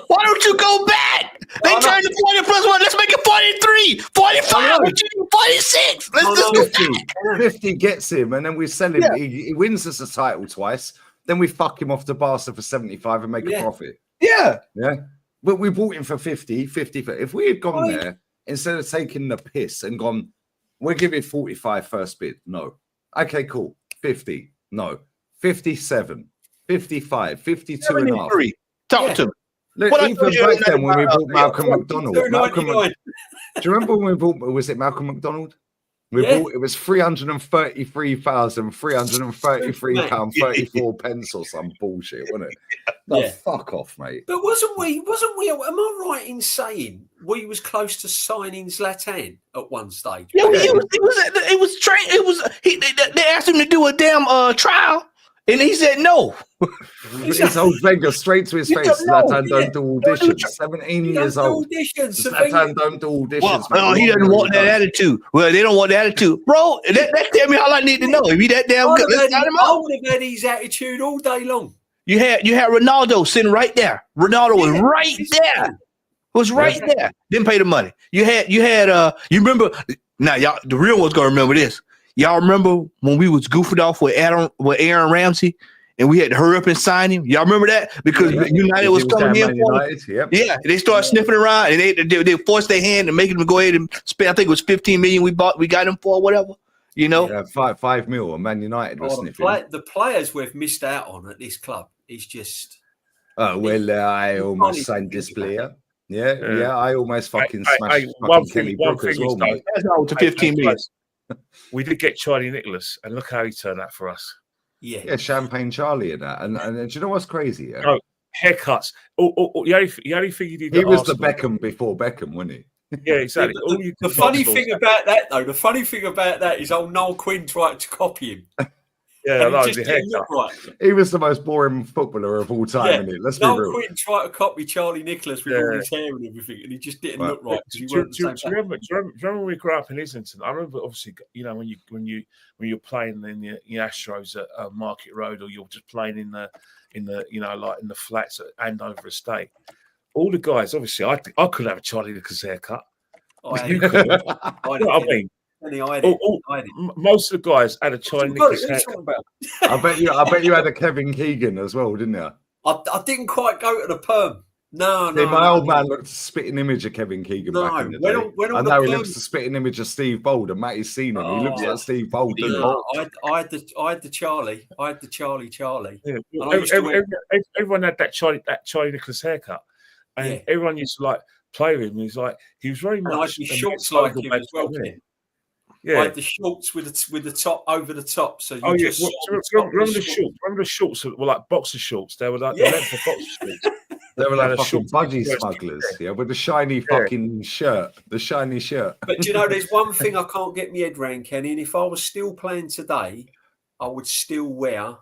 Why don't you go back? They turned the 40 plus one. Let's make it 43, 45, 46. Let's just go back. 50 gets him, and then we sell him. Yeah. He wins us a title twice. Then we fuck him off to Barca for 75 and make a profit. Yeah. But we bought him for 50. If we had gone there, instead of taking the piss and gone, we'll give you 45 first bid. No. Okay, cool. 50. No. 57. 55. 52 and a half. Talk to me. Look, even back then when we bought Malcolm McDonald. Do you remember when we bought, was it Malcolm McDonald? We bought, it was £333,333.34 or some bullshit, wasn't it? No, fuck off, mate. But wasn't we, am I right in saying we was close to signing Zlatan at one stage? Yeah, they asked him to do a damn trial. And he said no. His whole Wenger straight to his face. Zlatan don't do auditions. 17 years old. Zlatan don't do auditions. Well, he doesn't want that attitude. Well, they don't want the attitude. Bro, that tell me all I need to know. If he that damn good, let's sign him out. I would have had his attitude all day long. You had Ronaldo sitting right there. Ronaldo was right there. Was right there. Didn't pay the money. You you remember now, y'all, the real one's gonna remember this. Y'all remember when we was goofing off with Aaron Ramsey and we had to hurry up and sign him. Y'all remember that? Because United was coming in. Yeah, they started sniffing around, and they forced their hand and making them go ahead and spend. I think it was 15 million we got him for, or whatever. You know, yeah, 5 mil. And Man United was sniffing. The players we've missed out on at this club is just. Oh well, I almost signed this player. Yeah, I almost fucking smashed fucking Kenny Brook as well, mate. That's out to 15 million. We did get Charlie Nicholas, and look how he turned out for us. Yeah, Champagne Charlie and that. And do you know what's crazy? Yeah, haircuts. The only thing he did. He was the Beckham before Beckham, wasn't he? Yeah, exactly. The funny thing about that is old Noel Quinn tried to copy him. Yeah, that was the haircut. Right. He was the most boring footballer of all time, isn't it? Let's be real. Noel Quinn tried to copy Charlie Nicholas with all his hair and everything, and he just didn't look right. Do you remember when we grew up in Islington? I remember, obviously, when you're playing in the Astros at Market Road, or you're just playing in the like in the flats at Andover Estate. All the guys, obviously, I could have a Charlie Nicholas haircut. You could. You know what I mean? Most of the guys had a Charlie Nicholas haircut. I bet you had a Kevin Keegan as well, didn't you? I didn't quite go to the perm. No. My old man looked a spitting image of Kevin Keegan back in the day. I know he looks a spitting image of Steve Bold, and Matty's seen him. He looks like Steve Bold. I had the Charlie. I had the Charlie. Yeah. Everyone had that Charlie Nicholas haircut. And everyone used to like play with him. He was very much shorts like him as well. Yeah, I had the shorts with the top over the top. So remember the shorts? Remember the shorts that were like boxer shorts? They were like the length of boxer shorts. They were like fucking budgie smugglers, with the shiny fucking shirt, the shiny shirt. But there's one thing I can't get my head around, Kenny. And if I was still playing today, I would still wear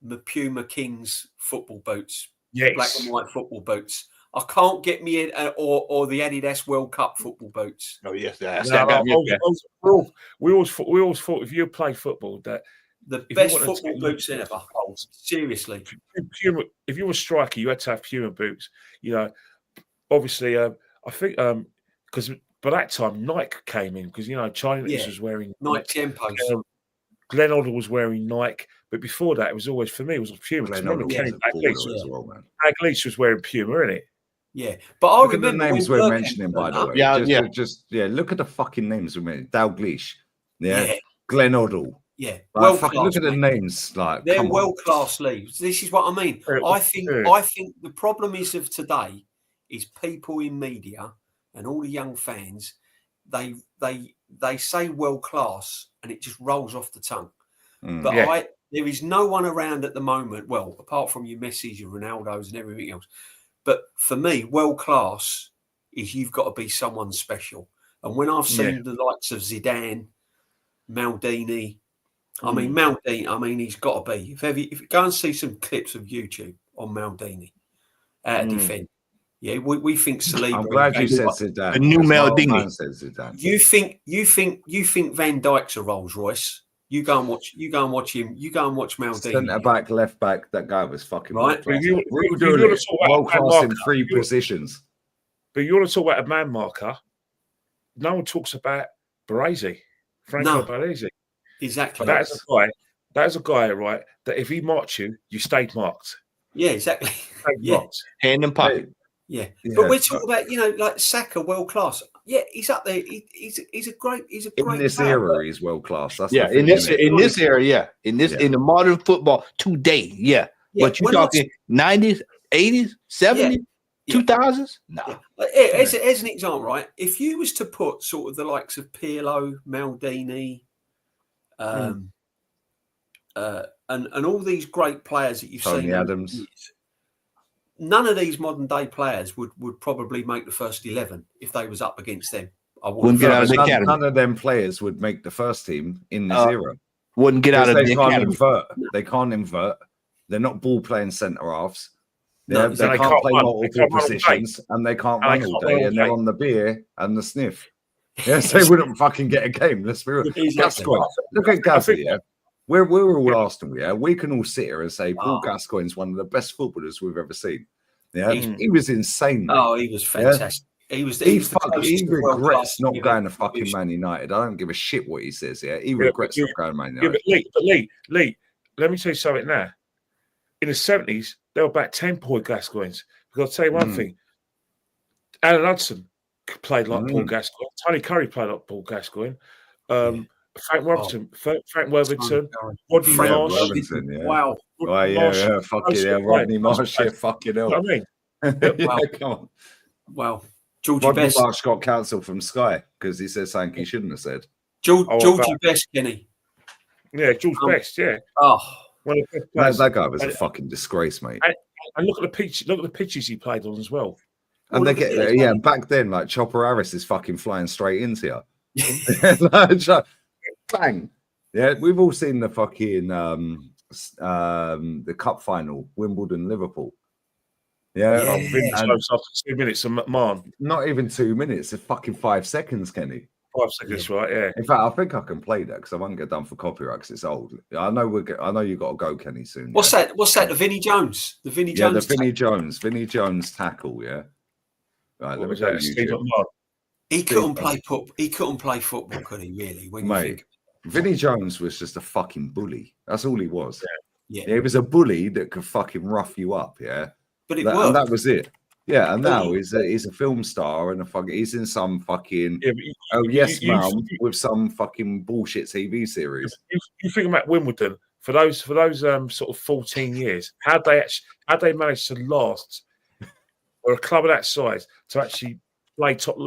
the Puma Kings football boots, black and white football boots. I can't get me in, or the Adidas World Cup football boots. Oh yes, we always thought if you play football that the best football boots ever. Seriously, Puma. If you were a striker, you had to have Puma boots. Obviously, I think because by that time Nike came in because China was wearing Nike Tempos. Glenn Hoddle was wearing Nike, but before that, it was always for me. It was Puma. Remember Kenny Dalglish was wearing Puma, isn't it? Yeah, but I remember the names we're mentioning, by the way. Just look at the fucking names we mentioned. Dalglish, Glenn Hoddle. Yeah, look at the names. They're world-class leagues. This is what I mean. I think the problem of today is people in media and all the young fans. They say world-class, and it just rolls off the tongue. But there is no one around at the moment. Well, apart from your Messis, your Ronaldos, and everything else. But for me, world class is you've got to be someone special. And when I've seen the likes of Zidane, Maldini, Maldini, he's got to be. If you go and see some clips of YouTube on Maldini at a defend, we think Saliba. I'm glad you said Zidane. A new Maldini. You think Van Dijk's a Rolls Royce? You go and watch him. You go and watch Maldini. Centre back, left back. That guy was fucking right. We were doing it world class in 3 positions. But you want to talk about a man marker? No one talks about Baresi, Franco Baresi. Exactly. That is a guy, right? That if he marks you, you stayed marked. Yeah, exactly. Marked. Hand and pocket. Yeah, but we're talking about like Saka, world class. Yeah, he's up there. He's a great. In this era, he's world class. That's in this era, in the modern football today, But you're talking 90s, 80s, 70s, 2000s. No. As an example, right? If you was to put sort of the likes of Pirlo, Maldini, and all these great players that you've Tony seen, Adams. None of these modern day players would probably make the first 11 if they was up against them. Wouldn't get out of the academy. None of them players would make the first team in this era. Wouldn't get out of the academy. They can't invert. They're not ball playing centre halves. They can't play multiple positions, and they can't run all day. And they're on the beer and the sniff. Yes, they wouldn't fucking get a game. Let's be real. Gascoigne. Look at Gascoigne. We're all Arsenal, we can all sit here and say Paul Gascoigne's one of the best footballers we've ever seen. Yeah, he was insane. Mate. Oh, he was fantastic. He regrets not going to fucking Man United. I don't give a shit what he says. Yeah, he regrets not going to Man United. But Lee, let me tell you something now. in the 70s, there were about 10 Paul Gascoignes. Because I'll tell you one thing, Alan Hudson played like Paul Gascoigne. Tony Curry played like Paul Gascoigne. Frank Worthington, Rodney Marsh. Worthington, yeah. Wow. Fucking hell, Rodney Marsh, yeah, fucking hell. You know what I mean? Yeah, come on. Wow. Georgie Rodney Best. Marsh got cancelled from Sky because he said something he shouldn't have said. Georgie Best, Kenny. Yeah, George Best, yeah. Oh, one of the best players. That guy was a fucking disgrace, mate. And look at the pitch. Look at the pitches he played on as well. And they get back then, like Chopper Harris is fucking flying straight into you. Bang. Yeah, we've all seen the fucking the cup final, Wimbledon, Liverpool. Yeah, after 2 minutes of McMahon. Not even 2 minutes, it's fucking 5 seconds, Kenny. 5 seconds, right? Yeah. In fact, I think I can play that because I won't get done for copyright because it's old. I know you got to go, Kenny, soon. What's that? What's that? The Vinnie Jones. The Vinnie Jones. The Vinnie Jones tackle. Yeah. Right. Let me go to He couldn't play football, could he? Really? When you think. Vinnie Jones was just a fucking bully. That's all he was. Yeah. He was a bully that could fucking rough you up. Yeah. But worked. And that was it. Yeah, and now he's a film star and he's in some fucking with some fucking bullshit TV series. You think about Wimbledon for those sort of 14 years. How they managed to last for a club of that size to actually play top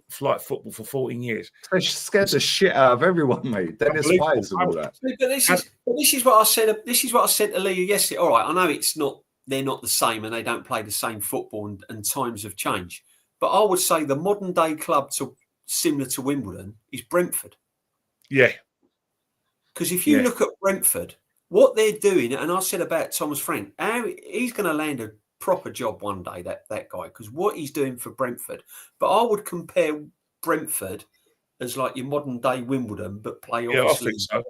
flight football for 14 years? They scared the shit out of everyone, mate. Dennis Wise and all that. But this is what I said. This is what I said to Lee yesterday. All right, I know it's not. They're not the same and they don't play the same football and times have changed. But I would say the modern day club similar to Wimbledon is Brentford. Yeah. Because if you look at Brentford, what they're doing, and I said about Thomas Frank, he's going to land a proper job one day, that guy, because what he's doing for Brentford. But I would compare Brentford as like your modern day Wimbledon, but play obviously. I think so.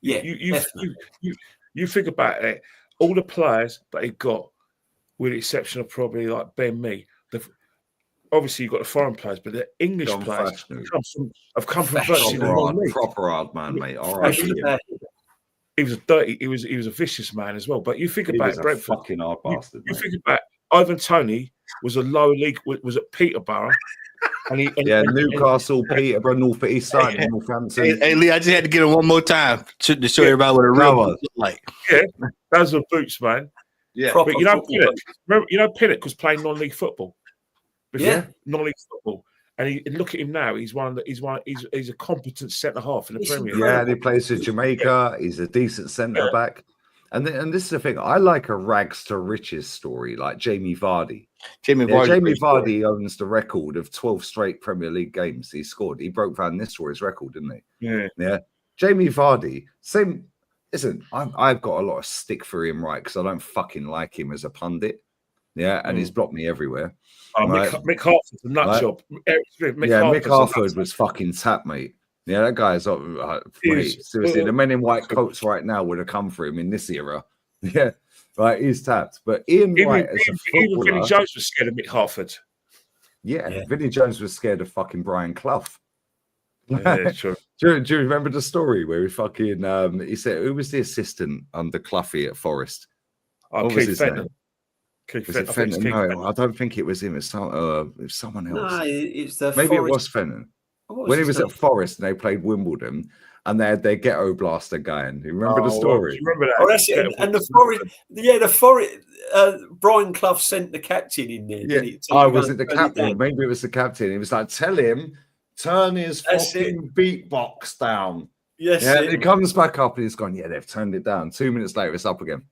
Yeah. You think about it. All the players that he got, with the exception of probably like Ben Mee, obviously you've got the foreign players, but the English players have come from virtually the wrong league. Proper hard man, mate. All right. He was dirty. He was a vicious man as well. But you think about Brentford, fucking hard bastard. You think about Ivan Toney was a lower league. Was at Peterborough. Newcastle, Peterborough, North East Side, Northampton. Hey, Lee, I just had to get him one more time to show everybody what a real was like. Yeah, those were boots, man. Yeah, but Pinnock was playing non-league football. Non-league football, and look at him now. He's a competent centre half in the Premier League. Yeah, and he plays for Jamaica. He's a decent centre back. And this is the thing. I like a rags to riches story, like Jamie Vardy. Jamie Vardy owns the record of 12 straight Premier League games he scored. He broke Van Nistelrooy's record, didn't he? Yeah. Jamie Vardy, same. Listen, I've got a lot of stick for him, right? Because I don't fucking like him as a pundit. Yeah, and he's blocked me everywhere. Right? Mick Harford's a nut job. Mick Harford was fucking tap, mate. Yeah, that guy's mate, seriously, the men in white coats right now would have come for him in this era. Yeah, right, he's tapped. But Ian Wright as a footballer, even Vinnie Jones was scared of Mick Harford. Yeah, Vinnie Jones was scared of fucking Brian Clough. Yeah, sure. do you remember the story where he fucking he said who was the assistant under Cloughie at Forest? Keith Fenton. No, I don't think it was him. It's someone else. No, it's the maybe Forest. It was Fenton. When he was at Forest and they played Wimbledon and they had their ghetto blaster going. You remember the story? Remember that? Oh, that's it. And the Forest, Brian Clough sent the captain in there. Yeah. Was it the captain? Maybe it was the captain. He was like, tell him, turn his fucking beatbox down. Yes. Yeah, and he comes back up and he's gone, yeah, they've turned it down. 2 minutes later, it's up again.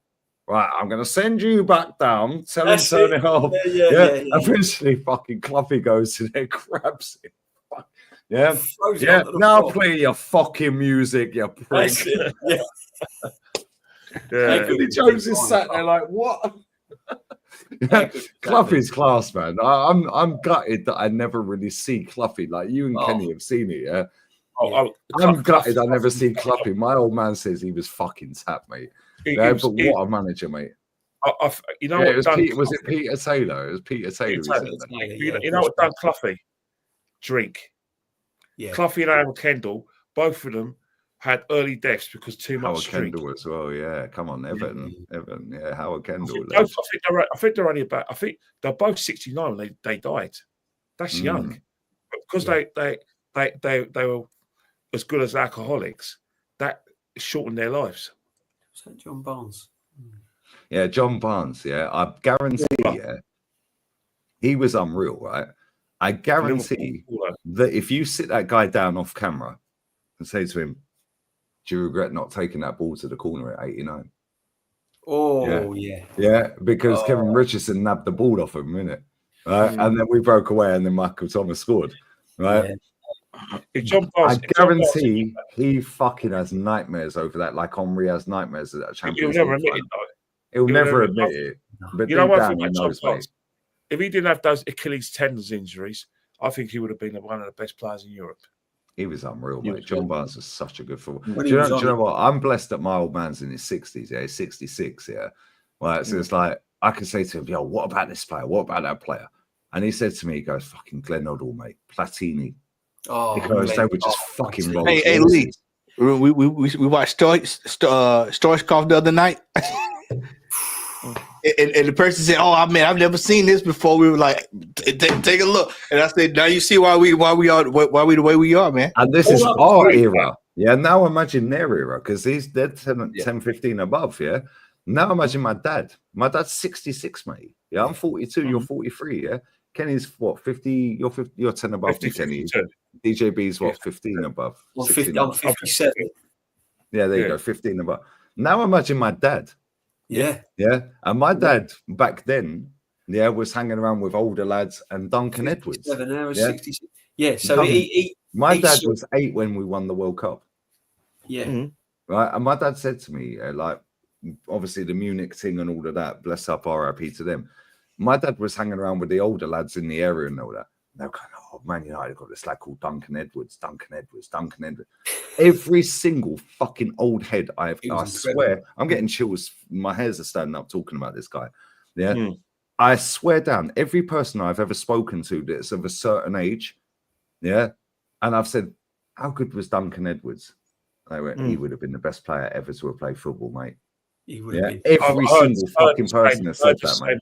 Right, I'm going to send you back down. Tell him to turn it off. Yeah. Eventually, fucking Cloughie goes to there, grabs it. Yeah. Now play your fucking music, you prick. Vinnie Jones is sat there like, what? Cloughie's class, man. I'm gutted that I never really see Cloughie. Like you and Kenny have seen it, yeah. I'm gutted I never see Cloughie. My old man says he was fucking tapped, mate. But what a manager, mate. Was it Peter Taylor? It was Peter Taylor. You know what done Cloughie? Drink. Yeah. Cloughie and Aaron Kendall, both of them had early deaths because too Howard much drink. Kendall as well. Yeah, come on, Everton. Yeah, Howard Kendall. I think they're only about. I think they're both 69 when they died. That's young, because they were as good as alcoholics. That shortened their lives. Was that John Barnes? Yeah, John Barnes. Yeah, I guarantee. Yeah, he was unreal, right? I guarantee that if you sit that guy down off camera and say to him, "Do you regret not taking that ball to the corner at 89?" Oh, yeah, because Kevin Richardson nabbed the ball off him, innit? Right, and then we broke away, and then Michael Thomas scored. Right, I guarantee he fucking has nightmares over that, like Henry has nightmares of that Champions League. He'll never admit it, though. He'll never admit it. But you know deep what? down, he knows, mate. If he didn't have those Achilles tendons injuries, I think he would have been one of the best players in Europe. He was unreal, mate. John Barnes was such a good footballer. Do you know what? I'm blessed that my old man's in his 60s. Yeah, he's 66. Yeah. Right. So it's like, I can say to him, yo, what about this player? What about that player? And he said to me, he goes, fucking Glenn Hoddle, mate. Platini. Because they were just fucking rolling. Hey, Lee. We watched Stoichkov the other night. And the person said, "Oh man, I've never seen this before." We were like, "Take a look." And I said, "Now you see why we the way we are, man." And this is our era. Yeah. Now imagine their era, because they're 10, 15 above. Yeah. Now imagine my dad. My dad's 66, mate. Yeah. I'm 42. You're 43. Yeah. Kenny's what, 50? You're 50. You're 10 above 50, me, Kenny. 52. DJB's what, 15 above. I'm 57. Yeah. There you go. 15 above. Now imagine my dad. Yeah. Yeah. And my dad back then, was hanging around with older lads and Duncan Edwards. 66. Yeah. So my dad was 8 when we won the World Cup. Yeah. Right. And my dad said to me, like, obviously the Munich thing and all of that, bless up, RIP to them. My dad was hanging around with the older lads in the area and all that. They were going, oh, Man United got this lad called Duncan Edwards. Every single fucking old head I swear, I'm getting chills. My hairs are standing up talking about this guy. Yeah. I swear down, every person I've ever spoken to that's of a certain age, and I've said, how good was Duncan Edwards? They went, he would have been the best player ever to have played football, mate. He would have been. Every single fucking person has said that, mate.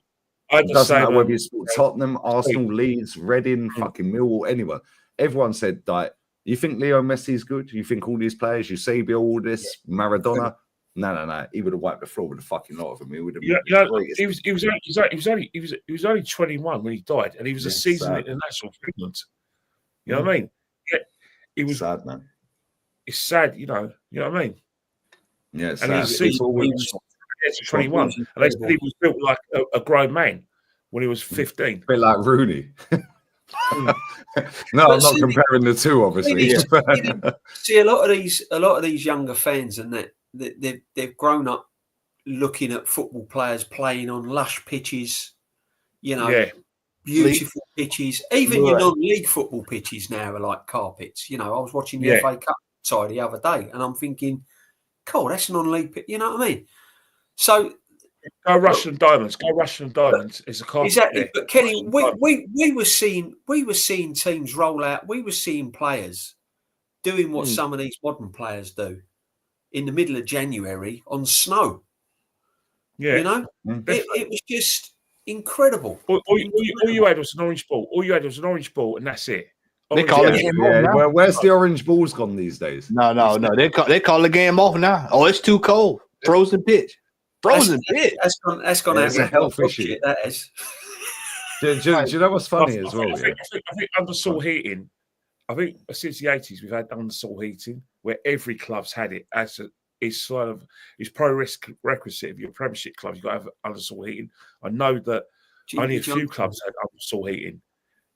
It doesn't matter whether you support Tottenham, Arsenal, Leeds, Reading, fucking Millwall, anyone. Everyone said that. You think Leo Messi's good? You think all these players, Eusebio, all this, Maradona? No. He would have wiped the floor with a fucking lot of them. He would have he was only 21 when he died, and he was a seasoned international for England. You know what I mean? Yeah, he was sad, man. It's sad, you know what I mean? Yeah, it's and sad. He was 21, and they said he was built like a grown man when he was 15. A bit like Rooney. No, I'm not comparing the two, obviously. See, a lot of these younger fans, and that they've grown up looking at football players playing on lush pitches, beautiful pitches. Even your non-league football pitches now are like carpets. I was watching the FA Cup side the other day, and I'm thinking, cool, that's non-league pitch. You know what I mean? So. Go Russian Diamonds. It's a carpet. Exactly, there. But Kenny, we were seeing teams roll out. We were seeing players doing what some of these modern players do in the middle of January on snow. Yeah, it was just incredible. All you had was an orange ball. And that's it. They call the game off now. Well, where's the orange balls gone these days? No. They call the game off now. Oh, it's too cold. Frozen pitch. That's gone out. It's a health issue. That is. Do you know what's funny as well? I think undersoil heating. I think since the 80s we've had undersoil heating where every club's had it as it's prerequisite of your Premiership clubs. You've got to have undersoil heating. I know that only a few clubs had undersoil heating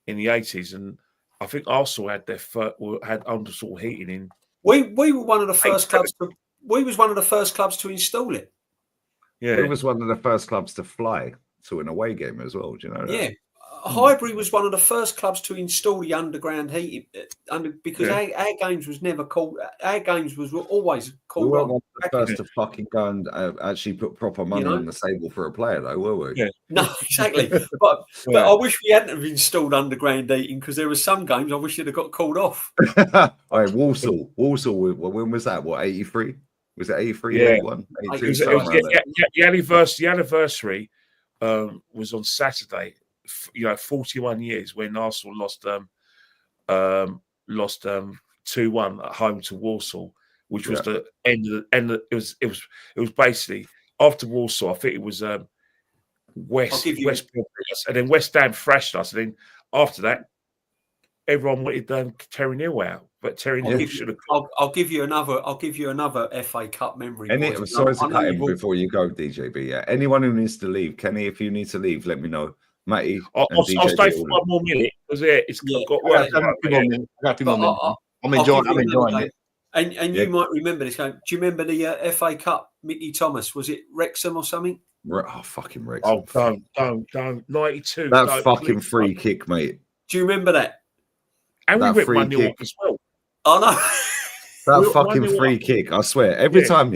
in the 80s, and I think Arsenal had had undersoil heating in. We were one of the first clubs. We was one of the first clubs to install it. Yeah, it was one of the first clubs to fly to an away game as well. Do you know that? Yeah, Highbury was one of the first clubs to install the underground heating because our games was never cold. Our games was always cold. the first to fucking go and actually put proper money on the table for a player, though, were we? Yeah. No, exactly. But I wish we hadn't have installed underground heating, because there were some games I wish it'd have got called off. All right, Walsall. When was that? What, 83? Was it 83, Yeah. 81, 82? It was, the anniversary was on Saturday. 41 years when Arsenal lost 2-1 at home to Walsall, which was the end of it was basically after Walsall. I think it was West Brom, and then West Ham thrashed us, and then after that everyone wanted Terry Neal out, but Terry Neal should have. I'll give you another FA Cup memory. I'm sorry to cut in before you go, DJB. Yeah, anyone who needs to leave, Kenny, if you need to leave, let me know. Matty, I'll stay for one more minute because I got 2 more minutes. I'm enjoying it. And you might remember this game. Do you remember the FA Cup? Mickey Thomas, was it Wrexham or something? Oh, fucking Wrexham! Oh, don't 92. That fucking free kick, mate. Do you remember that? And we went 1-0 up as well. Oh no. That fucking free kick, I swear. Every time,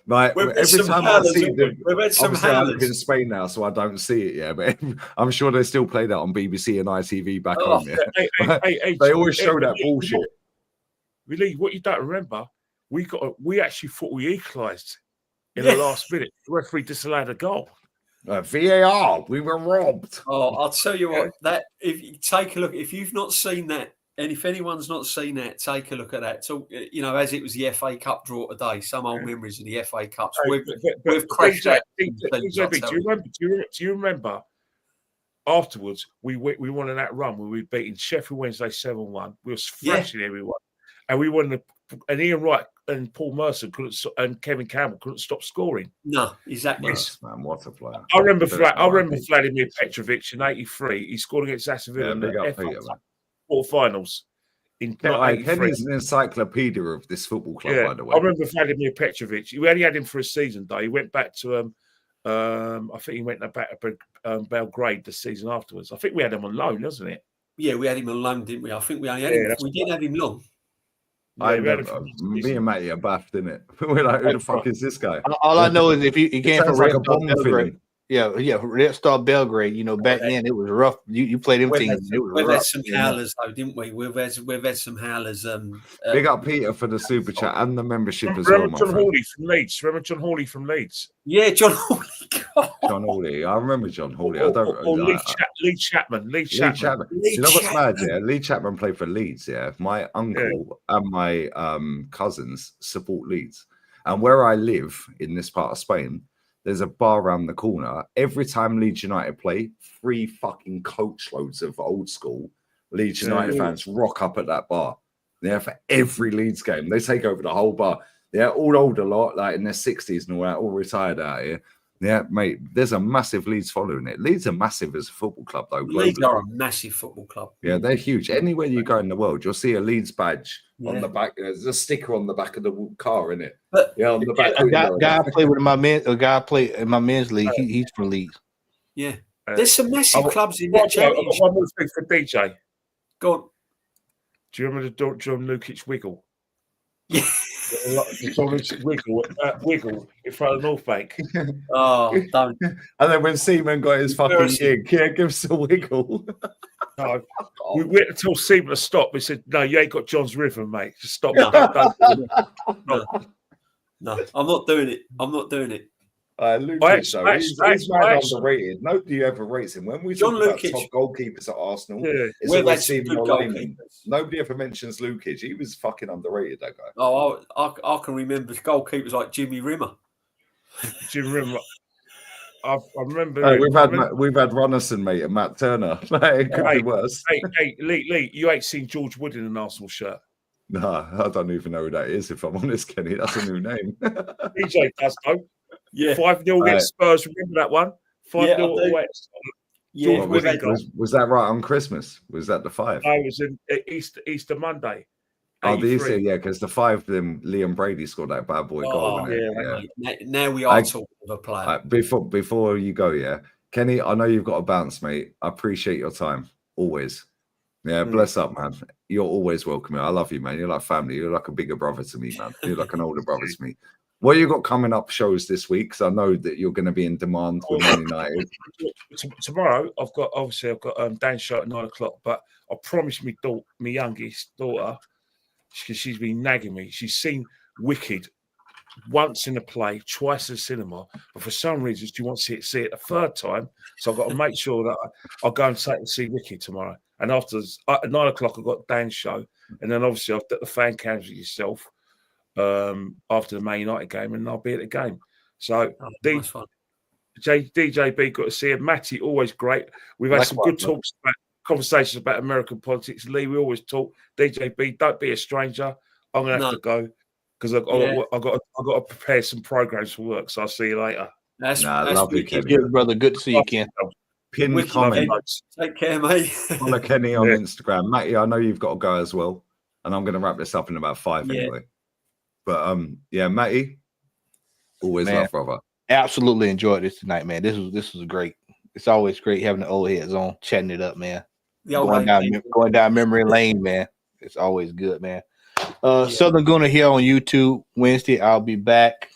like every time I see them, we've had some I live in Spain now, so I don't see it, but I'm sure they still play that on BBC and ITV back home. They always show that bullshit. Really, what you don't remember, we actually thought we equalised in the last minute. The referee disallowed a goal. VAR, we were robbed. Oh, I'll tell you what, that if you take a look, if you've not seen that, and if anyone's not seen that, take a look at that. So, as it was the FA Cup draw today, some old memories of the FA Cups. We've crashed that. Do you remember afterwards we won in that run where we beaten Sheffield Wednesday 7-1. We were thrashing everyone, and we won. And Ian Wright and Paul Merson and Kevin Campbell couldn't stop scoring. No, exactly. Yes, man, what a player! I remember Vladimir Petrovic in '83. He scored against Aston Villa in the FA Cup quarterfinals. Kenny's an encyclopedia of this football club, by the way. I remember Vladimir Petrovic. We only had him for a season, though. He went back to I think he went back to Belgrade the season afterwards. I think we had him on loan, wasn't it? Yeah, we had him on loan, didn't we? I think we only had him. We didn't have him long. Me and Matty are baffed, didn't it? We're like, who the fuck is this guy? All I know is if he came from like a bomb Belgrade. Red Star Belgrade. Back then it was rough. You played them teams. We've had some howlers, though, didn't we? We've had some howlers. Big up Peter for the super chat and the membership as well. John Hawley from Leeds. Remember John Hawley from Leeds? Yeah, John Hawley. John Hawley. I remember John Hawley. I don't. Lee Chapman. You know what's mad? Yeah, Lee Chapman played for Leeds. Yeah, my uncle and my cousins support Leeds, and where I live in this part of Spain, there's a bar around the corner. Every time Leeds United play, 3 fucking coach loads of old school Leeds United fans rock up at that bar. Yeah, for every Leeds game, they take over the whole bar. They're all old a lot, like in their 60s and all that, all retired out here. Yeah, mate, there's a massive Leeds following it. Leeds are massive as a football club, though. Leeds are a massive football club. Yeah, they're huge. Anywhere you go in the world, you'll see a Leeds badge on the back. There's a sticker on the back of the car, in it. On the back. A guy I play with in my men's league. He's from Leeds. Yeah, there's some massive clubs in that championship. One more thing for DJ. Go on. Do you remember the John Lukic wiggle? Yeah. Wiggle in front of North Bank. Oh, don't. And then when Seaman got his fucking gig, give us a wiggle. No, we waited until Seaman stopped. We said, "No, you ain't got John's rhythm, mate. Just stop." No, I'm not doing it. I'm not doing it. Lukic, he's underrated. Nobody ever rates him. When we talk about top goalkeepers at Arsenal, it's always Stephen O'Leary. Nobody ever mentions Lukic. He was fucking underrated, that guy. Oh, I can remember goalkeepers like Jimmy Rimmer. Jimmy Rimmer. I remember. We've had Runnison, mate, and Matt Turner. It could be worse. Hey, Lee, you ain't seen George Wood in an Arsenal shirt. No, I don't even know who that is. If I'm honest, Kenny, that's a new name. DJ does though. Yeah, 5-0 against Spurs. Remember that one? 5-0 away. Yeah, was that right on Christmas? Was that the 5? No, it was in Easter Monday. Oh, the Easter, because the 5 then Liam Brady scored that bad boy goal. Now we are talking of a player. Before you go, Kenny, I know you've got to bounce, mate. I appreciate your time always. Yeah, bless up, man. You're always welcome. I love you, man. You're like family. You're like a bigger brother to me, man. You're like an older brother to me. What you got coming up shows this week? Because I know that you're going to be in demand with Man United. Tomorrow, I've got Dan's show at 9:00. But I promised my youngest daughter, because she's been nagging me. She's seen Wicked once in a play, twice in the cinema, but for some reason she wants to see it a third time. So I've got to make sure that I'll go and take and see Wicked tomorrow. And after at 9:00, I've got Dan's show, and then obviously I've got the fan cams with yourself after the Man United game, and I'll be at the game. So Nice fun. DJB got to see him. Matty, always great. We've had some good talks about conversations about American politics. Lee, we always talk. DJB, don't be a stranger. I'm gonna have to go because I've got to prepare some programs for work. So I'll see you later. That's lovely, wicked. Kenny. Good, brother. Good to see you, Ken. Pin Wicked, comment. Take care, mate. Follow Kenny on Instagram. Matty, I know you've got to go as well, and I'm going to wrap this up in about 5 anyway. But Matty, always love, brother. Absolutely enjoyed this tonight, man. This was great. It's always great having the old heads on, chatting it up, man. Going down memory lane, man. It's always good, man. Southern Gunner here on YouTube Wednesday. I'll be back.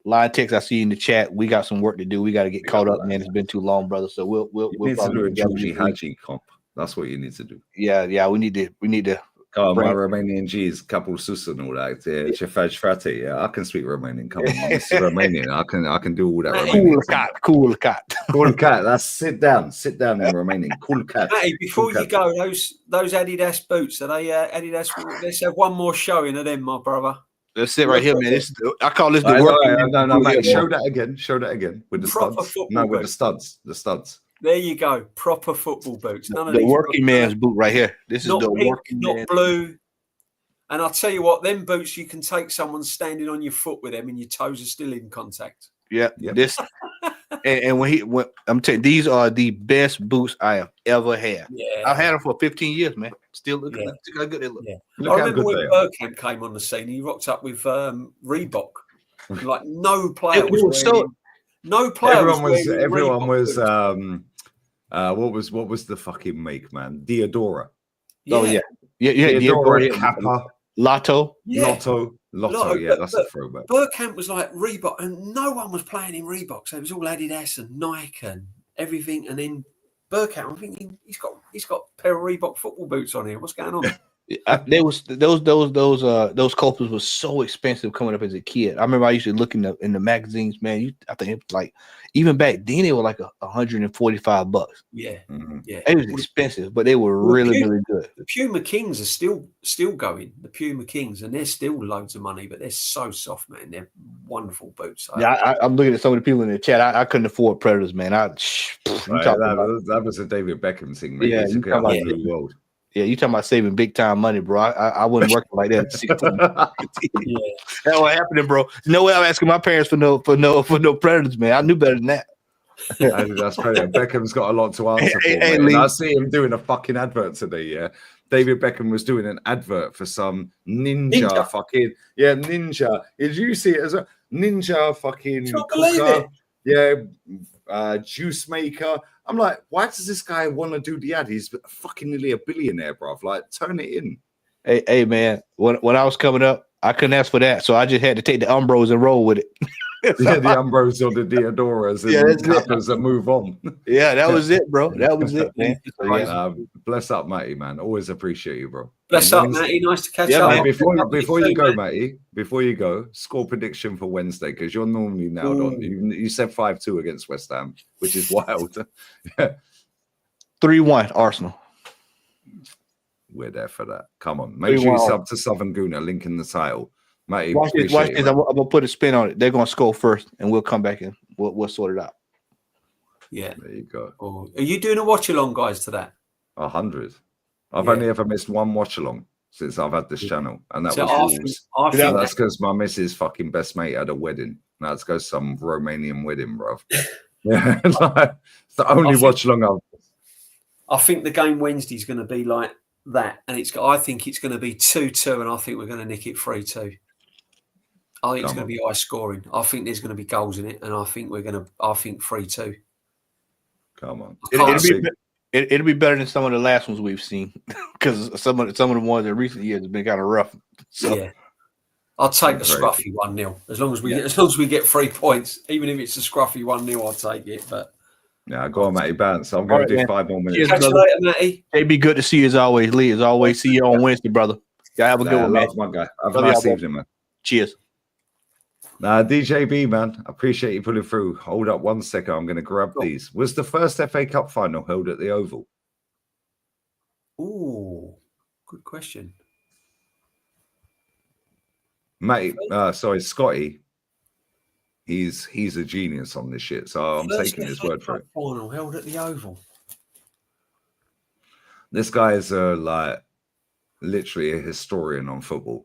Line text, I see you in the chat. We got some work to do. We got to get caught up, man. It's been too long, brother. So we'll need to do a together Georgie Hadji comp. That's what you need to do. Yeah. We need to. Oh, my Romanian G's couple sus and all that. Chefaj Frate. Yeah, I can speak Romanian. Come on, it's Romanian. I can do all that. Cool cat. Cool cat. That's sit down in Romanian. Cool cat. Matty, before you go, those Adidas boots, are they Adidas? Let's have one more showing of them, my brother. Let's sit right here, man. I call this the work. No, mate. Show that again. With the Proper studs. No, with boots. the studs. There you go. Proper football boots. None of the these working man's boot right here. This not is the pink, working not man. blue. And I'll tell you what, them boots, you can take someone standing on your foot with them and your toes are still in contact. Yeah. This and when I'm telling you, these are the best boots I have ever had. Yeah. I've had them for 15 years, man. Still look how good they look. Yeah. Look I remember when Bergkamp came on the scene, he rocked up with Reebok. Like no player was wearing everyone was what was the fucking make, man? Diodora. Yeah. Oh yeah. Diodora, Kappa. Lotto. Lotto. Yeah, that's a throwback. Bergkamp was like Reebok, and no one was playing in Reebok, so it was all Adidas and Nike and everything. And then Bergkamp, I'm thinking he's got a pair of Reebok football boots on here. What's going on? Those Copas were so expensive coming up as a kid. I remember I used to look in the magazines, man. I think it was like even back then they were like $145. Yeah, yeah. It was expensive, but they were really good. The Puma Kings are still going. The Puma Kings, and they're still loads of money, but they're so soft, man. They're wonderful boots. I'm looking at some of the people in the chat. I couldn't afford Predators, man. That was a David Beckham thing, man. Yeah, the world. Yeah, you talking about saving big time money, bro. I wasn't working like that at 16. That's what happening, bro. No way I'm asking my parents for no Predators, man. I knew better than that. That's crazy. Beckham's got a lot to answer for. And I see him doing a fucking advert today. Yeah, David Beckham was doing an advert for some ninja. Fucking ninja. Did you see it as a ninja fucking cooker? Yeah, juice maker. I'm like, why does this guy want to do the ad? He's fucking nearly a billionaire, bruv. Like, turn it in. Hey, man. When I was coming up, I couldn't ask for that, so I just had to take the Umbros and roll with it. The Umbros or the Diodoras and the Kappas and move on. Yeah, that was it, bro. That was it, man. Bless up, Matty, man. Always appreciate you, bro. Bless up, Matty. Nice to catch up. Man, before you go, Matty, before you go, score prediction for Wednesday, because you're normally nailed on. You said 5-2 against West Ham, which is wild. 3-1 Arsenal. We're there for that. Come on. Make sure you sub to Southern Guna, link in the title. Matty, watch this. I'm gonna put a spin on it. They're gonna score first, and we'll come back and we'll sort it out. Yeah, there you go. Oh, are you doing a watch along, guys, to that? 100. I've only ever missed one watch along since I've had this channel, and that was Wolves. That's because my missus' fucking best mate had a wedding. Now let's go some Romanian wedding, bro. Yeah, it's the only watch along I think the game Wednesday is going to be like that, and I think it's going to be 2-2, and I think we're going to nick it 3-2. I think it's going to be high scoring. I think there's going to be goals in it, and I think 3-2. Come on. It'll be better than some of the last ones we've seen, because some of the ones in recent years have been kind of rough. So. Yeah. I'll take the Great. scruffy 1-0 as long as we get 3 points, even if it's a scruffy 1-0. I'll take it. But Yeah, go on, Matty Bounce. I'm going to do man. 5 more minutes. Cheers, catch you brother. later, Matty. It'd be good to see you as always, Lee. As always, see you on Wednesday, brother. Yeah, have a good one, man. Love my guy. Have a Love nice y'all, evening, man. Cheers. DJB, man, I appreciate you pulling through. Hold up 1 second. I'm going to grab these. Was the first FA Cup final held at the Oval? Ooh, good question. Matty, sorry, Scotty. He's a genius on this shit, so I'm taking his word for it. Final held at the Oval. This guy is like literally a historian on football.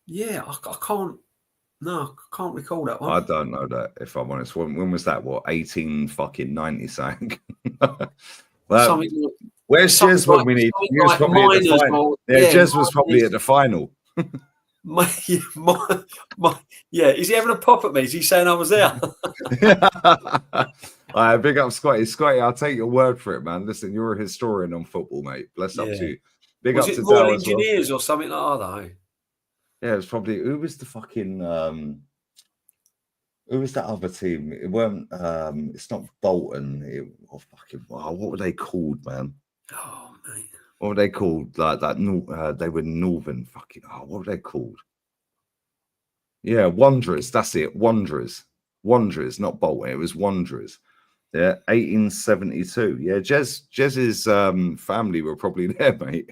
Yeah, I can't. No, I can't recall that one. I don't know that, if I'm honest. When was that? What, 1890 something? Well, where's Jez when we need? He was probably at the final. Yeah, Jez was probably at the final. Yeah, is he having a pop at me? Is he saying I was there? All right, big up Scotty. Scotty, I'll take your word for it, man. Listen, you're a historian on football, mate. Bless up to you. Big was up it to Royal Dale as well. Engineers or something like that, though? Yeah, it was probably, who was the fucking who was that other team? It weren't it's not Bolton. What were they called, man? Oh, mate. What were they called? Like that they were Northern fucking what were they called? Yeah, Wanderers, that's it. Wanderers, not Bolton, it was Wanderers. Yeah, 1872. Yeah, Jez's family were probably there, mate.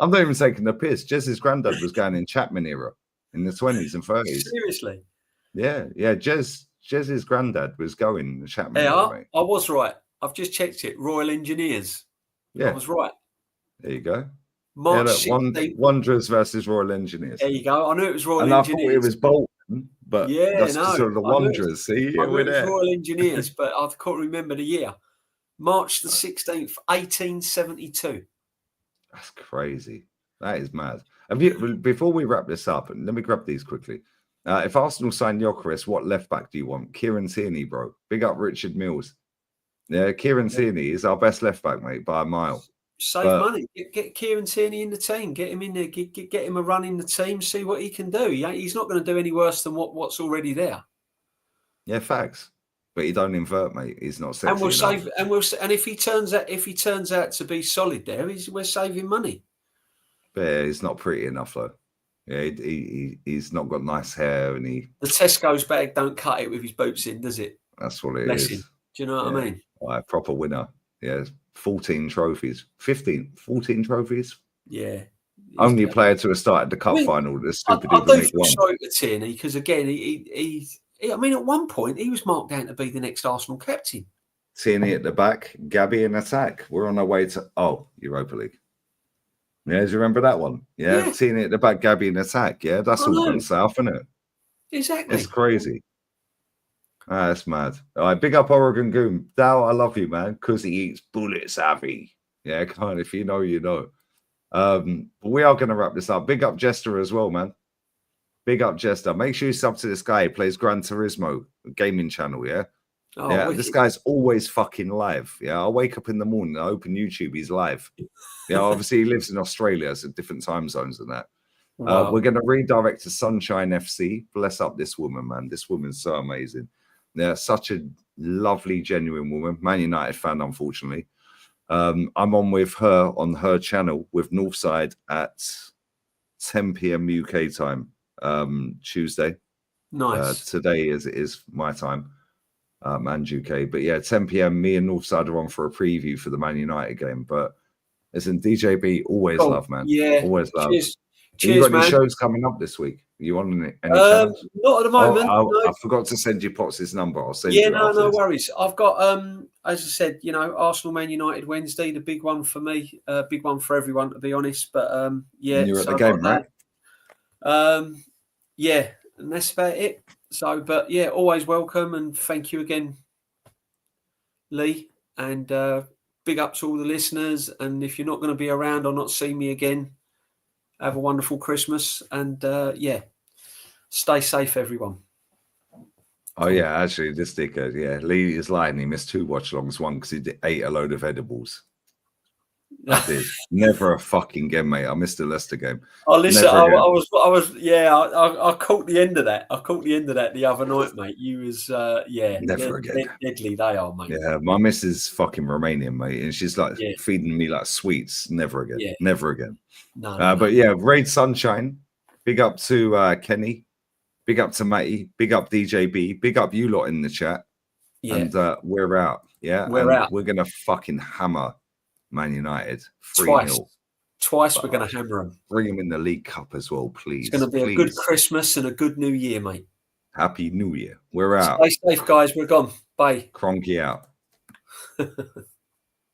I'm not even taking the piss. Jez's granddad was going in Chapman era in the 20s and 30s. Seriously? Yeah. Jez's granddad was going in the Chapman era, mate. I was right. I've just checked it. Royal Engineers. Yeah. I was right. There you go. March yeah, look, Wanderers versus Royal Engineers. There you go. I knew it was Royal and Engineers. I thought it was Bolton, but that's sort of the Wanderers. See, I knew we're it was there. Royal Engineers, but I can't remember the year. March the 16th, 1872. That's crazy. That is mad. Before we wrap this up, let me grab these quickly. If Arsenal sign Gyökeres, what left back do you want? Kieran Tierney, bro. Big up Richard Mills. Yeah, Kieran Tierney is our best left back, mate, by a mile. Save money. Get Kieran Tierney in the team. Get him in there. Get him a run in the team. See what he can do. He's not going to do any worse than what's already there. Yeah, facts. But he don't invert, mate. He's not sexy and we'll enough. save. And if he turns out to be solid, there, we're saving money. But yeah, he's not pretty enough though. Yeah, he's not got nice hair, and the Tesco's bag don't cut it with his boots in, does it? That's what it is. Do you know what I mean? Right, proper winner. Yeah, 14 trophies. 14 trophies. Yeah. Only player to have started the cup final. The stupid I do feel sorry for Tierney because again, I mean, at one point he was marked down to be the next Arsenal captain. Tierney at the back, Gabby in attack. We're on our way to Europa League. Yeah, do you remember that one? Yeah, Tierney at the back, Gabby in attack. Yeah, that's all gone south, isn't it? Exactly. It's crazy. That's mad. All right, big up Oregon Goon. Dow, I love you, man, because he eats bullets, Abby. Yeah, come on, if you know, you know. But we are going to wrap this up. Big up Jester as well, man. Big up Jester. Make sure you sub to this guy. He plays Gran Turismo gaming channel, yeah? This guy's always fucking live. Yeah, I wake up in the morning, I open YouTube, he's live. Yeah, obviously he lives in Australia, so different time zones than that. Wow. We're going to redirect to Sunshine FC. Bless up this woman, man. This woman's so amazing. Yeah, such a lovely, genuine woman. Man United fan, unfortunately. I'm on with her on her channel with Northside at 10 p.m. UK time, Tuesday. Nice. Today is my time. And UK, but yeah, 10 p.m. Me and Northside are on for a preview for the Man United game. But listen, DJB, always love, man. Yeah, always love. Cheers, you got any man. shows coming up this week? Are you on any channels? Not at the moment. I forgot to send you Potts' number. I'll send you. Yeah, no worries. I've got, as I said, Arsenal Man United Wednesday, the big one for me, big one for everyone, to be honest. But yeah, and you're at the game, right? Yeah, and that's about it. So, but yeah, always welcome and thank you again, Lee. And big up to all the listeners. And if you're not going to be around or not see me again, have a wonderful Christmas. And stay safe, everyone. Oh, yeah, actually, this dickhead, Lee is lying. He missed 2 watch-alongs, one because he ate a load of edibles. I did. Never a fucking game, mate. I missed the Leicester game. Oh, listen, Never again. I caught the end of that. I caught the end of that the other night, mate. You was, Never again. Deadly they are, mate. Yeah, my missus fucking Romanian, mate, and she's like Yeah. feeding me like sweets. Never again. Yeah. Never again. No, But yeah, Raid Sunshine. Big up to Kenny. Big up to Matty. Big up DJB. Big up you lot in the chat. yeah, And we're out. Yeah, We're out. We're gonna fucking hammer Man United 3-0. Twice we're going to hammer them. Bring them in the League Cup as well, please. It's going to be a good Christmas and a good New Year, mate. Happy New Year. We're out. Stay safe, guys. We're gone. Bye. Cronky out.